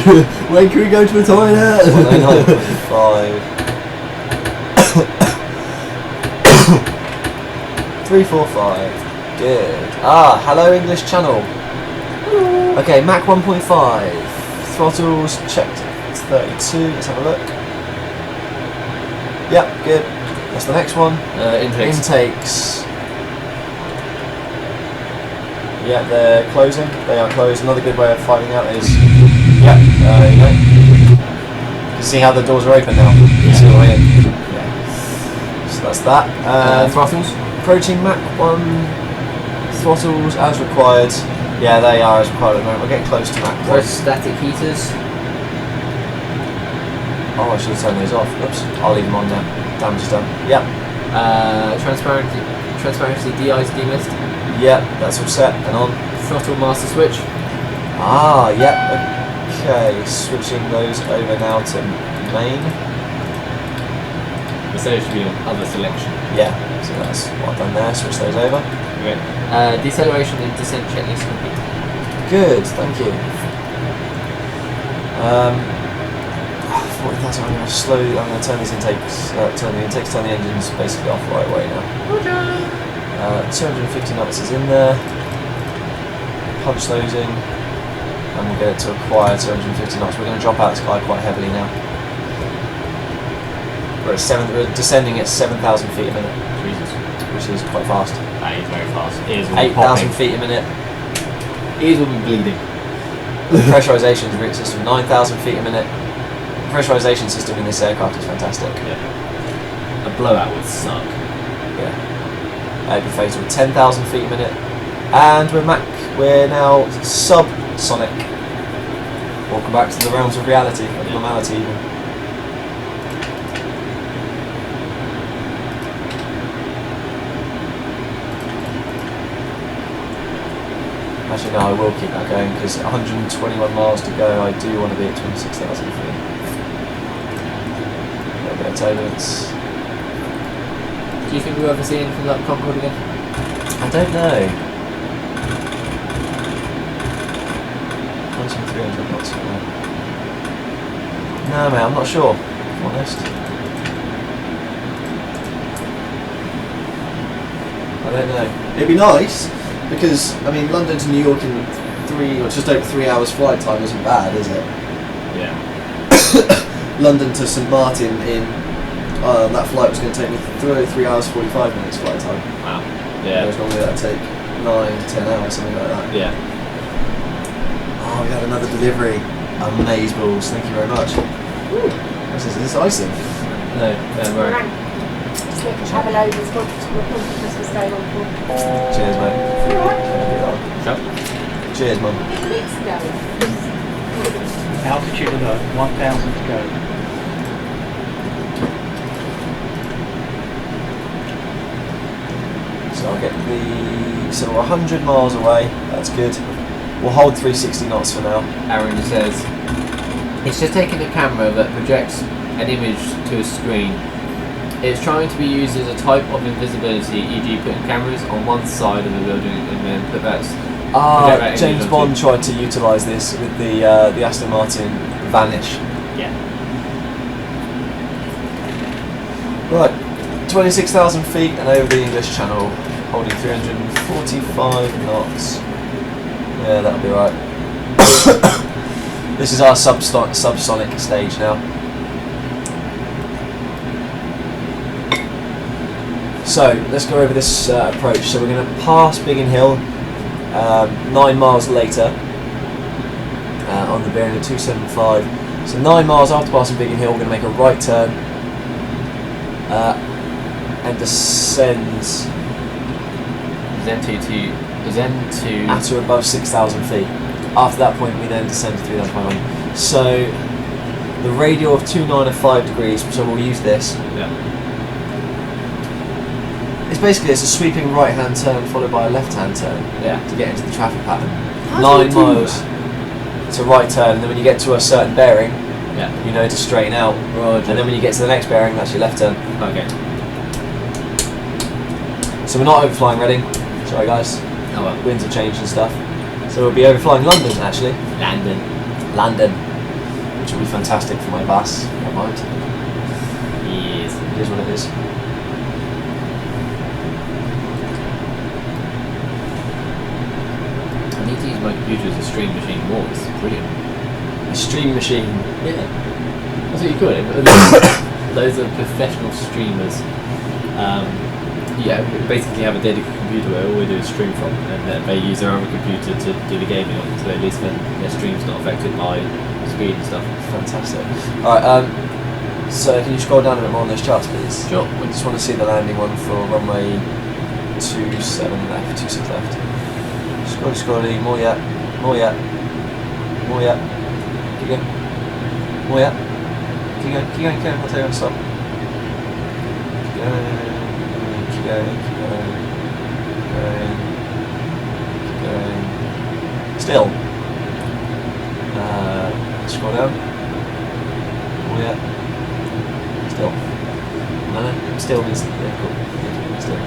When can we go to the toilet? 199.5. 345. Good. Ah, hello English channel. Okay, Mach 1.5. Throttles checked. It's 32. Let's have a look. Yep, good. That's the next one. Intakes. Yeah, they're closing. They are closed. Another good way of finding out is, yeah, there you go. You can see how the doors are open now. You can see all in. Yeah. So that's that. Throttles? Approaching Mach 1. Throttles as required. Yeah, they are as required at the moment. We're getting close to Mach 1. Static heaters. Oh, I should have turned those off. Oops. I'll leave them on now. Damage is done. Yep. Transparency de-ice demist. Yep, that's all set and on. Throttle master switch. Ah, yep. Okay, switching those over now to main. The should be on other selection. Yeah, so that's what I've done there. Switch those over. Okay. Deceleration and descent checklist complete. Good, thank you. 40,000. I'm going to slowly. I'm going to turn these intakes. Turn the engines basically off right away now. 250 knots is in there. Punch those in, and we'll get it to acquire 250 knots. We're going to drop out the sky quite heavily now. We're descending at 7,000 feet a minute. Jesus. Which is quite fast. That is very fast. Ears will be 8,000 popping. feet a minute. Ears will be bleeding. The pressurization system 9,000 feet a minute. The pressurization system in this aircraft is fantastic. Yeah. A blowout would suck. Yeah. That'd be fatal. 10,000 feet a minute. And we're now subsonic. Welcome back to the realms of reality, of normality even. Actually, no, I will keep that going because 121 miles to go. I do want to be at 26,000 feet. A little bit of turbulence. Do you think we'll ever see anything like Concorde again? I don't know. 300 knots. No, mate, I'm not sure. If I'm honest. I don't know. It'd be nice. Because, I mean, London to New York in 3 or just over 3 hours flight time isn't bad, is it? Yeah. London to St Martin in that flight was going to take me 3 hours 45 minutes flight time. Wow. Yeah. Whereas normally that'd take 9 to 10 hours, something like that. Yeah. Oh, we had another delivery. Amazeballs, thank you very much. Ooh. Is this icing? No, don't worry. Have a load as well to Christmas Day on for. Cheers, mate. Sure. Cheers, Mum. Weeks ago. Altitude alert, 1,000 to go. So I'll get so we're 100 miles away, that's good. We'll hold 360 knots for now. Aaron says, it's just taking a camera that projects an image to a screen. It's trying to be used as a type of invisibility, e.g. putting cameras on one side of the building and then put that... James Bond tried to utilise this with the Aston Martin Vanish. Yeah. Right, 26,000 feet and over the English Channel, holding 345 knots. Yeah, that'll be right. This is our subsonic stage now. So let's go over this approach. So we're going to pass Biggin Hill 9 miles later on the bearing of 275. So 9 miles after passing Biggin Hill, we're going to make a right turn and descend at or above 6,000 feet. After that point, we then descend to 3,500. So the radial of 295 degrees. So we'll use this. Yeah. It's a sweeping right-hand turn followed by a left-hand turn. Yeah. To get into the traffic pattern. How 9 do you do miles. It's a right turn, and then when you get to a certain bearing, Yeah. you know to straighten out. Roger. And then when you get to the next bearing, that's your left turn. Okay. So we're not overflying Reading. Sorry guys. Oh well. Winds have changed and stuff. So we'll be overflying London actually. London. Which will be fantastic for my bus. Don't mind. Yes. It is what it is. I need to use my computer as a stream machine more. It's brilliant. A stream machine. Yeah. That's what you call it. Those are professional streamers. Yeah, we basically have a dedicated computer where all we do is stream from, and then they use their other computer to do the gaming on, so at least then their stream's not affected by speed and stuff. Fantastic. Alright, so can you scroll down a bit more on those charts please? Sure. We just want to see the landing one for runway 27 left, 26 left. Scrolly, more yet, more yet, more yet. Keep going. More yet. Keep going, keep going, keep going. I'll tell you when to stop. Keep going. Keep going, keep going, keep going, keep going. Still. Scroll down. Oh yeah. Still. No, still means yeah, cool. Yeah, still.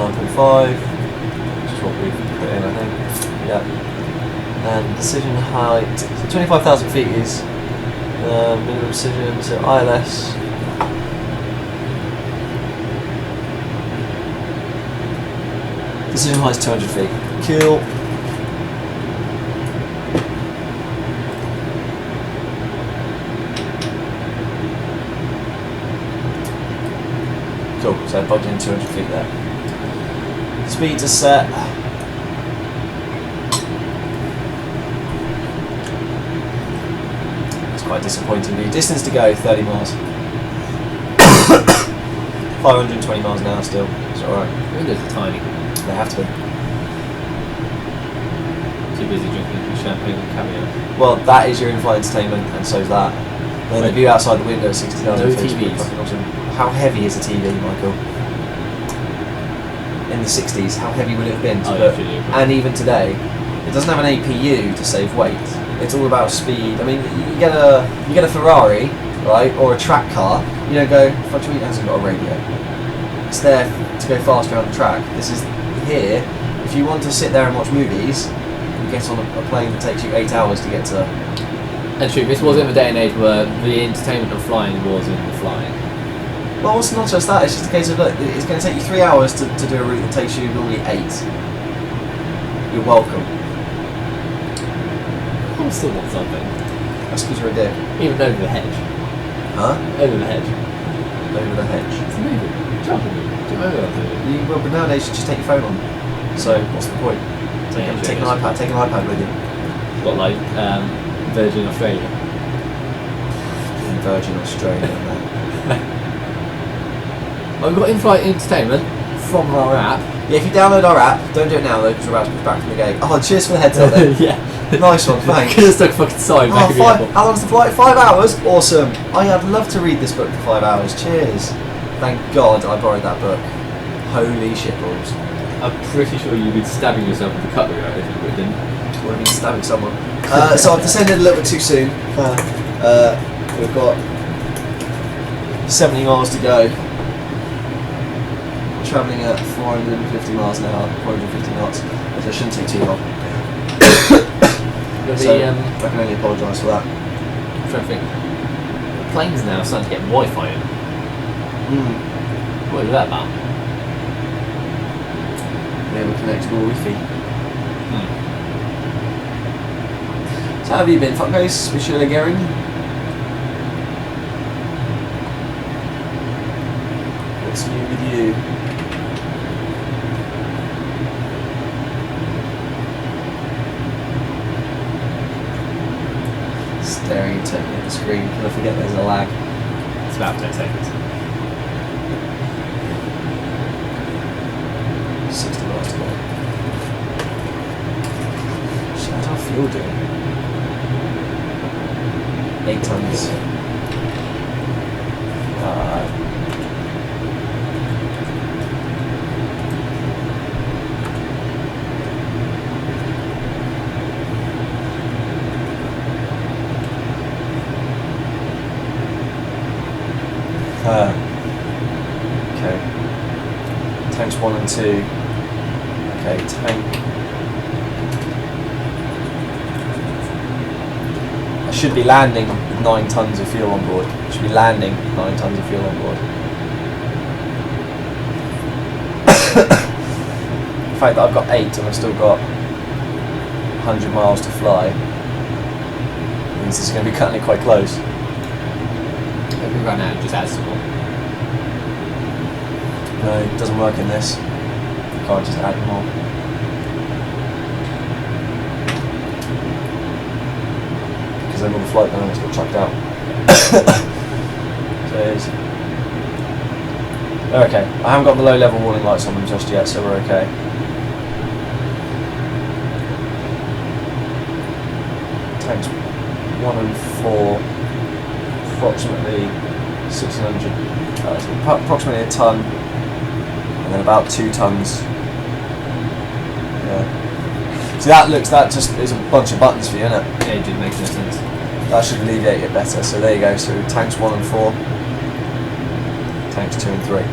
9.5, which is what we've put in, I think. Yeah. And decision height. So 25,000 feet is minimum decision, so ILS. Decision height is 200 feet. Cool. Cool, so I bugged in 200 feet there. Speeds are set. Quite disappointing view. Distance to go, 30 miles. 520 miles an hour still. It's alright. Windows are tiny. They have to be. Too busy drinking champagne and caviar. Well, that is your in-flight entertainment, and so is that. Then the view outside the window is 60,000 No feet. TVs. Fucking awesome. How heavy is a TV, Michael? In the 60s, how heavy would it have been to put? And even today, it doesn't have an APU to save weight. It's all about speed. I mean, you get a Ferrari, right, or a track car. You don't go. Fuck, it hasn't got a radio. It's there to go faster around the track. This is here. If you want to sit there and watch movies, you get on a plane that takes you 8 hours to get to. And true, this was in the day and age where the entertainment of flying was in the flying. Well, it's not just that. It's just a case of look. It's going to take you 3 hours to do a route that takes you normally 8. You're welcome. I still want something. That's because you're a dick. Even over the hedge. Huh? Over the hedge. Over the hedge. It's a movie. Jumping movie. Do you remember that? Well, but nowadays you just take your phone on. So what's the point? Take an iPad. Take an iPad with you. Got like Virgin Australia. In Virgin Australia. Well, we've got in-flight entertainment from our app. Yeah, if you download our app, don't do it now though, because we're about to push back from the gate. Oh, cheers for the heads up then. Yeah. Nice one, thanks. Could have stuck fucking sign back of the airport. How long's the flight? 5 hours? Awesome. I'd love to read this book for 5 hours. Cheers. Thank God I borrowed that book. Holy shitballs. I'm pretty sure you'd be stabbing yourself with a cutlery right if you didn't. Would have been stabbing someone. So I've descended a little bit too soon. We've got 70 miles to go. We're travelling at 450 miles an hour, 450 knots, which I shouldn't take too long. So I can only apologise for that. I'm trying to think. The planes now are starting to get Wi-Fi in. What is that about? They have a connectable Wi-Fi. So how have you been, fuckface? Monsieur Le Guerin? What's new with you? the screen because I forget there's a lag. It's about 10 seconds. 60 miles to go. Shit, how's our fuel doing? 8 tons. Okay. Tanks 1 and 2. Okay, tank. I should be landing with 9 tons of fuel on board. I should be landing with 9 tons of fuel on board. The fact that I've got 8 and I've still got 100 miles to fly means this is going to be cutting it quite close. If we run out, just add some more. No, it doesn't work in this. You can't just add more. Because then all the flight dynamics got chucked out. So it is. They're okay. I haven't got the low level warning lights on them just yet, so we're okay. Tanks 1 and 4, approximately 1600, approximately a ton, and then about 2 tons. Yeah. So that just is a bunch of buttons for you, isn't it? Yeah, it did make no sense. That should alleviate it better. So there you go. So tanks 1 and 4, tanks 2 and 3.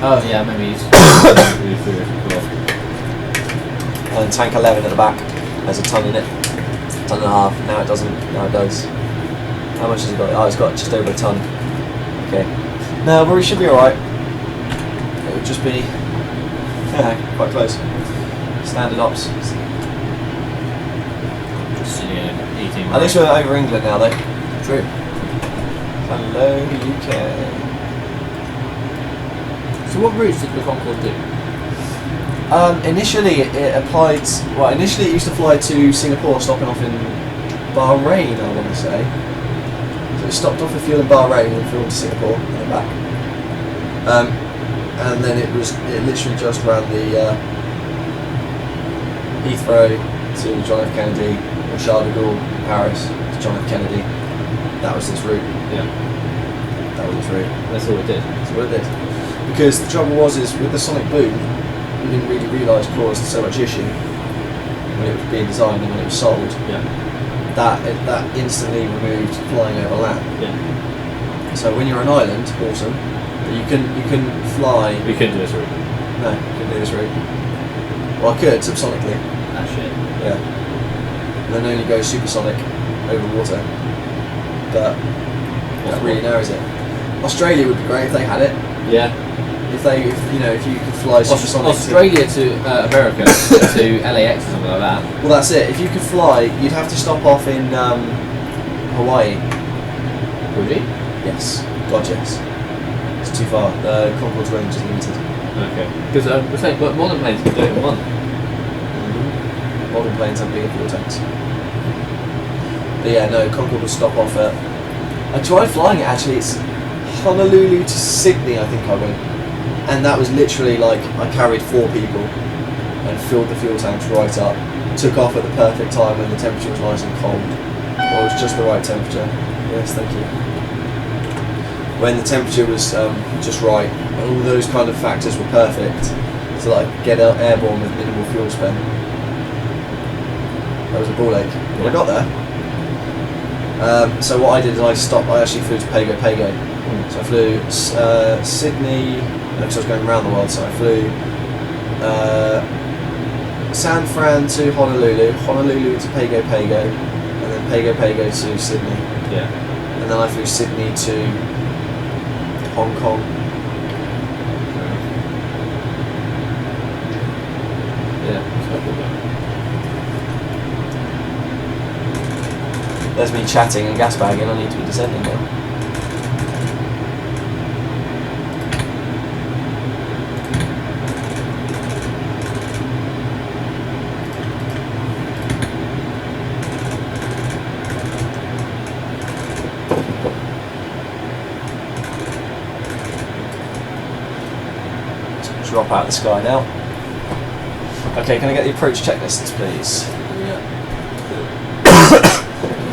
Oh yeah, maybe it's really through. And then tank 11 at the back has a ton in it, ton and a half. Now it doesn't. Now it does. How much has it got? Oh, it's got just over a ton. Okay. No, but we should be all right. It would just be quite close. Standard ops. Just eating. At least we're over England now, though. True. Hello, UK. So what routes did the Concorde do? Initially, it applied. Well, initially it used to fly to Singapore, stopping off in Bahrain, I want to say. So it stopped off with fuel in Bahrain and flew to Singapore and then back. And then it literally just ran the Heathrow to John F. Kennedy, or Charles de Gaulle, Paris to John F. Kennedy. That was its route. Yeah. That was its route. That's all it did. That's what it did. Because the trouble was, is with the sonic boom, we didn't really realise caused so much issue when it was being designed and when it was sold. Yeah. That instantly removed flying over land. Yeah. So when you're on an island, awesome, but you can fly. We couldn't do this route. No, you couldn't do this route. Well, I could subsonically. Ah shit. Yeah. And then only go supersonic over water. But that really narrows it. Australia would be great if they had it. Yeah. If you could fly supersonic. Australia to America to LAX or something like that. Well, that's it. If you could fly, you'd have to stop off in Hawaii. Would you? Yes. God, yes. It's too far. The Concorde's range is limited. Okay. Because we're saying, but modern planes can do it in one. Modern planes have bigger fuel tanks. But yeah, no, Concorde will stop off at. I tried flying it actually. It's Honolulu to Sydney, I think I went, and that was literally like I carried 4 people and filled the fuel tanks right up. Took off at the perfect time when the temperature was nice and cold. Well, it was just the right temperature. Yes, thank you. When the temperature was just right, and all those kind of factors were perfect, so that I could get airborne with minimal fuel spend. That was a ball ache. But I got there. So what I did is I actually flew to Pago Pago. So I flew Sydney, because I was going around the world, so I flew San Fran to Honolulu, Honolulu to Pago Pago, and then Pago Pago to Sydney. Yeah. And then I flew Sydney to Hong Kong. Yeah. There's me chatting and gas bagging, I need to be descending now. drop out of the sky now. Okay, can I get the approach checklists, please?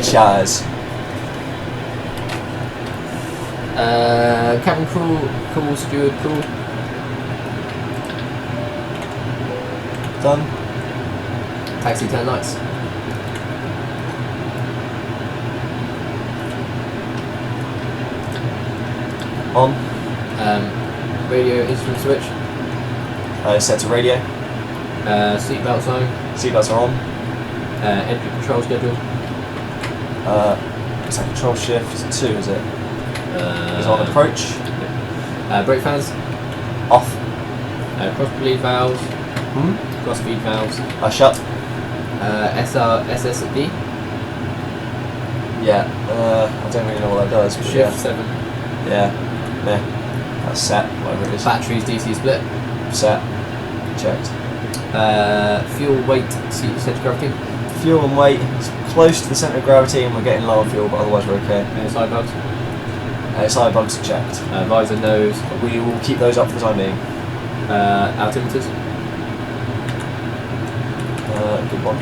Chaz. Cabin crew, cool, steward, cool. Done. Taxi 10 lights. On. Radio instrument switch. Set to radio. Seatbelt zone. Seatbelts are on. Entry control schedule. It's like control shift 2, is it? Is on approach. Brake fans. Off. Cross bleed valves. Hmm? Cross feed valves. Shut. SSD. Yeah. I don't really know what that does. But Shift 7. Yeah. Yeah. That's set. Whatever it is. Batteries DC split. Set. Checked. Fuel weight center gravity. Fuel and weight is close to the centre of gravity, and we're getting low on fuel, but otherwise we're okay. Side bugs. Side bugs are checked. Visor nose. We will keep those up for the time being. Altimeters. Good one.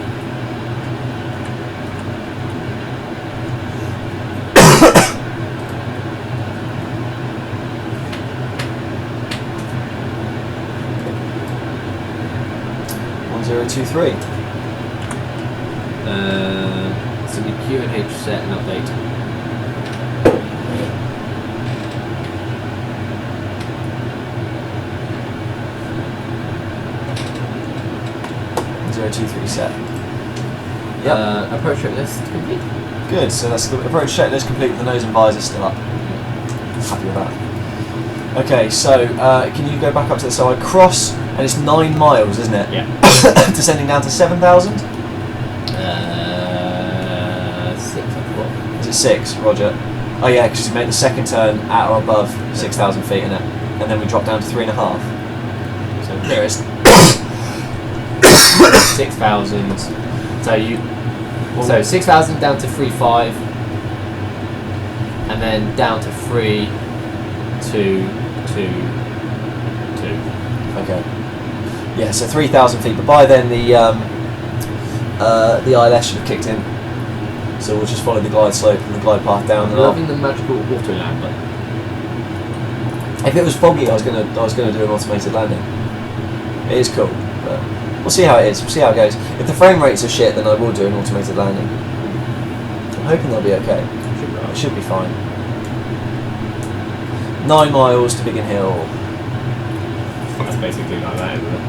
One 023. So the Q and H set and update. .023 set. Yep. Approach checklist complete. Good. So that's the approach checklist complete. The nose and visor still up. Happy with that. Okay. So can you go back up to the so I cross and it's 9 miles, isn't it? Yeah. Descending down to 7,000. 6, I forgot. Is it 6? Roger. Oh yeah, because you make the second turn at or above 6,000 feet in it, and then we drop down to 3.5. So There it is. 6,000. So 6,000 down to 3.5, and then down to 3, 2, 2, 2. Okay. Yeah, so 3,000 feet, but by then the ILS should have kicked in. So we'll just follow the glide slope and the glide path down. I'm And loving the magical auto land, but if it was foggy, I was gonna do an automated landing. It is cool, but we'll see how it is. We'll see how it goes. If the frame rates are shit, then I will do an automated landing. I'm hoping they'll be okay. It should be fine. 9 miles to Biggin Hill. that's basically like that, isn't it?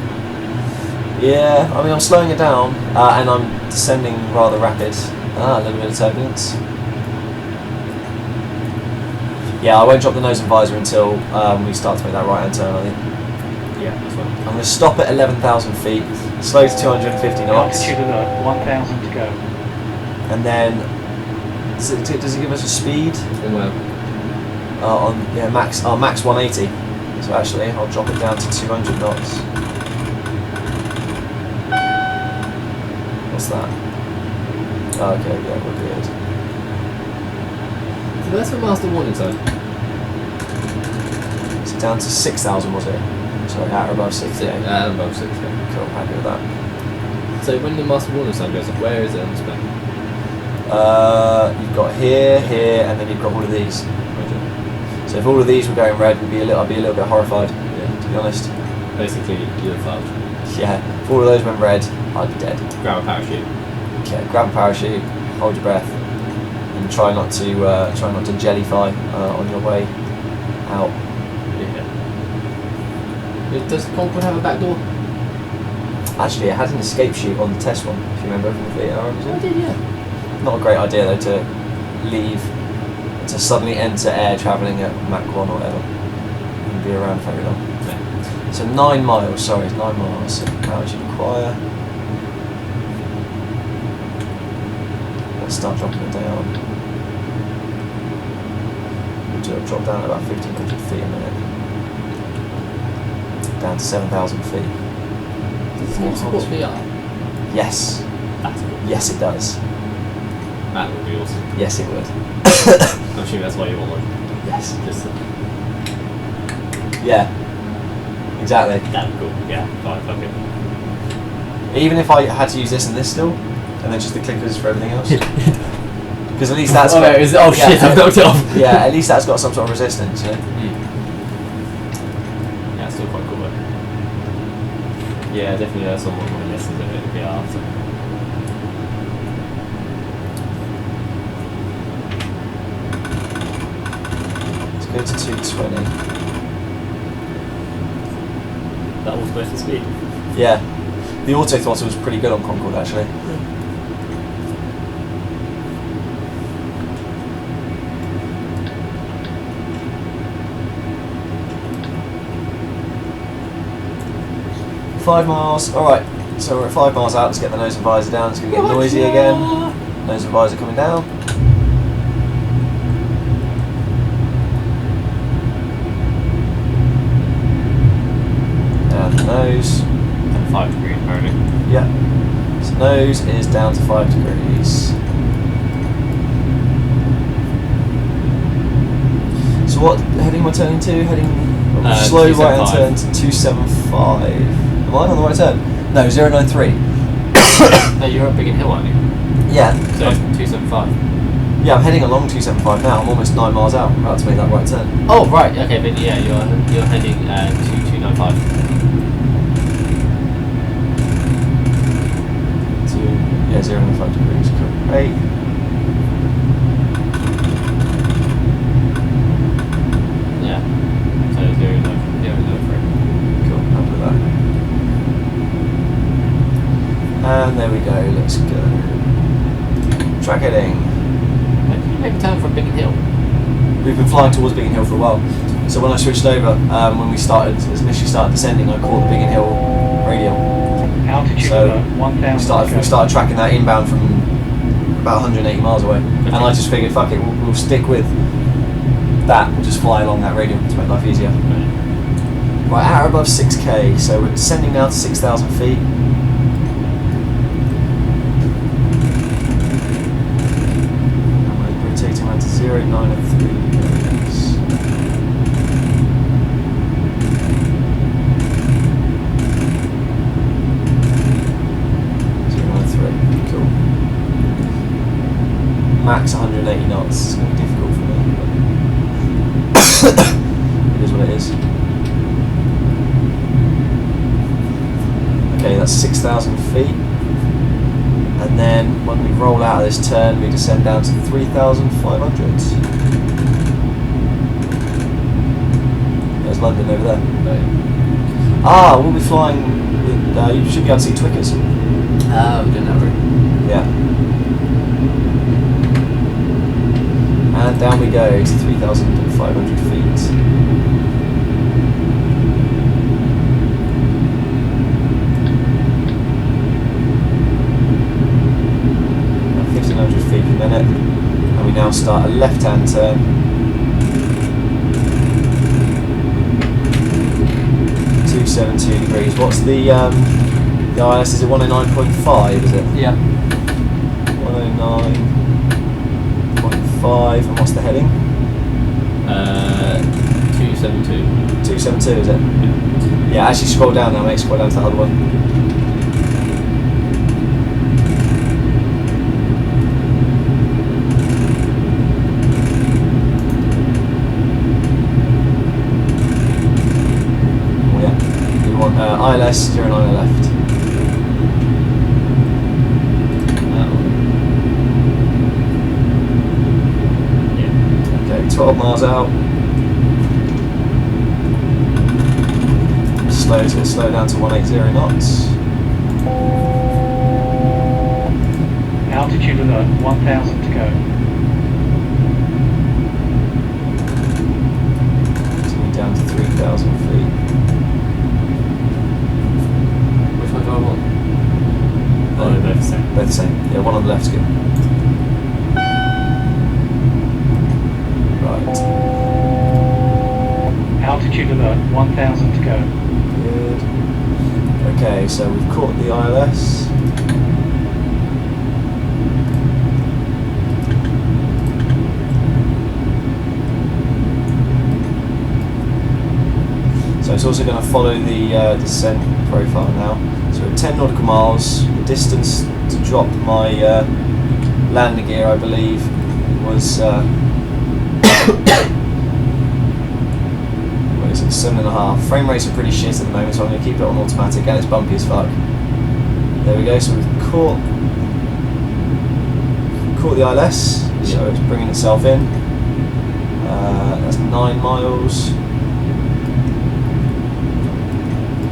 Yeah, I mean I'm slowing it down and I'm descending rather rapid. A little bit of turbulence. Yeah, I won't drop the nose and visor until we start to make that right hand turn, I think. Yeah, that's fine. I'm going to stop at 11,000 feet, slow to 250 knots. Altitude of 1,000 to go. And then, does it give us a speed? Well, Max 180. So actually, I'll drop it down to 200 knots. What's that? Oh, okay, yeah, we're good. so that's for master warning sign. So down to 6,000 was it? Sorry, at or above 6, yeah. Above 6, yeah. Cool, happy with that. So when the master warning sign goes up, where is it on the spec? You've got here, and then you've got all of these. So if all of these were going red, I'd be a little bit horrified, to be honest. Basically, you're fucked. Yeah, if all of those went red, I'd be dead. Grab a parachute. Okay, grab a parachute, hold your breath, and try not to jellyfy on your way out. Yeah. Does the Concorde have a back door? Actually, it had an escape chute on the test one, if you remember from the VAR. I did, yeah. Not a great idea though to leave, to suddenly enter air travelling at Mach 1 or whatever, and be around very long. Yeah. So 9 miles, sorry, 9 miles. So how much you require? Let's start dropping it down. We'll do a drop down at about 1,500 feet a minute. Down to 7,000 feet. Does this game support VR? Yes. That's cool. Yes, it does. That would be awesome. Yes, it would. I'm assuming that's why you want one. Yes. Just Yeah. Exactly. That'd be cool. Yeah, fine, fuck it. Even if I had to use this and this still, and then just the clickers for everything else. Because at least that's got, shit, yeah, I've knocked it off. yeah, at least that's got some sort of resistance, you know? Yeah, it's still quite cool, though. Yeah, definitely that's on one of my lessons of it, yeah, after. Let's go to 220. That was both the speed. Yeah. The auto throttle was pretty good on Concorde, actually. 5 miles. Alright, so we're at 5 miles out. Let's get the nose and visor down. It's going to get noisy again. Nose and visor coming down. And the nose. And 5 degrees apparently. Yeah. So nose is down to 5 degrees. So what heading am I turning to? Heading slow right hand turn to 275. Am I on the right turn? No, 093. No, you're at Biggin Hill, aren't you? Yeah. So 275. Yeah, I'm heading along 275 now. I'm almost 9 miles out. I'm about to make that right turn. Oh right, okay, then yeah, you're heading to 295. Yeah, 0.5 degrees. Great. Yeah. So 0.03. Cool, happy with that. And there we go, let's go. Track heading. When did you make a turn from Biggin Hill? We've been flying towards Biggin Hill for a while. So when I switched over, when we initially started descending, I caught the Biggin Hill radial. Altitude So about 1,000. we started tracking that inbound from about 180 miles away. And I just figured, fuck it, we'll stick with that. We'll just fly along that radial to make life easier. Right, at or above 6k, so we're descending now to 6,000 feet. And we're rotating around to 093 degrees. Cool. Max 180 knots. It's going to be difficult for me, but it is what it is. Okay, that's 6,000 feet. And then when we roll out of this turn, we descend down to 3,500. There's London over there. Ah, we'll be flying with, you should be able to see Twickers. Oh, we didn't have it. Yeah. And down we go to 3,500 feet. At 1,500 feet per minute. And we now start a left-hand turn. .272 degrees. What's the ILS? Is it 109.5? Is it? Yeah. 109.5. And what's the heading? 272. 272, is it? Yeah, actually scroll down now, mate. Scroll down to the other one. Oh, yeah. You want ILS 09 left. Yeah. Okay, 12 miles out. Slow down to 180 knots. Altitude alert, 1,000 to go. Coming down to 3,000 feet. Which one do I want? Oh, they're both the same. Both the same. Yeah, one on the left's good. Right. Altitude alert, 1,000 to go. Good. Okay, so we've caught the ILS. So time's also going to follow the descent profile now. So at 10 nautical miles, the distance to drop my landing gear, I believe, was what is it, 7.5. Frame rates are pretty shit at the moment, so I'm going to keep it on automatic, and it's bumpy as fuck. There we go. So we've caught the ILS, so it's bringing itself in. That's 9 miles.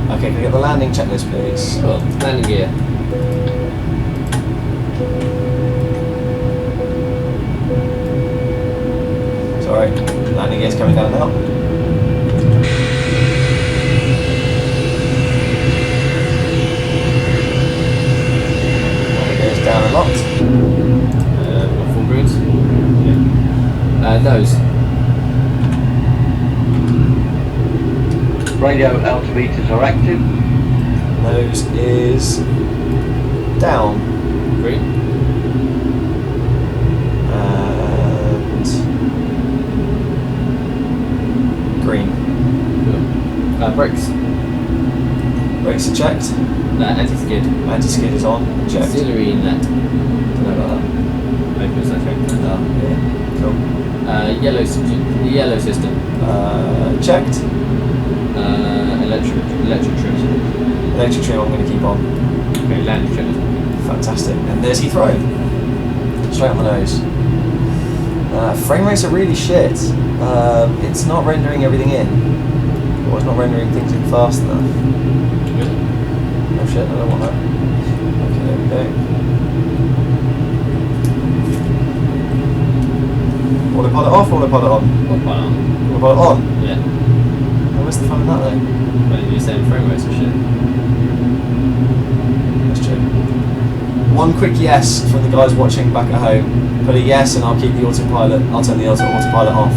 Okay, can I get the landing checklist, please? Sure. Landing gear. Sorry, landing gear's coming down now. Landing gear's down a lot. Got full greens. Yeah. Nose. Radio altimeters are active. Nose is down. Green. And green. Cool. Brakes. Brakes are checked. Anti-skid. Anti-skid is on. Checked. Auxiliary inlet. Don't know about Maybe it's okay. that. Yeah. Cool. Yellow system. Checked. Electric trims. Electric trim I'm going to keep on. Okay, landing checklist. Fantastic. And there's Heathrow. Straight on the nose. Frame rates are really shit. It's not rendering everything in. Or it's not rendering things in fast enough. Good. Oh shit, I don't want that. Okay, there we go. Autopilot off, autopilot on. What part on? Autopilot on. Yeah. Oh, where's the fun in that though? But you're saying frame rates and shit. Let's check. One quick yes from the guys watching back at home. Put a yes and I'll keep the autopilot. I'll turn the autopilot off.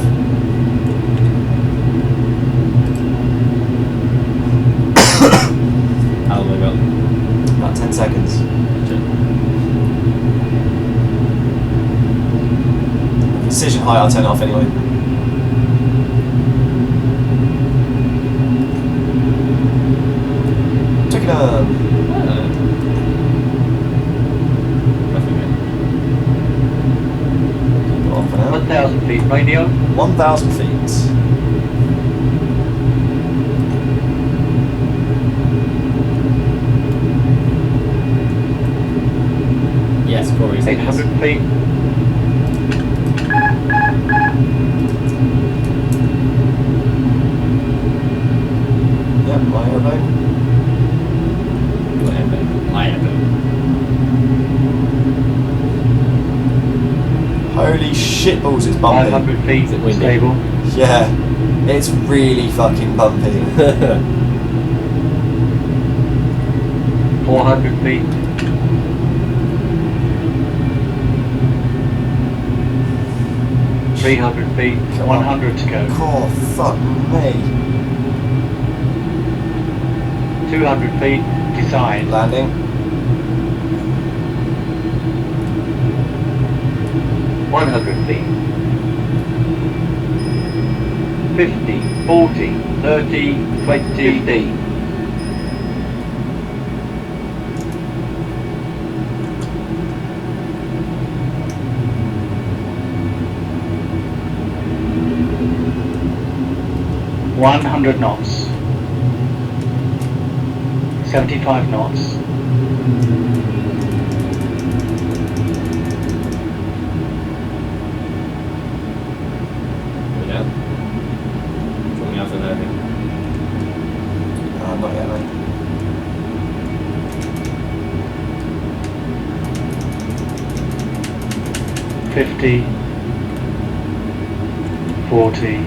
How long have I got? About 10 seconds. Precision high, I'll turn it off anyway. Check it out. Nothing yet. Keep it on for now. 1,000 feet radio. 1,000 feet. Yes, Corey's 800 feet. Yep, my airplane. Whatever. I have Holy shitballs, it's bumpy. 500 feet. Is it windy? Stable. Yeah, it's really fucking bumpy. 400 feet. $300 feet. Come on. 100 to go. Oh, fuck me. 200 feet. Decide. Landing. $100 feet. 50, 40, 30, 20, 50. $100 knots. 75 knots. we go. Coming out of there. Not yet, mate. $50, 40,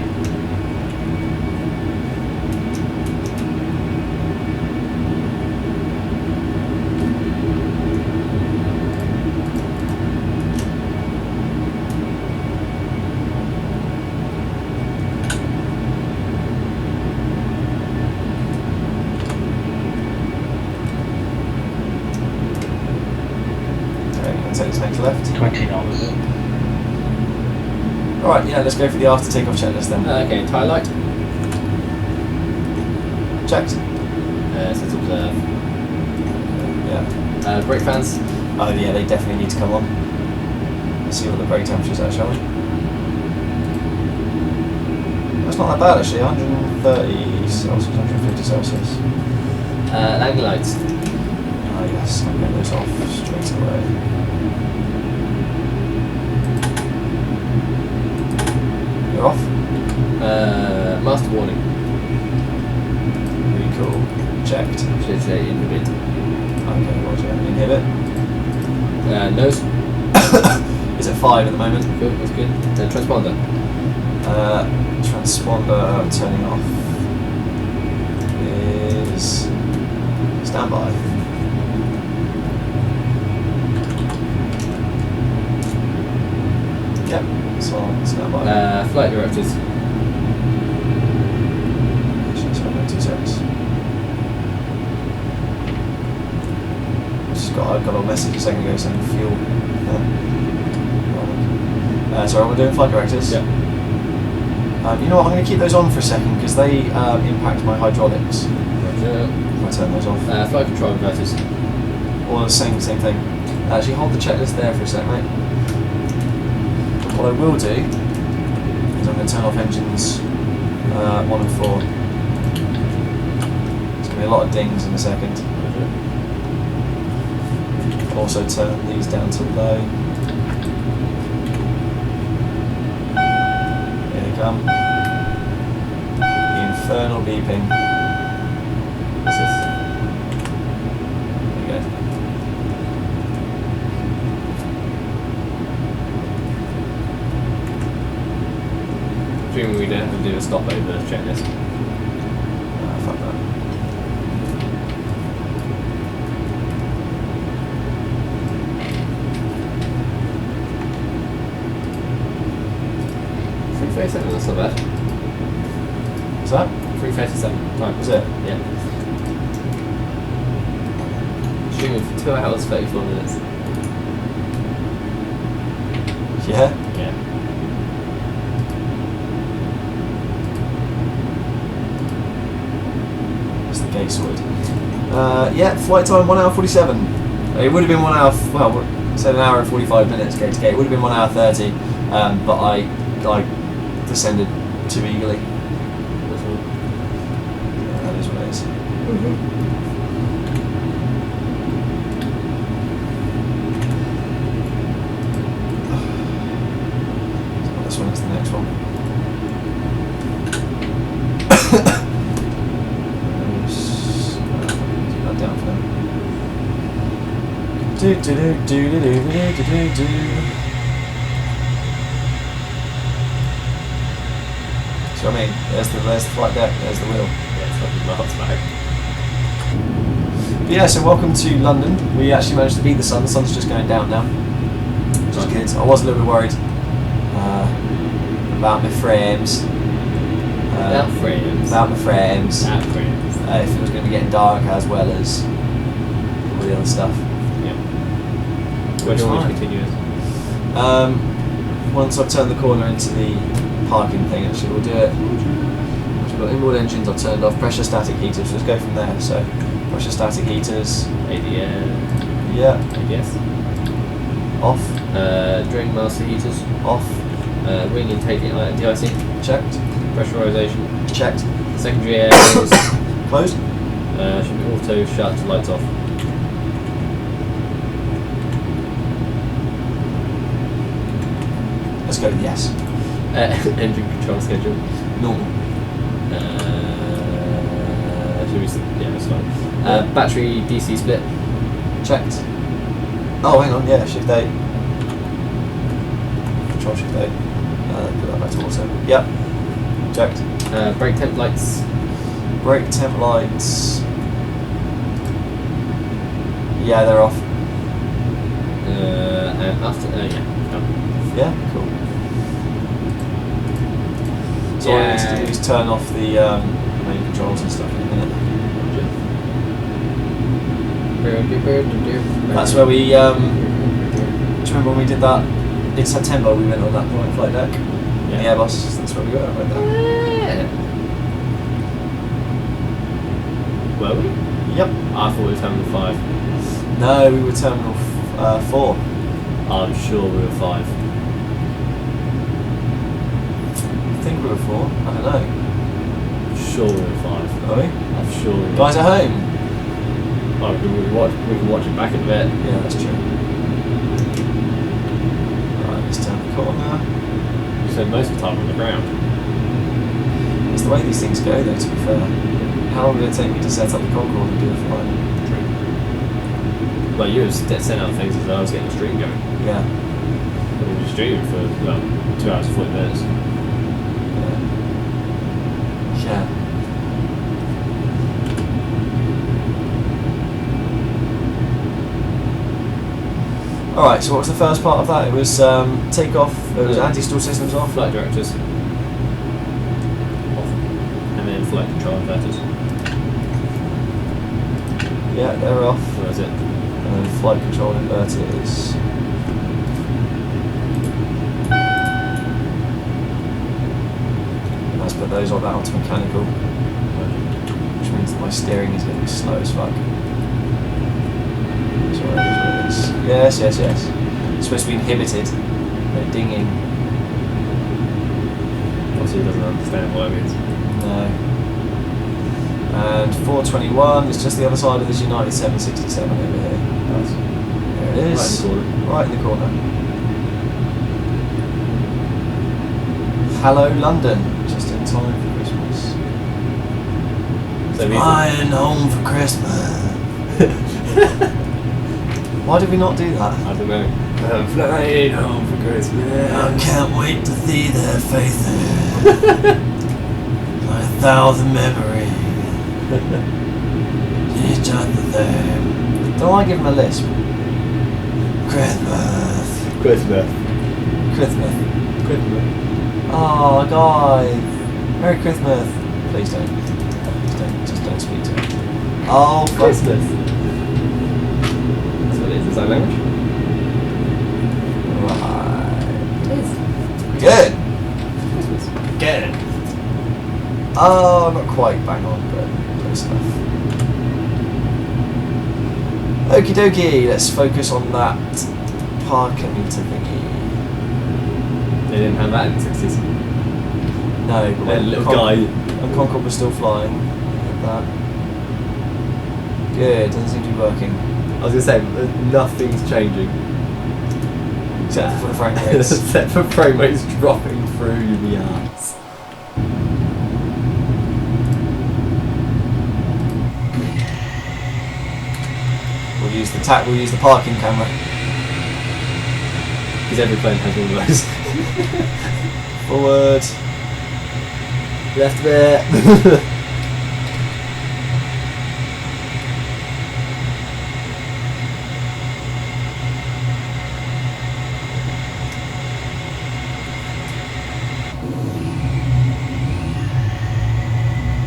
Take this next left. 20 knots. Alright, yeah, let's go for the after takeoff checklist then. Okay, tie light. Checked. Set observe. Yeah. Brake fans. Oh yeah, they definitely need to come on. Let's see what the brake temperatures are, shall we? That's not that bad actually, 130 Celsius, 150 Celsius. Landing lights. Oh yes, I'll get those off straight away. You're off? Master warning. Really cool. Checked. Should say inhibit. Okay, roger. Inhibit. Nose. Is it 5 at the moment? Cool, that's good. Transponder. Transponder turning off is standby. Yep, so standby. Flight directives. Sorry, 2 seconds. I got a message a second ago saying fuel. Sorry, we're doing flight directives. Yep. You know what, I'm going to keep those on for a second because they impact my hydraulics. Roger. If I turn those off. Flight control inverters. Or the same thing. Actually, hold the checklist there for a sec, mate. What I will do is I'm going to turn off engines 1 and 4. There's going to be a lot of dings in a second. Also turn these down to low. Here they come. The infernal beeping. What's this? There we go. Assuming we don't have to do a stopover checklist. Fuck that. That's not bad. What's that? 3:37 time. Is it? Yeah. Streaming for 2 hours 34 minutes. Yeah? Yeah. That's the gate sorted. Yeah, flight time 1 hour 47. It would have been 1 hour, well, said an hour and 45 minutes gate to gate. It would have been 1 hour 30, but I descended too eagerly. Yeah, that is what it is. It's not this one, it's the next one. Keep that down for now. Do do do do do do do do do. So I mean, there's the flight deck, there's the wheel. Yeah, it's fucking miles back. But yeah, so welcome to London. We actually managed to beat the sun. The sun's just going down now, which is good. I was a little bit worried about my frames. About frames. About my frames. About frames. If it was going to be getting dark as well as all the other stuff. Yeah. Where do you want me to continue this? Once I've turned the corner into the parking thing, actually, we'll do it. We've got inboard engines, I've turned off pressure static heaters, let's go from there. So, pressure static heaters. ADS. Yeah. ADS. Off. Drain master heaters. Off. Wing intake de-icing. Checked. Pressurization. Checked. Secondary air is Closed. should be auto shut, lights off. Let's go with yes. Engine control schedule. Normal. Should we? Yeah, that's fine. Battery DC split. Checked. Oh, hang on, yeah, shift A. Control shift A. Put that back to auto. Yep. Checked. Brake temp lights. Brake temp lights. Yeah, they're off. And after, yeah. Done. Yeah, cool. So all I need to do is turn off the main controls and stuff in a minute. That's where we, do you remember when we did that in September? We went on that flight deck in the Airbus. That's where we were, right there. Were we? Yep. I thought we were Terminal 5. No, we were Terminal 4. I'm sure we were 5. I think we were 4. I don't know. I'm sure we were 5. Are we? I'm sure we were. Guys at home? Oh, we can watch it back in a bit. Yeah, that's true. Right, let's turn the corner. We spend most of the time on the ground. It's the way these things go, though, to be fair. How long did it take me to set up the Concorde and do a flight? Well, you were sending out things as I was getting the stream going. Yeah. We were streaming for, well, 2 hours and 40 minutes. Yeah. Alright, so what was the first part of that? It was takeoff, it was anti-stall systems off. Flight directors. Off. And then flight control inverters. Yeah, they're off. Where is it? And then flight control inverters. Let's put those on that onto mechanical. Which means that my steering is going to be slow as fuck. Sorry, it is. Yes. It's supposed to be inhibited. They're dinging. Obviously, he doesn't understand what it means. No. And 421 is just the other side of this United 767 over here. There it is. Right in the corner. Hello, London. Just in time for Christmas. So Flying home for Christmas. Why did we not do that? I don't know. I'm flying home for Christmas. I can't wait to see their faces. My 1,000 memories. It's just the same. Don't I give him a lisp? Christmas. Christmas. Oh, guys. Merry Christmas. Please don't. Just don't speak to him. Oh, Christmas. That's what it is, is that language? Right. It is. Good. Christmas. Good. Oh, not quite bang on, but close enough. Okie dokie, let's focus on that parking meter thingy. They didn't have that in the 60s. No, but That when little guy. when Concorde was still flying, we had that. Good, doesn't seem to be working. I was going to say, nothing's changing. Except for the frame rates. Except for frame rates dropping through the arse. We'll use the parking camera. Because every plane has one of those. Forward. Left bit.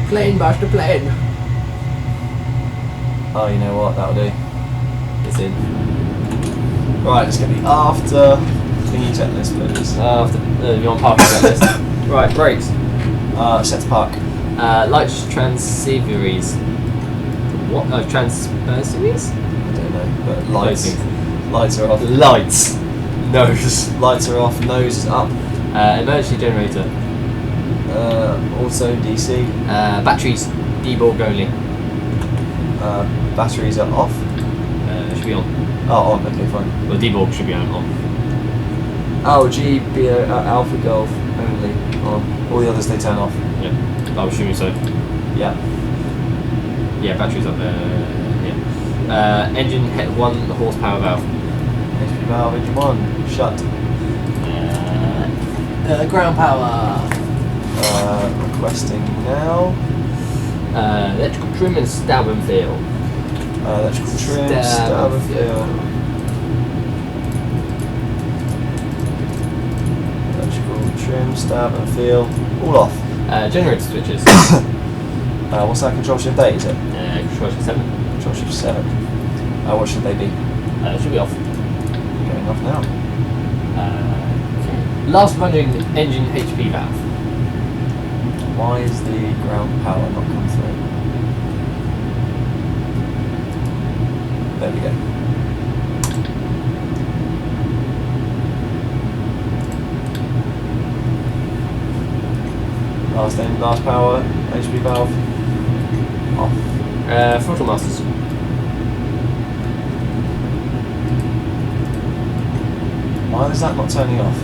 Plane, bash the plane. Oh, you know what? That'll do. It's in. Right, let's get the after thingy checklist, please. After you want parking checklist. Right, brakes. Set to park. Lights transceivers. What? Transceivers? I don't know, but lights. Lights are off. Lights. Nose. Lights are off. Nose is up. Emergency generator. Also DC. Batteries. Debug only. Batteries are off. Should be on. Oh, on. Okay, fine. Well, debug should be on. Oh, G, B, Alpha Golf only on. All the others they turn off. Yeah. I'm assuming so. Yeah. Yeah, batteries up there. Yeah. Engine hit 1 horsepower valve. HP valve, engine 1, shut. Ground power. Requesting now. Electrical trim and stab and feel. Electrical trim, stab and feel. Electrical trim, stab and feel. All off. Generator switches. What's that control shift 8, is it? Control shift 7. Control shift 7. What should they be? Should be off. Going off now. Okay. Last running engine HP valve. Why is the ground power not come through? There we go. Last end, last power, HP valve. Off. Throttle masters. Why is that not turning off?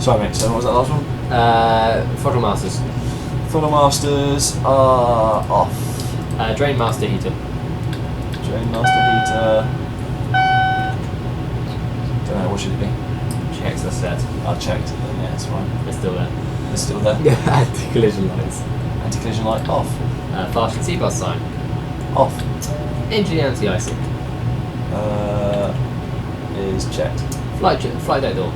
Sorry mate, so what was that last one? Throttle masters. Throttle masters are off. Drain master heater. Drain master heater. Don't know, what should it be? Checks the set. I checked it then, yeah, it's fine. They're still there. It's still there. Anti-collision lights. Anti-collision light off. Fast and C-bus sign. Off. Engine anti-icing. Is checked. Flight deck door.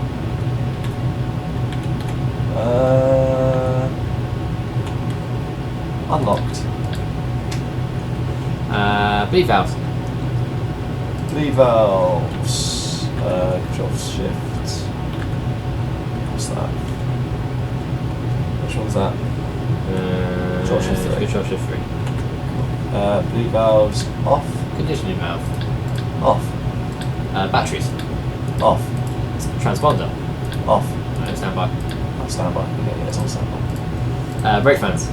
Unlocked. Bleed valves. Bleed valves. Control shift. What's that? Which one's that? Control shift 3. Control shift 3. Bleed valves off. Conditioning valve. Off. Batteries. Off. Transponder. Off. Standby. Standby. Okay, yeah, it's on standby. Brake fans.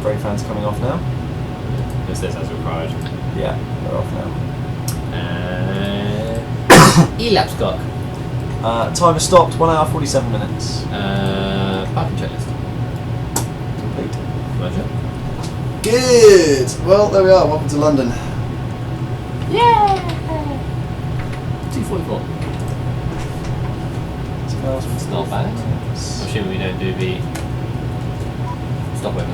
Brake fans coming off now. It says as required. Yeah, they're off now. Elapse clock. Timer stopped. 1 hour 47 minutes. Parking checklist. Complete. Roger. Good. Well, there we are. Welcome to London. Yeah. 244. It's not bad. I'm assuming we don't do the stopover.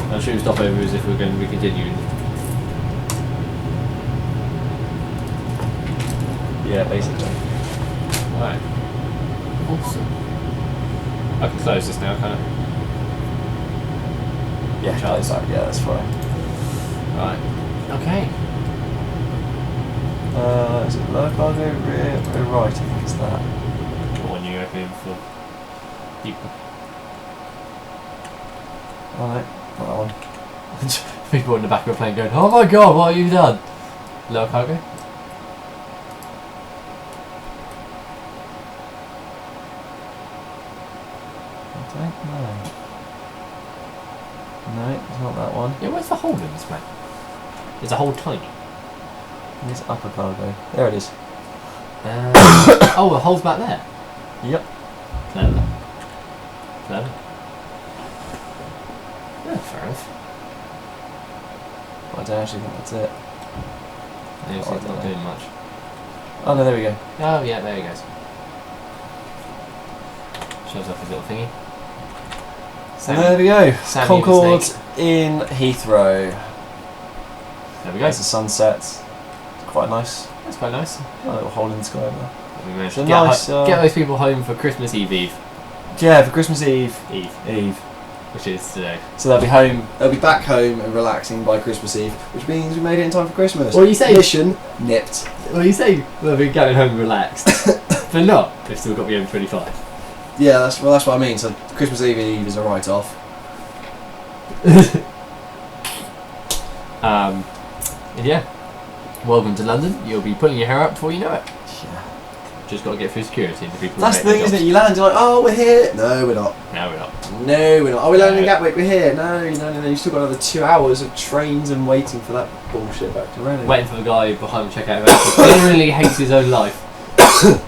I'm assuming stopover is if we're going to be continuing. Yeah, basically. Right. Awesome. I can close this now, can't I? Yeah, Charles. yeah, that's fine. Right. Okay. Is it low cargo, rear right? I think it's that. What one you open for? People. Oh no, not that one. People in the back of a plane going, "Oh my god, what have you done?" Low cargo. I don't know. No, it's not that one. Yeah, where's the hole in this plane? There's a hole tiny. It's upper cargo. There it is. Oh, the hole's back there. Yep. Clever. Clever. Yeah, fair enough. I don't actually think that's it. Yeah, it's not doing much. Oh no, there we go. Oh yeah, there he goes. Shows off his little thingy. There we go. Sammy Concorde the in Heathrow. There we go. As the sun sets. Quite nice. That's quite nice. A little hole in the sky there. We managed So to nice, get those people home for Christmas Eve. Yeah, for Christmas Eve. Eve. Which is today. So they'll be home. They'll be back home and relaxing by Christmas Eve, which means we made it in time for Christmas. Well, you say mission nipped. Well, you say they'll be going home relaxed, but not. They've still got to be home 25. Yeah, that's what I mean. So Christmas Eve is a write-off. Yeah. Welcome to London. You'll be pulling your hair up before you know it. Yeah. Just got to get through security. And the people That's the thing, isn't it? You land, you're like, oh, we're here. No, we're not. No, we're not. No, we're not. Oh, we're landing in No. Gatwick. We're here. No. You still got another 2 hours of trains and waiting for that bullshit back to Reading. Waiting for the guy behind the checkout who literally hates his own life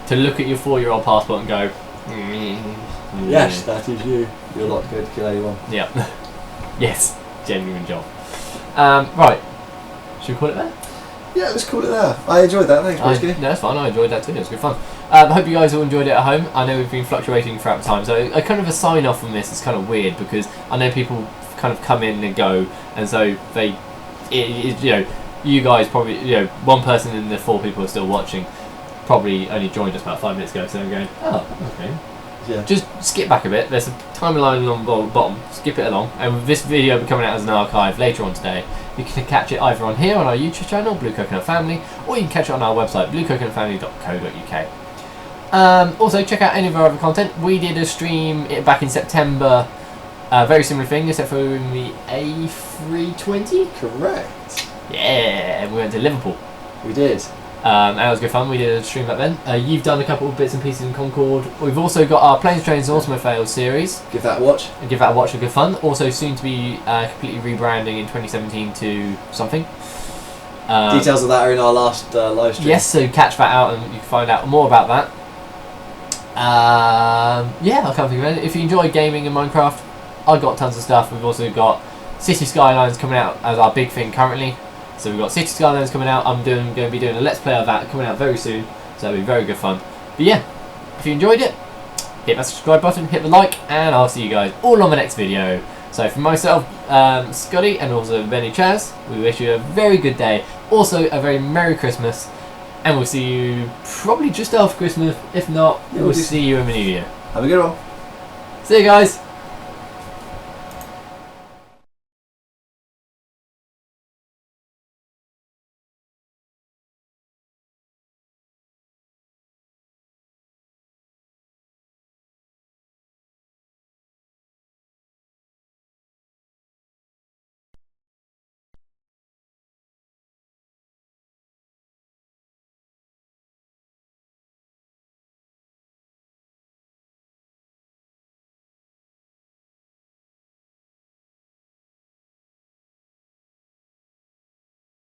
to look at your 4-year-old passport and go, Yes, that is you. You're not going to kill anyone. Yeah. Yes. Genuine job. Right. Should we call it there? Yeah, let's call it there. I enjoyed that. Thanks, Brisky. No, that's fine. I enjoyed that too. It was good fun. I hope you guys all enjoyed it at home. I know we've been fluctuating throughout the time, so a kind of a sign off from this is kind of weird because I know people kind of come in and go, and so you guys probably, one person in the 4 people are still watching. probably only joined us about 5 minutes ago, so I'm going, oh, okay. Yeah. Just skip back a bit. There's a timeline along the bottom. Skip it along, and with this video will be coming out as an archive later on today. You can catch it either on here on our YouTube channel, Blue Coconut Family, or you can catch it on our website, bluecoconutfamily.co.uk. Also, check out any of our other content. We did a stream back in September, very similar thing, except for in the A320. Correct. Yeah, we went to Liverpool. We did. And it was good fun. We did a stream back then. You've done a couple of bits and pieces in Concorde. We've also got our Planes, Trains and Automobiles series. Give that a watch. Give that a watch, a good fun. Also soon to be completely rebranding in 2017 to something. Details of that are in our last live stream. Yes, so catch that out and you can find out more about that. Yeah, I can't think of it. If you enjoy gaming in Minecraft, I've got tons of stuff. We've also got City Skylines coming out as our big thing currently. So we've got City Skylines coming out. I'm going to be doing a Let's Play of that coming out very soon. So it'll be very good fun. But yeah, if you enjoyed it, hit that subscribe button, hit the like, and I'll see you guys all on the next video. So from myself, Scotty, and also Benny Chaz, we wish you a very good day. Also a very Merry Christmas. And we'll see you probably just after Christmas. If not, we'll see you in the New Year. Have a good one. See you guys.